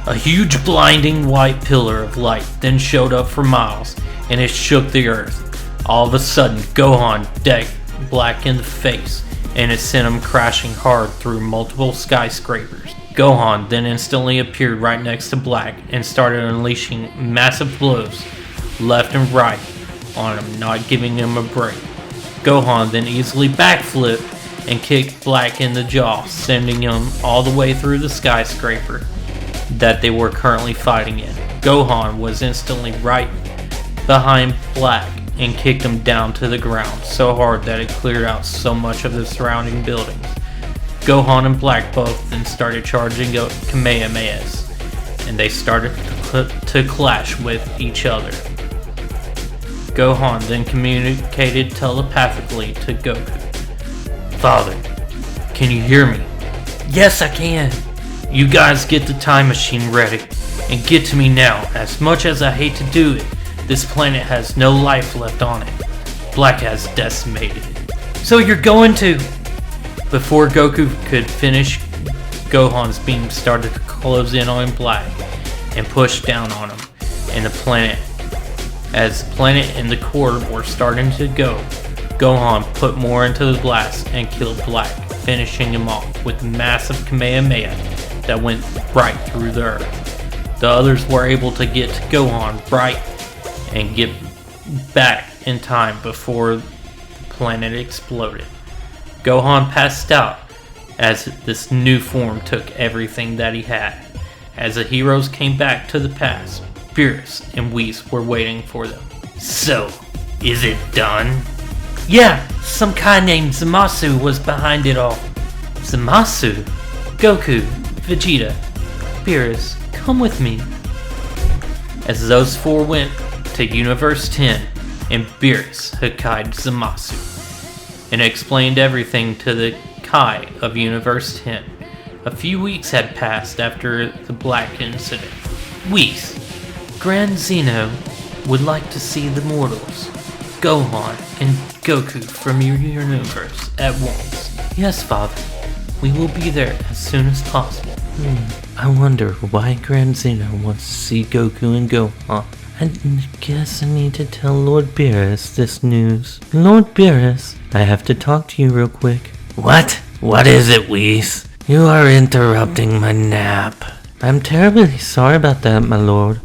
A huge blinding white pillar of light then showed up for miles, and it shook the earth. All of a sudden, Gohan decked Black in the face, and it sent him crashing hard through multiple skyscrapers. Gohan then instantly appeared right next to Black and started unleashing massive blows left and right on him, not giving him a break. Gohan then easily backflipped and kicked Black in the jaw, sending him all the way through the skyscraper that they were currently fighting in. Gohan was instantly right behind Black and kicked him down to the ground so hard that it cleared out so much of the surrounding buildings. Gohan and Black both then started charging Kamehamehas, and they started to clash with each other. Gohan then communicated telepathically to Goku. Father, can you hear me? Yes, I can. You guys get the time machine ready and get to me now. As much as I hate to do it, this planet has no life left on it. Black has decimated it. So you're going to... Before Goku could finish, Gohan's beam started to close in on Black and push down on him and the planet. As the planet and the core were starting to go, Gohan put more into the blast and killed Black, finishing him off with a massive Kamehameha that went right through the earth. The others were able to get to Gohan right and get back in time before the planet exploded. Gohan passed out as this new form took everything that he had. As the heroes came back to the past, Beerus and Whis were waiting for them. So, is it done? Yeah, some guy named Zamasu was behind it all. Zamasu? Goku, Vegeta, Beerus, come with me. As those four went to Universe 10, and Beerus Hakai'd Zamasu and explained everything to the Kai of Universe 10. A few weeks had passed after the Black incident. Whis, Grand Zeno would like to see the mortals, Gohan and Goku from your universe at once. Yes, Father. We will be there as soon as possible. I wonder why Grand Zeno wants to see Goku and Gohan. I guess I need to tell Lord Beerus this news. Lord Beerus, I have to talk to you real quick. What? What is it, Whis? You are interrupting my nap. I'm terribly sorry about that, my lord.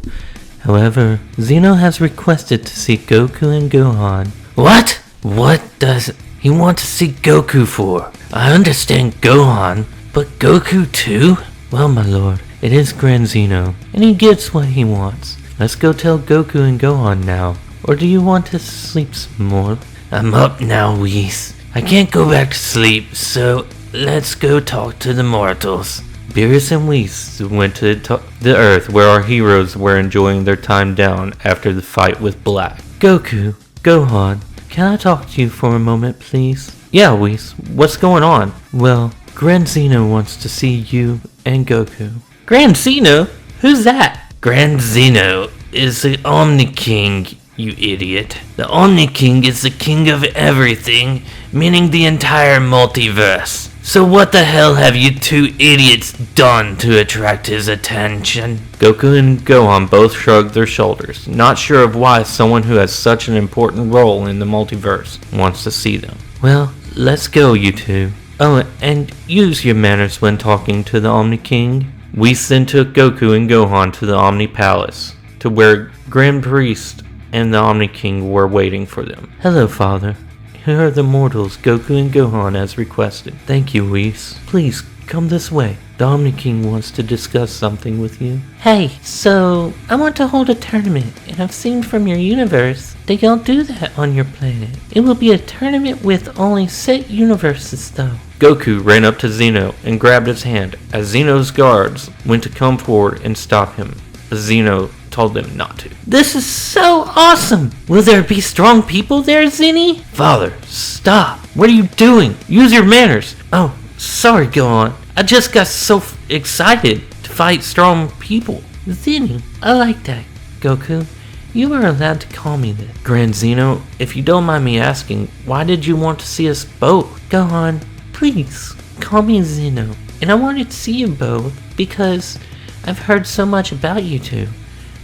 However, Zeno has requested to see Goku and Gohan. What? What does he want to see Goku for? I understand Gohan, but Goku too? Well, my lord, it is Grand Zeno, and he gets what he wants. Let's go tell Goku and Gohan now. Or do you want to sleep some more? I'm up now, Whis. I can't go back to sleep, so let's go talk to the mortals. Beerus and Whis went to the Earth where our heroes were enjoying their time down after the fight with Black. Goku, Gohan, can I talk to you for a moment, please? Yeah, Whis, what's going on? Well, Grand Zeno wants to see you and Goku. Grand Zeno? Who's that? Grand Zeno is the Omni King, you idiot. The Omni King is the king of everything, meaning the entire multiverse. So what the hell have you two idiots done to attract his attention? Goku and Gohan both shrugged their shoulders, not sure of why someone who has such an important role in the multiverse wants to see them. Well, let's go, you two. Oh, and use your manners when talking to the Omni King. Whis then took Goku and Gohan to the Omni Palace, to where Grand Priest and the Omni King were waiting for them. Hello, Father. Here are the mortals, Goku and Gohan, as requested. Thank you, Whis. Please, come this way. The Omni King wants to discuss something with you. Hey, so, I want to hold a tournament, and I've seen from your universe they don't do that on your planet. It will be a tournament with only set universes, though. Goku ran up to Zeno and grabbed his hand as Zeno's guards went to come forward and stop him. Zeno told them not to. This is so awesome! Will there be strong people there, Zinni? Father, stop! What are you doing? Use your manners! Oh, sorry, Gohan. I just got so excited to fight strong people. Zinni, I like that, Goku. You are allowed to call me that. Grand Zeno, if you don't mind me asking, why did you want to see us both? Gohan, please, call me Zeno. And I wanted to see you both because I've heard so much about you two.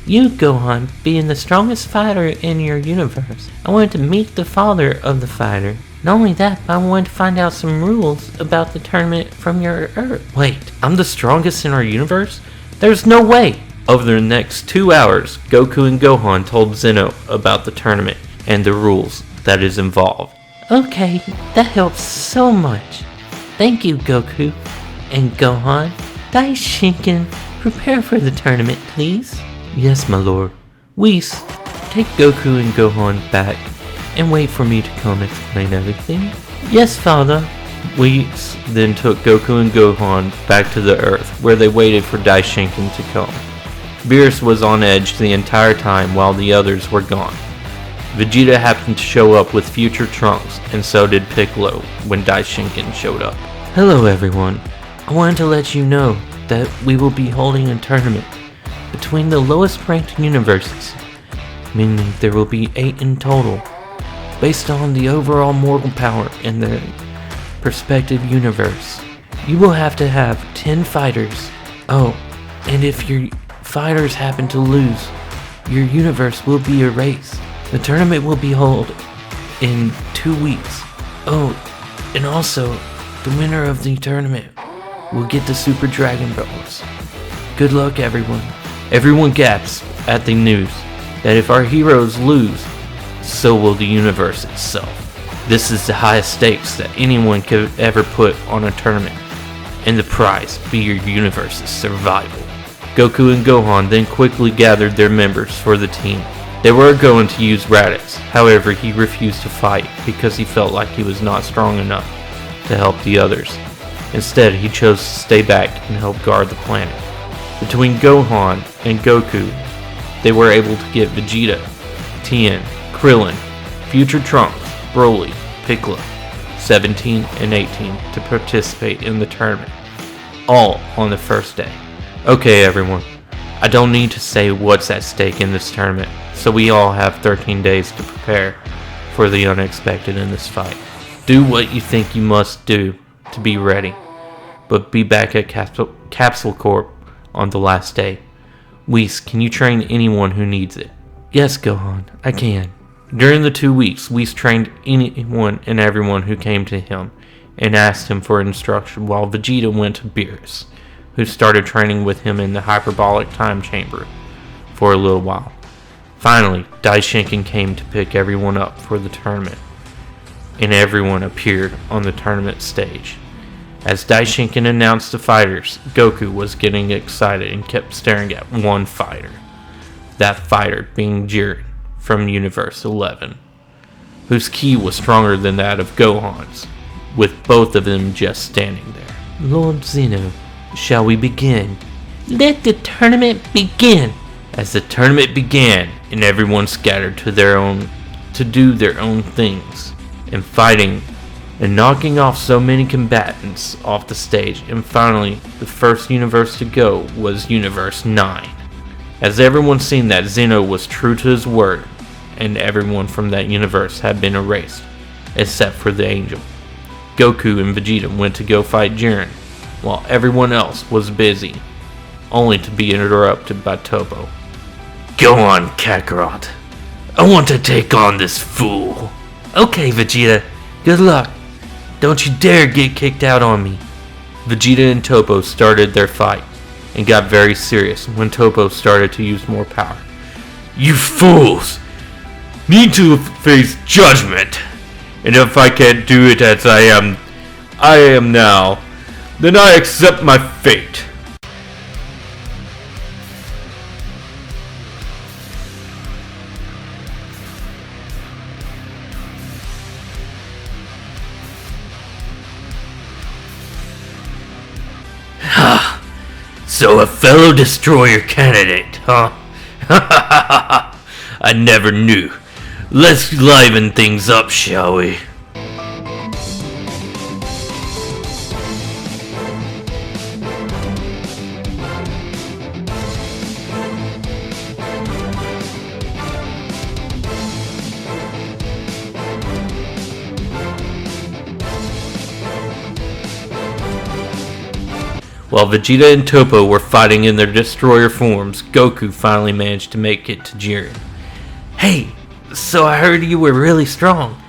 You, Gohan, being the strongest fighter in your universe. I wanted to meet the father of the fighter. Not only that, but I wanted to find out some rules about the tournament from your Earth. Wait, I'm the strongest in our universe? There's no way! Over the next 2 hours, Goku and Gohan told Zeno about the tournament and the rules that is involved. Okay, that helps so much. Thank you, Goku and Gohan. Daishinken, prepare for the tournament, please. Yes, my lord. Whis, take Goku and Gohan back and wait for me to come explain everything. Yes, father. Whis then took Goku and Gohan back to the Earth, where they waited for Daishinken to come. Beerus was on edge the entire time while the others were gone. Vegeta happened to show up with future Trunks, and so did Piccolo when Daishinken showed up. Hello everyone. I wanted to let you know that we will be holding a tournament between the lowest ranked universes, meaning there will be 8 in total, based on the overall mortal power in their respective universe. You will have to have 10 fighters. Oh, and if your fighters happen to lose, your universe will be erased. The tournament will be held in 2 weeks. Oh, and also, the winner of the tournament will get the Super Dragon Balls. Good luck, everyone. Everyone gasps at the news that if our heroes lose, so will the universe itself. This is the highest stakes that anyone could ever put on a tournament, and the prize be your universe's survival. Goku and Gohan then quickly gathered their members for the team. They were going to use Raditz, however he refused to fight because he felt like he was not strong enough to help the others. Instead, he chose to stay back and help guard the planet. Between Gohan and Goku, they were able to get Vegeta, Tien, Krillin, future Trunks, Broly, Piccolo, 17 and 18 to participate in the tournament, all on the first day. Okay everyone, I don't need to say what's at stake in this tournament, so we all have 13 days to prepare for the unexpected in this fight. Do what you think you must do to be ready, but be back at Capsule Corp on the last day. Whis, can you train anyone who needs it? Yes, Gohan, I can. During the 2 weeks, Whis trained anyone and everyone who came to him and asked him for instruction, while Vegeta went to Beerus, who started training with him in the hyperbolic time chamber for a little while. Finally, Daishinken came to pick everyone up for the tournament, and everyone appeared on the tournament stage. As Daishinken announced the fighters, Goku was getting excited and kept staring at one fighter. That fighter being Jiren from Universe 11, whose ki was stronger than that of Gohan's, with both of them just standing there. Lord Zeno, shall we begin? Let the tournament begin! As the tournament began and everyone scattered to do their own things, and fighting and knocking off so many combatants off the stage, and finally the first universe to go was Universe 9. As everyone seen that Zeno was true to his word, and everyone from that universe had been erased, except for the angel. Goku and Vegeta went to go fight Jiren, while everyone else was busy, only to be interrupted by Toppo. Go on, Kakarot. I want to take on this fool. Okay, Vegeta, good luck. Don't you dare get kicked out on me. Vegeta and Toppo started their fight, and got very serious when Toppo started to use more power. You fools! Need to face judgment. And if I can't do it as I am now, then I accept my fate. So a fellow destroyer candidate, huh? I never knew. Let's liven things up, shall we? While Vegeta and Toppo were fighting in their destroyer forms, Goku finally managed to make it to Jiren. Hey, so I heard you were really strong.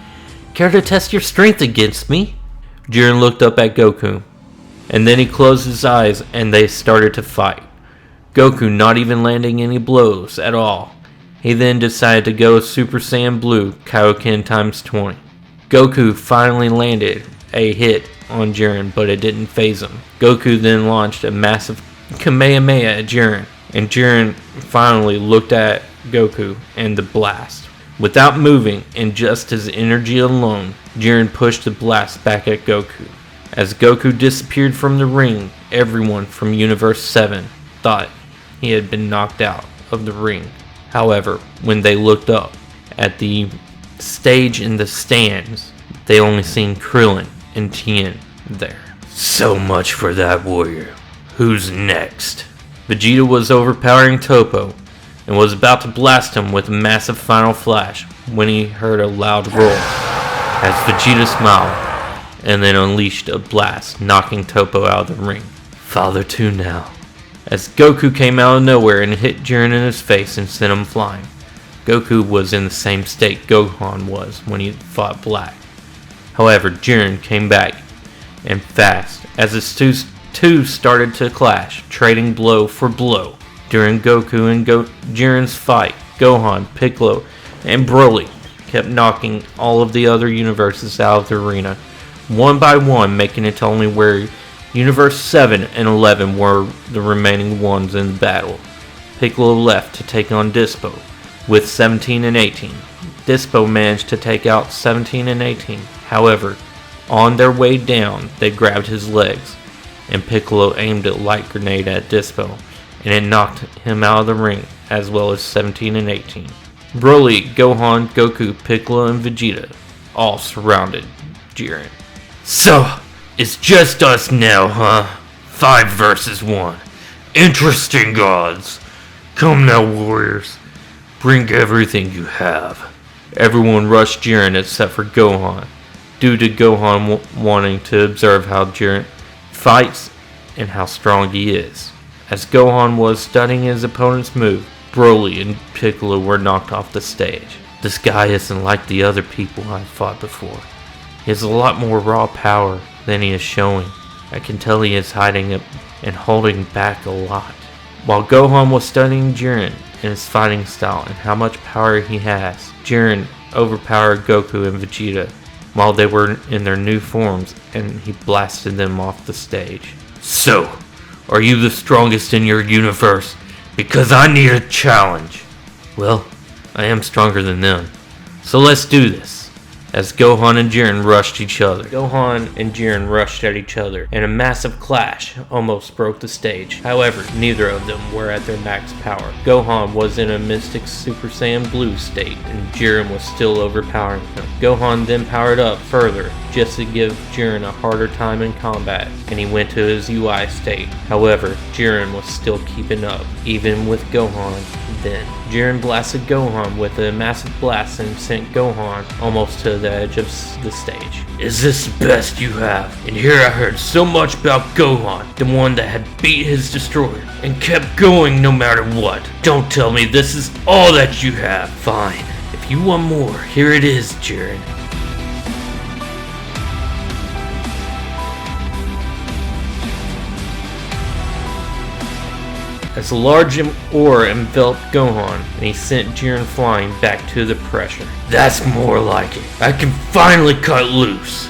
Care to test your strength against me? Jiren looked up at Goku, and then he closed his eyes and they started to fight. Goku not even landing any blows at all. He then decided to go Super Saiyan Blue Kaioken times 20. Goku finally landed a hit on Jiren, but it didn't phase him. Goku then launched a massive Kamehameha at Jiren, and Jiren finally looked at Goku and the blast. Without moving and just his energy alone, Jiren pushed the blast back at Goku. As Goku disappeared from the ring, everyone from Universe 7 thought he had been knocked out of the ring. However, when they looked up at the stage in the stands, they only seen Krillin and Tien there. So much for that warrior. Who's next? Vegeta was overpowering Toppo and was about to blast him with a massive final flash when he heard a loud roar as Vegeta smiled and then unleashed a blast, knocking Toppo out of the ring. Father 2 now. As Goku came out of nowhere and hit Jiren in his face and sent him flying. Goku was in the same state Gohan was when he fought Black. However, Jiren came back and fast as the two started to clash, trading blow for blow. During Goku and Jiren's fight, Gohan, Piccolo, and Broly kept knocking all of the other universes out of the arena, one by one, making it to only where Universe 7 and 11 were the remaining ones in the battle. Piccolo left to take on Dispo with 17 and 18. Dispo managed to take out 17 and 18. However, on their way down, they grabbed his legs, and Piccolo aimed a light grenade at Dispo, and it knocked him out of the ring, as well as 17 and 18. Broly, Gohan, Goku, Piccolo, and Vegeta all surrounded Jiren. So, it's just us now, huh? 5 versus 1. Interesting gods. Come now, warriors. Bring everything you have. Everyone rushed Jiren except for Gohan, due to Gohan wanting to observe how Jiren fights and how strong he is. As Gohan was studying his opponent's move, Broly and Piccolo were knocked off the stage. This guy isn't like the other people I've fought before. He has a lot more raw power than he is showing. I can tell he is hiding it and holding back a lot. While Gohan was studying Jiren and his fighting style and how much power he has, Jiren overpowered Goku and Vegeta while they were in their new forms, and he blasted them off the stage. So, are you the strongest in your universe? Because I need a challenge. Well, I am stronger than them. So let's do this. As Gohan and Jiren rushed each other. Gohan and Jiren rushed at each other, and a massive clash almost broke the stage. However, neither of them were at their max power. Gohan was in a Mystic Super Saiyan Blue state, and Jiren was still overpowering him. Gohan then powered up further, just to give Jiren a harder time in combat, and he went to his UI state. However, Jiren was still keeping up, even with Gohan. Then, Jiren blasted Gohan with a massive blast and sent Gohan almost to the edge of the stage. Is this the best you have? And here I heard so much about Gohan, the one that had beat his destroyer and kept going no matter what. Don't tell me this is all that you have. Fine. If you want more, here it is, Jiren. As a large aura enveloped Gohan, and he sent Jiren flying back to the pressure. That's more like it. I can finally cut loose.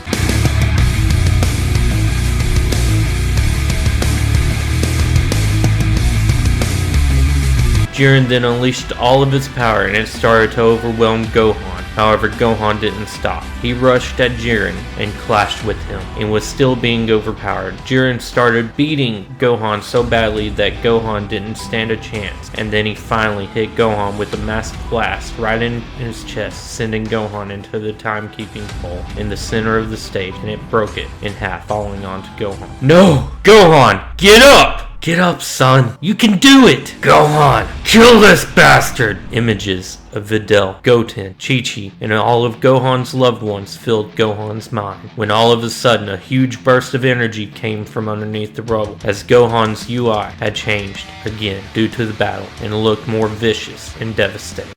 Jiren then unleashed all of his power and it started to overwhelm Gohan. However, Gohan didn't stop. He rushed at Jiren and clashed with him and was still being overpowered. Jiren started beating Gohan so badly that Gohan didn't stand a chance, and then he finally hit Gohan with a massive blast right in his chest, sending Gohan into the timekeeping pole in the center of the stage, and it broke it in half, falling onto Gohan. No! Gohan! Get up! Get up, son. You can do it! Gohan, kill this bastard! Images of Videl, Goten, Chi-Chi, and all of Gohan's loved ones filled Gohan's mind, when all of a sudden a huge burst of energy came from underneath the rubble, as Gohan's UI had changed again due to the battle and looked more vicious and devastating.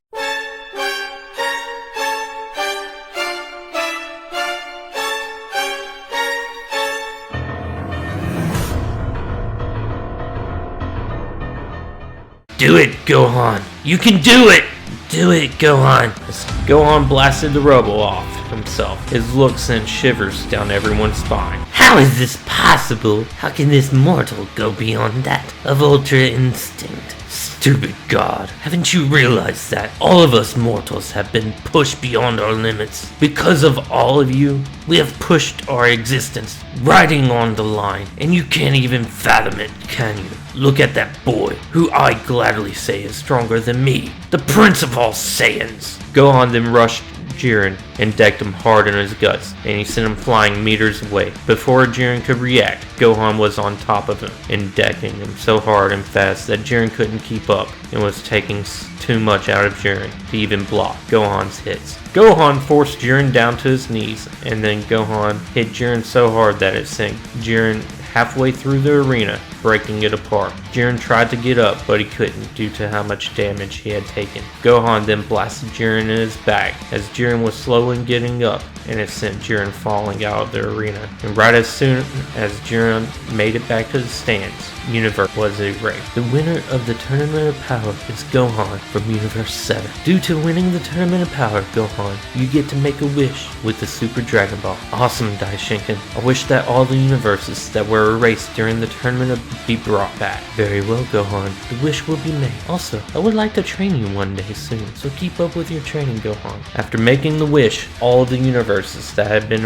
Do it, Gohan! You can do it! Do it, Gohan! As Gohan blasted the rubble off himself, his look sent shivers down everyone's spine. How is this possible? How can this mortal go beyond that of Ultra Instinct? Stupid God, haven't you realized that all of us mortals have been pushed beyond our limits? Because of all of you, we have pushed our existence riding on the line, and you can't even fathom it, can you? Look at that boy, who I gladly say is stronger than me, the Prince of all Saiyans. Gohan then rushed Jiren and decked him hard in his guts, and he sent him flying meters away. Before Jiren could react, Gohan was on top of him and decking him so hard and fast that Jiren couldn't keep up and was taking too much out of Jiren to even block Gohan's hits. Gohan forced Jiren down to his knees, and then Gohan hit Jiren so hard that it sent Jiren halfway through the arena, breaking it apart. Jiren tried to get up, but he couldn't due to how much damage he had taken. Gohan then blasted Jiren in his back as Jiren was slowly getting up, and it sent Jiren falling out of the arena. And right as soon as Jiren made it back to the stands, Universe was erased. The winner of the Tournament of Power is Gohan from Universe 7. Due to winning the Tournament of Power, Gohan, you get to make a wish with the Super Dragon Ball. Awesome, Daishinken. I wish that all the universes that were erased during the tournament be brought back. Very well, Gohan. The wish will be made. Also, I would like to train you one day soon, so keep up with your training, Gohan. After making the wish, all of the universes that had been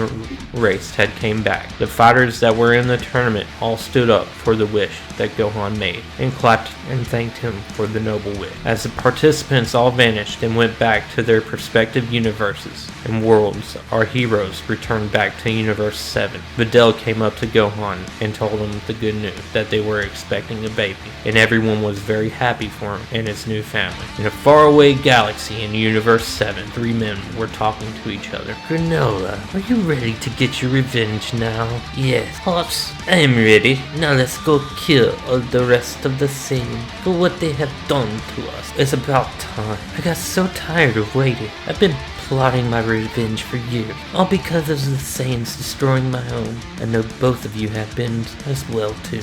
erased had came back. The fighters that were in the tournament all stood up for the wish that Gohan made and clapped and thanked him for the noble wish. As the participants all vanished and went back to their respective universes and worlds, our heroes returned back to Universe 7. Videl came up to Gohan and told him the good news that they were expecting a baby, and everyone was very happy for him and his new family. In a faraway galaxy in Universe 7, three men were talking to each other. Granola, are you ready to get your revenge now? Yes, Pops, I am ready. Now let's go kill all the rest of the Saiyans for what they have done to us. It's about time. I got so tired of waiting. I've been plotting my revenge for years, all because of the Saiyans destroying my home. I know both of you have been as well too.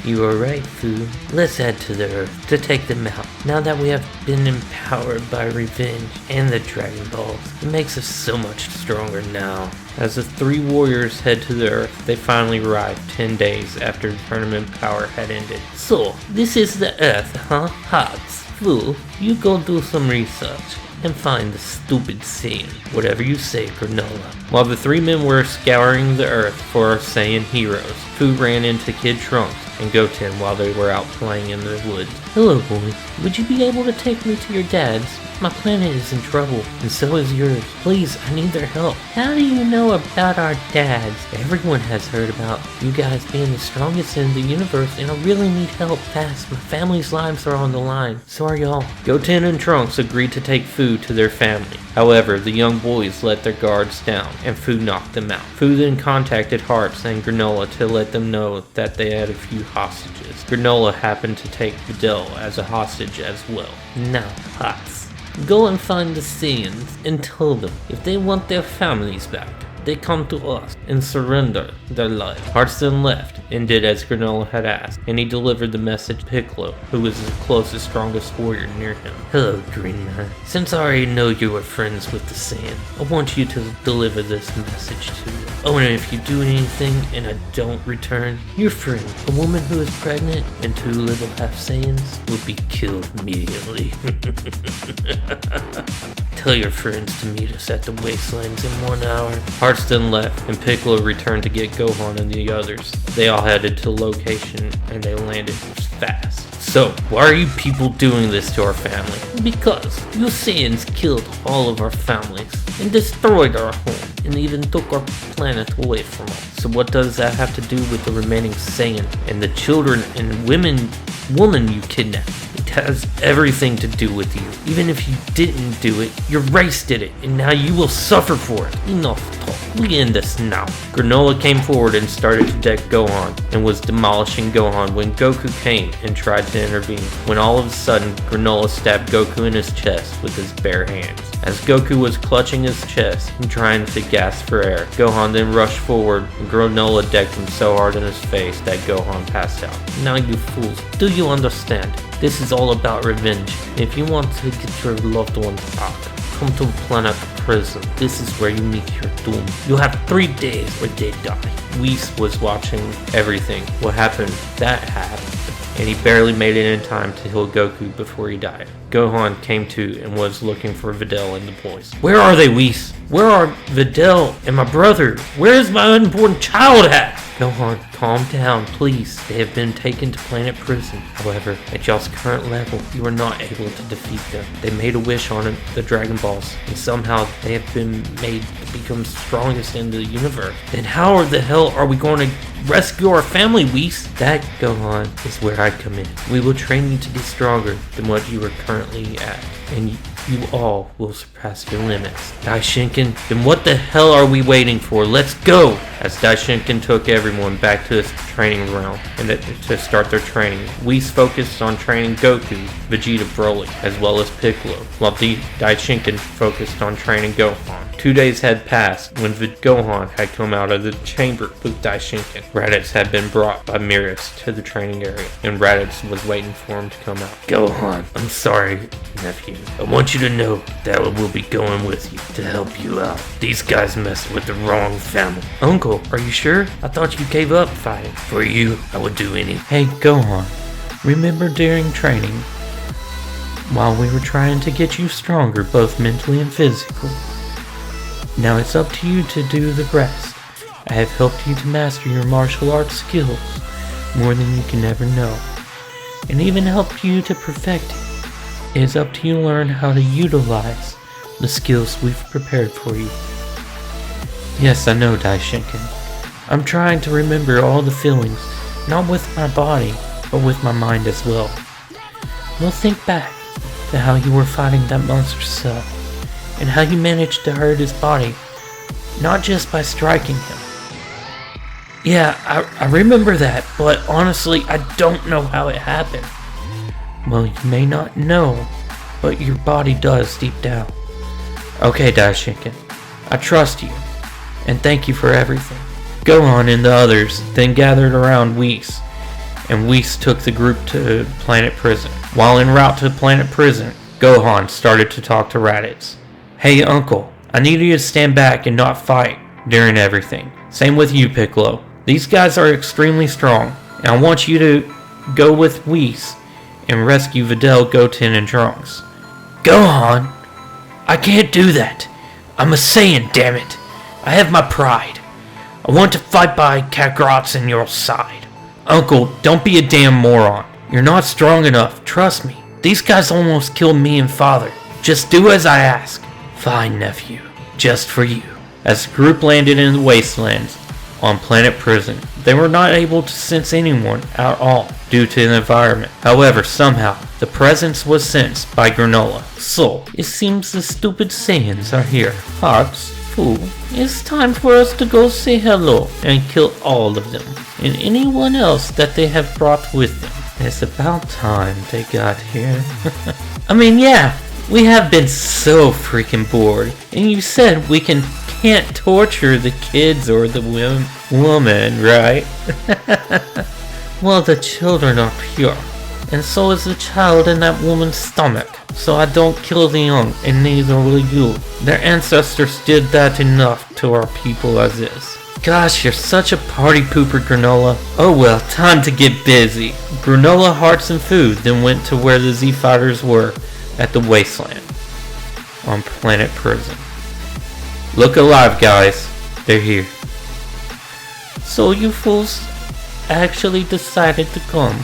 You are right, Fu. Let's head to the Earth to take them out. Now that we have been empowered by revenge and the Dragon Balls, it makes us so much stronger now. As the three warriors head to the Earth, they finally arrived 10 days after the tournament power had ended. So, this is the Earth, huh? Hots. Fu, you go do some research and find the stupid Saiyan. Whatever you say, Granola. While the three men were scouring the Earth for our Saiyan heroes, Fu ran into Kid Trunks and Goten while they were out playing in the woods. Hello, boy. Would you be able to take me to your dad's? My planet is in trouble, and so is yours. Please, I need their help. How do you know about our dads? Everyone has heard about you guys being the strongest in the universe, and I really need help fast. My family's lives are on the line. So are y'all. Goten and Trunks agreed to take Fu to their family. However, the young boys let their guards down, and Fu knocked them out. Fu then contacted Hearts and Granola to let them know that they had a few hostages. Granola happened to take Videl as a hostage as well. Now, Hearts, go and find the Saiyans and tell them if they want their families back, they come to us and surrender their life. Hearts then left and did as Granola had asked, and he delivered the message to Piccolo, who was the closest, strongest warrior near him. Hello, Green Man. Since I already know you are friends with the Saiyan, I want you to deliver this message to you. Oh, and if you do anything and I don't return, your friend, a woman who is pregnant and 2 little half Saiyans, will be killed immediately. Tell your friends to meet us at the wastelands in 1 hour. Hearts then left, and Piccolo returned to get Gohan and the others. They all headed to the location, and they landed fast. So, why are you people doing this to our family? Because you Saiyans killed all of our families, and destroyed our home, and even took our planet away from us. So what does that have to do with the remaining Saiyan, and the children and woman you kidnapped? It has everything to do with you. Even if you didn't do it, your race did it, and now you will suffer for it. Enough talk. We end this now. Granola came forward and started to deck Gohan, and was demolishing Gohan when Goku came and tried to intervene. When all of a sudden, Granola stabbed Goku in his chest with his bare hands. As Goku was clutching his chest and trying to gasp for air, Gohan then rushed forward, and Granola decked him so hard in his face that Gohan passed out. Now you fools, do you understand? This is all about revenge. If you want to get your loved ones back, come to Planet Prison. This is where you meet your doom. You have 3 days where they die. Whis was watching everything. What happened? That happened. And he barely made it in time to heal Goku before he died. Gohan came to and was looking for Videl and the boys. Where are they, Whis? Where are Videl and my brother? Where is my unborn child at? Gohan, calm down, please. They have been taken to Planet Prison. However, at y'all's current level, you are not able to defeat them. They made a wish on the Dragon Balls, and somehow they have been made to become strongest in the universe. Then how the hell are we going to rescue our family, Whis? That, Gohan, is where I come in. We will train you to be stronger than what you are currently at, and you all will surpass your limits. Daishinkin, then what the hell are we waiting for? Let's go! As Daishinkin took everyone back to his training ground and to start their training, Whis focused on training Goku, Vegeta, Broly, as well as Piccolo, while Daishinkin focused on training Gohan. 2 days had passed when Gohan had come out of the chamber with Daishinkin. Raditz had been brought by Beerus to the training area, and Raditz was waiting for him to come out. Gohan, I'm sorry, nephew. I want you to know that I will be going with you to help you out. These guys messed with the wrong family. Uncle, are you sure? I thought you gave up fighting. For you, I would do anything. Hey, Gohan, remember during training, while we were trying to get you stronger, both mentally and physically? Now it's up to you to do the rest. I have helped you to master your martial arts skills more than you can ever know, and even helped you to perfect it. It is up to you to learn how to utilize the skills we've prepared for you. Yes, I know, Daishinkin. I'm trying to remember all the feelings, not with my body, but with my mind as well. We'll think back to how you were fighting that monster cell, and how you managed to hurt his body, not just by striking him. Yeah, I remember that, but honestly, I don't know how it happened. Well, you may not know, but your body does deep down. Okay, Daishinkin, I trust you, and thank you for everything. Gohan and the others then gathered around Whis, and Whis took the group to Planet Prison. While en route to Planet Prison, Gohan started to talk to Raditz. Hey, Uncle, I need you to stand back and not fight during everything. Same with you, Piccolo. These guys are extremely strong, and I want you to go with Whis and rescue Videl, Goten, and Trunks. Gohan, I can't do that. I'm a Saiyan, damn it. I have my pride. I want to fight by Kakarot's and your side. Uncle, don't be a damn moron. You're not strong enough, trust me. These guys almost killed me and Father. Just do as I ask. Fine, nephew. Just for you. As the group landed in the wastelands on Planet Prison, they were not able to sense anyone at all due to the environment. However, somehow, the presence was sensed by Granola. So, it seems the stupid Saiyans are here. Hearts, fool, it's time for us to go say hello and kill all of them, and anyone else that they have brought with them. It's about time they got here. I mean, yeah, we have been so freaking bored, and you said we can can't torture the kids or the woman, right? Well, the children are pure, and so is the child in that woman's stomach. So I don't kill the young, and neither will you. Their ancestors did that enough to our people as is. Gosh, you're such a party pooper, Granola. Oh well, time to get busy. Granola, hearts, and food then went to where the Z-Fighters were at the wasteland on Planet Prison. Look alive, guys. They're here. So you fools actually decided to come.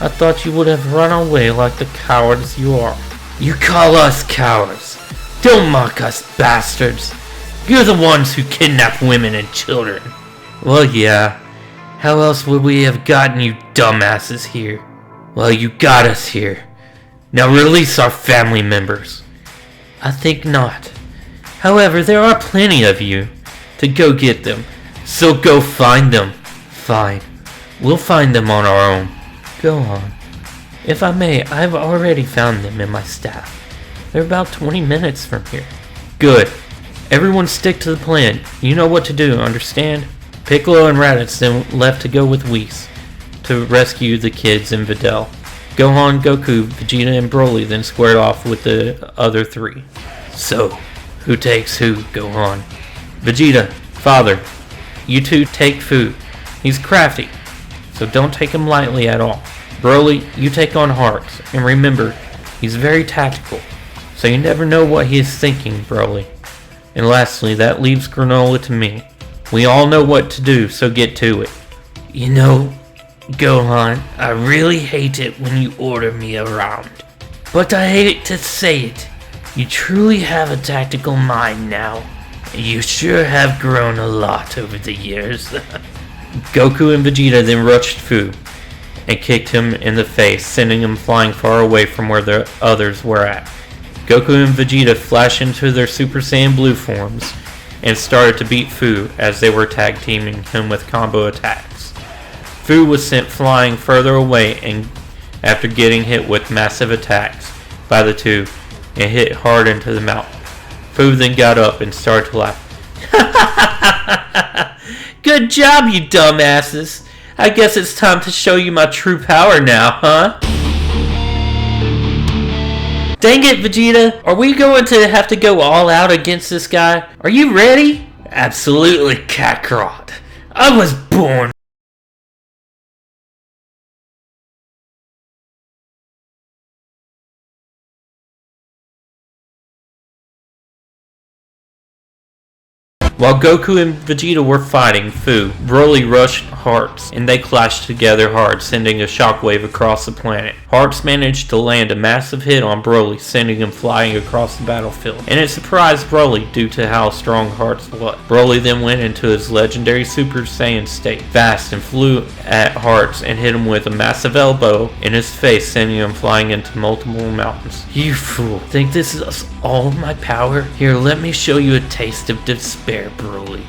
I thought you would have run away like the cowards you are. You call us cowards? Don't mock us, bastards. You're the ones who kidnap women and children. Well, yeah. How else would we have gotten you dumbasses here? Well, you got us here. Now release our family members. I think not. However, there are plenty of you to go get them. So go find them. Fine. We'll find them on our own. Go on. If I may, I've already found them in my staff. They're about 20 minutes from here. Good. Everyone stick to the plan. You know what to do, understand? Piccolo and Raditz then left to go with Whis to rescue the kids and Videl. Gohan, Goku, Vegeta, and Broly then squared off with the other three. So, who takes who, Gohan? Vegeta, father, you two take food. He's crafty, so don't take him lightly at all. Broly, you take on hearts, and remember, he's very tactical, so you never know what he is thinking, Broly. And lastly, that leaves Granola to me. We all know what to do, so get to it. You know, Gohan, I really hate it when you order me around. But I hate to say it, you truly have a tactical mind now. You sure have grown a lot over the years. Goku and Vegeta then rushed Fu and kicked him in the face, sending him flying far away from where the others were at. Goku and Vegeta flashed into their Super Saiyan Blue forms and started to beat Fu as they were tag teaming him with combo attacks. Fu was sent flying further away and after getting hit with massive attacks by the two and hit hard into the mouth. Fu then got up and started to laugh. Good job, you dumbasses! I guess it's time to show you my true power now, huh? Dang it, Vegeta! Are we going to have to go all out against this guy? Are you ready? Absolutely, Kakarot. I was born. While Goku and Vegeta were fighting Fu, Broly rushed Hearts, and they clashed together hard, sending a shockwave across the planet. Hearts managed to land a massive hit on Broly, sending him flying across the battlefield, and it surprised Broly due to how strong Hearts was. Broly then went into his legendary Super Saiyan state, fast, and flew at Hearts and hit him with a massive elbow in his face, sending him flying into multiple mountains. You fool, think this is all my power? Here, let me show you a taste of despair, Broly.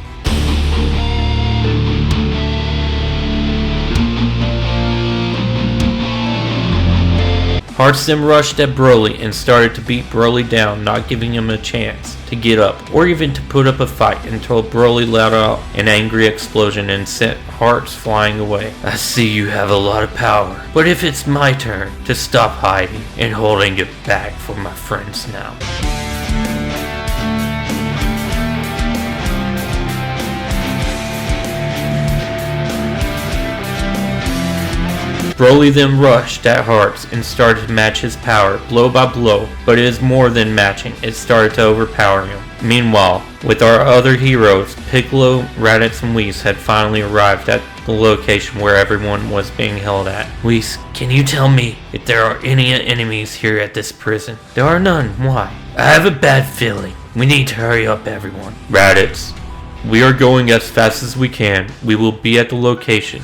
Hearts then rushed at Broly and started to beat Broly down, not giving him a chance to get up or even to put up a fight until Broly let out an angry explosion and sent Hearts flying away. I see you have a lot of power, but if it's my turn to stop hiding and holding it back for my friends now. Broly then rushed at Hearts and started to match his power blow by blow, but it is more than matching, it started to overpower him. Meanwhile, with our other heroes, Piccolo, Raditz, and Whis had finally arrived at the location where everyone was being held at. Whis, can you tell me if there are any enemies here at this prison? There are none. Why? I have a bad feeling. We need to hurry up, everyone. Raditz, we are going as fast as we can. We will be at the location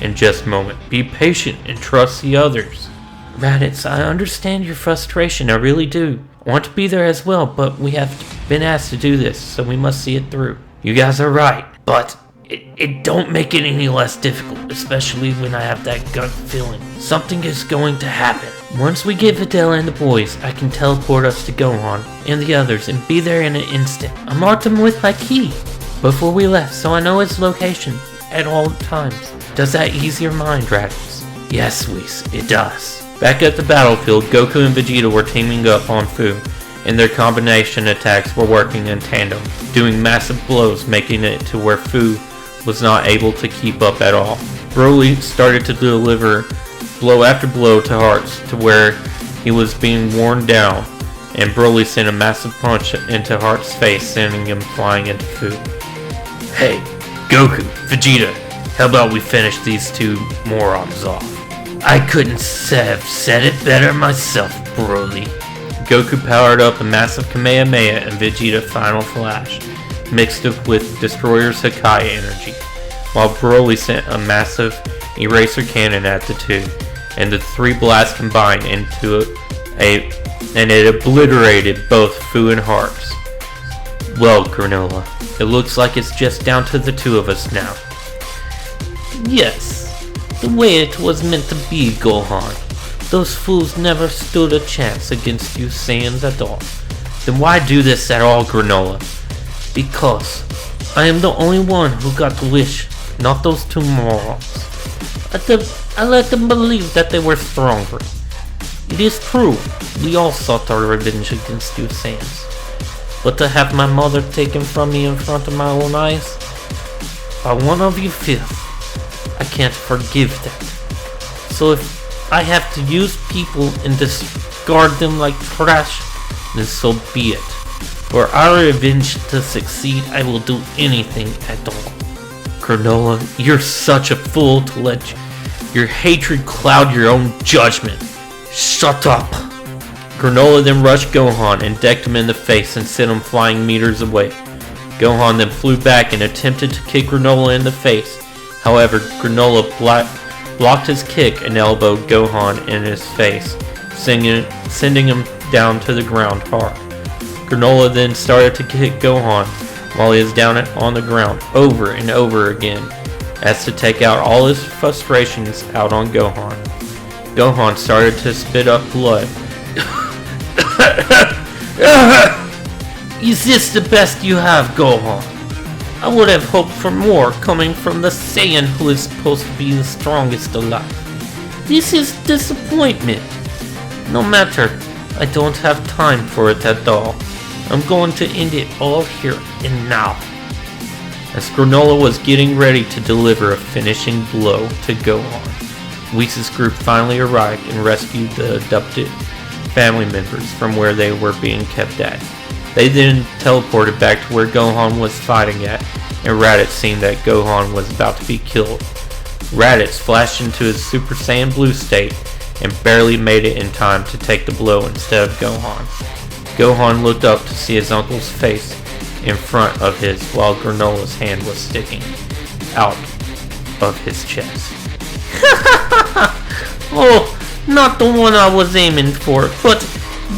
in just a moment. Be patient and trust the others. Raditz, I understand your frustration, I really do. I want to be there as well, but we have been asked to do this, so we must see it through. You guys are right, but It don't make it any less difficult, especially when I have that gut feeling. Something is going to happen. Once we get Videl and the boys, I can teleport us to Gohan and the others and be there in an instant. I marked him with my key before we left, so I know his location at all times. Does that ease your mind, Raditz? Yes, Whis, it does. Back at the battlefield, Goku and Vegeta were teaming up on Fu, and their combination attacks were working in tandem, doing massive blows, making it to where Fu was not able to keep up at all. Broly started to deliver blow after blow to Hearts to where he was being worn down, and Broly sent a massive punch into Hearts' face, sending him flying into Fu. Hey, Goku, Vegeta, how about we finish these two morons off? I couldn't have said it better myself, Broly. Goku powered up a massive Kamehameha and Vegeta Final Flash, mixed up with Destroyer's Hakai energy, while Broly sent a massive Eraser Cannon at the two, and the three blasts combined into and it obliterated both Fu and Hearts. Well, Granola, it looks like it's just down to the two of us now. Yes, the way it was meant to be, Gohan. Those fools never stood a chance against you Saiyans at all. Then why do this at all, Granola? Because I am the only one who got the wish, not those two morons. I let them believe that they were stronger. It is true, we all sought our revenge against you Saiyans. But to have my mother taken from me in front of my own eyes, by one of you fifth, I can't forgive that. So if I have to use people and discard them like trash, then so be it. For our revenge to succeed, I will do anything at all. Granola, you're such a fool to let your hatred cloud your own judgment. Shut up! Granola then rushed Gohan and decked him in the face and sent him flying meters away. Gohan then flew back and attempted to kick Granola in the face. However, Granola blocked his kick and elbowed Gohan in his face, sending him down to the ground hard. Granola then started to kick Gohan while he was down on the ground over and over again, as to take out all his frustrations out on Gohan. Gohan started to spit up blood. Is this the best you have, Gohan? I would have hoped for more coming from the Saiyan who is supposed to be the strongest alive. This is disappointment. No matter, I don't have time for it at all. I'm going to end it all here and now. As Granola was getting ready to deliver a finishing blow to Gohan, Whis' group finally arrived and rescued the abducted family members from where they were being kept at. They then teleported back to where Gohan was fighting at, and Raditz, seeing that Gohan was about to be killed. Raditz flashed into his Super Saiyan Blue state and barely made it in time to take the blow instead of Gohan. Gohan looked up to see his uncle's face in front of his while Granola's hand was sticking out of his chest. Oh, not the one I was aiming for, but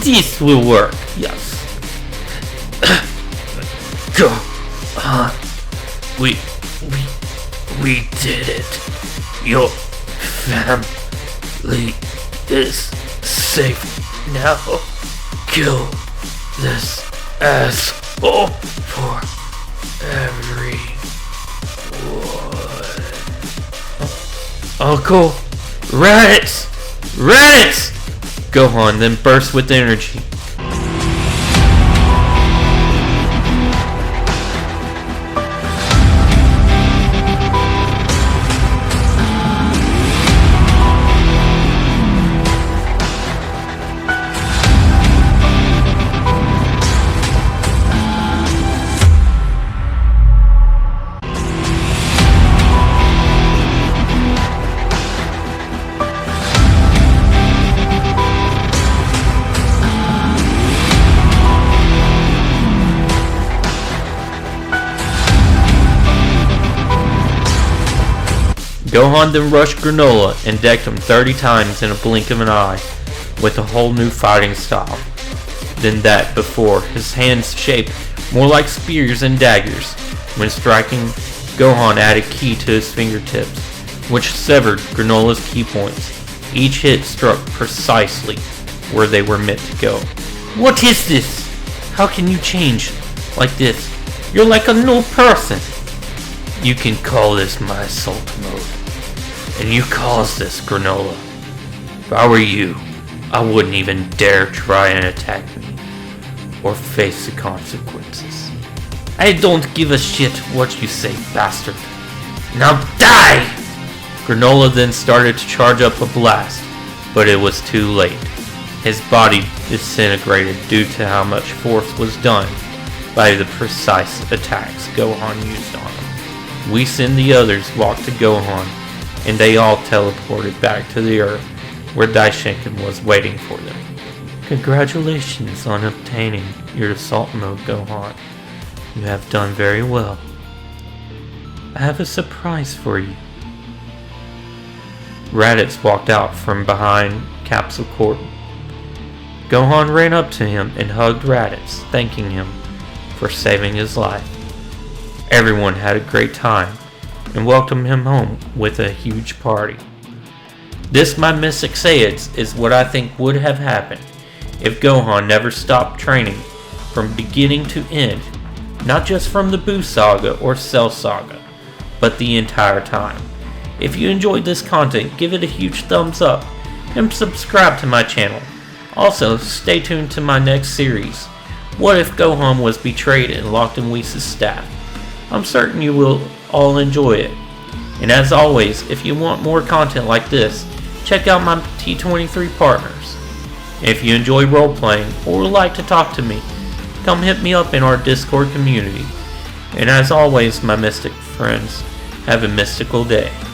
this will work, yes. Gohan, we did it. Your family is safe now. Kill this asshole for everyone. Uncle Raditz! Raditz! Gohan then burst with energy. Gohan then rushed Granola and decked him 30 times in a blink of an eye, with a whole new fighting style than that before, his hands shaped more like spears and daggers. When striking, Gohan added ki to his fingertips, which severed Granola's ki points. Each hit struck precisely where they were meant to go. What is this? How can you change like this? You're like a new person. You can call this my assault mode. And you caused this, Granola. If I were you, I wouldn't even dare try and attack me, or face the consequences. I don't give a shit what you say, bastard. Now die! Granola then started to charge up a blast, but it was too late. His body disintegrated due to how much force was done by the precise attacks Gohan used on him. Whis and the others walked to Gohan, and they all teleported back to the Earth, where Daishinkan was waiting for them. Congratulations on obtaining your assault mode, Gohan. You have done very well. I have a surprise for you. Raditz walked out from behind Capsule Corp. Gohan ran up to him and hugged Raditz, thanking him for saving his life. Everyone had a great time and welcomed him home with a huge party. This, my Mystic Saiyans, is what I think would have happened if Gohan never stopped training from beginning to end, not just from the Buu Saga or Cell Saga, but the entire time. If you enjoyed this content, give it a huge thumbs up and subscribe to my channel. Also, stay tuned to my next series, What If Gohan Was Betrayed and Locked in Whis' Staff? I'm certain you will all enjoy it. And as always, if you want more content like this, check out my T23 partners. If you enjoy role-playing or would like to talk to me, come hit me up in our Discord community. And as always, my mystic friends, have a mystical day.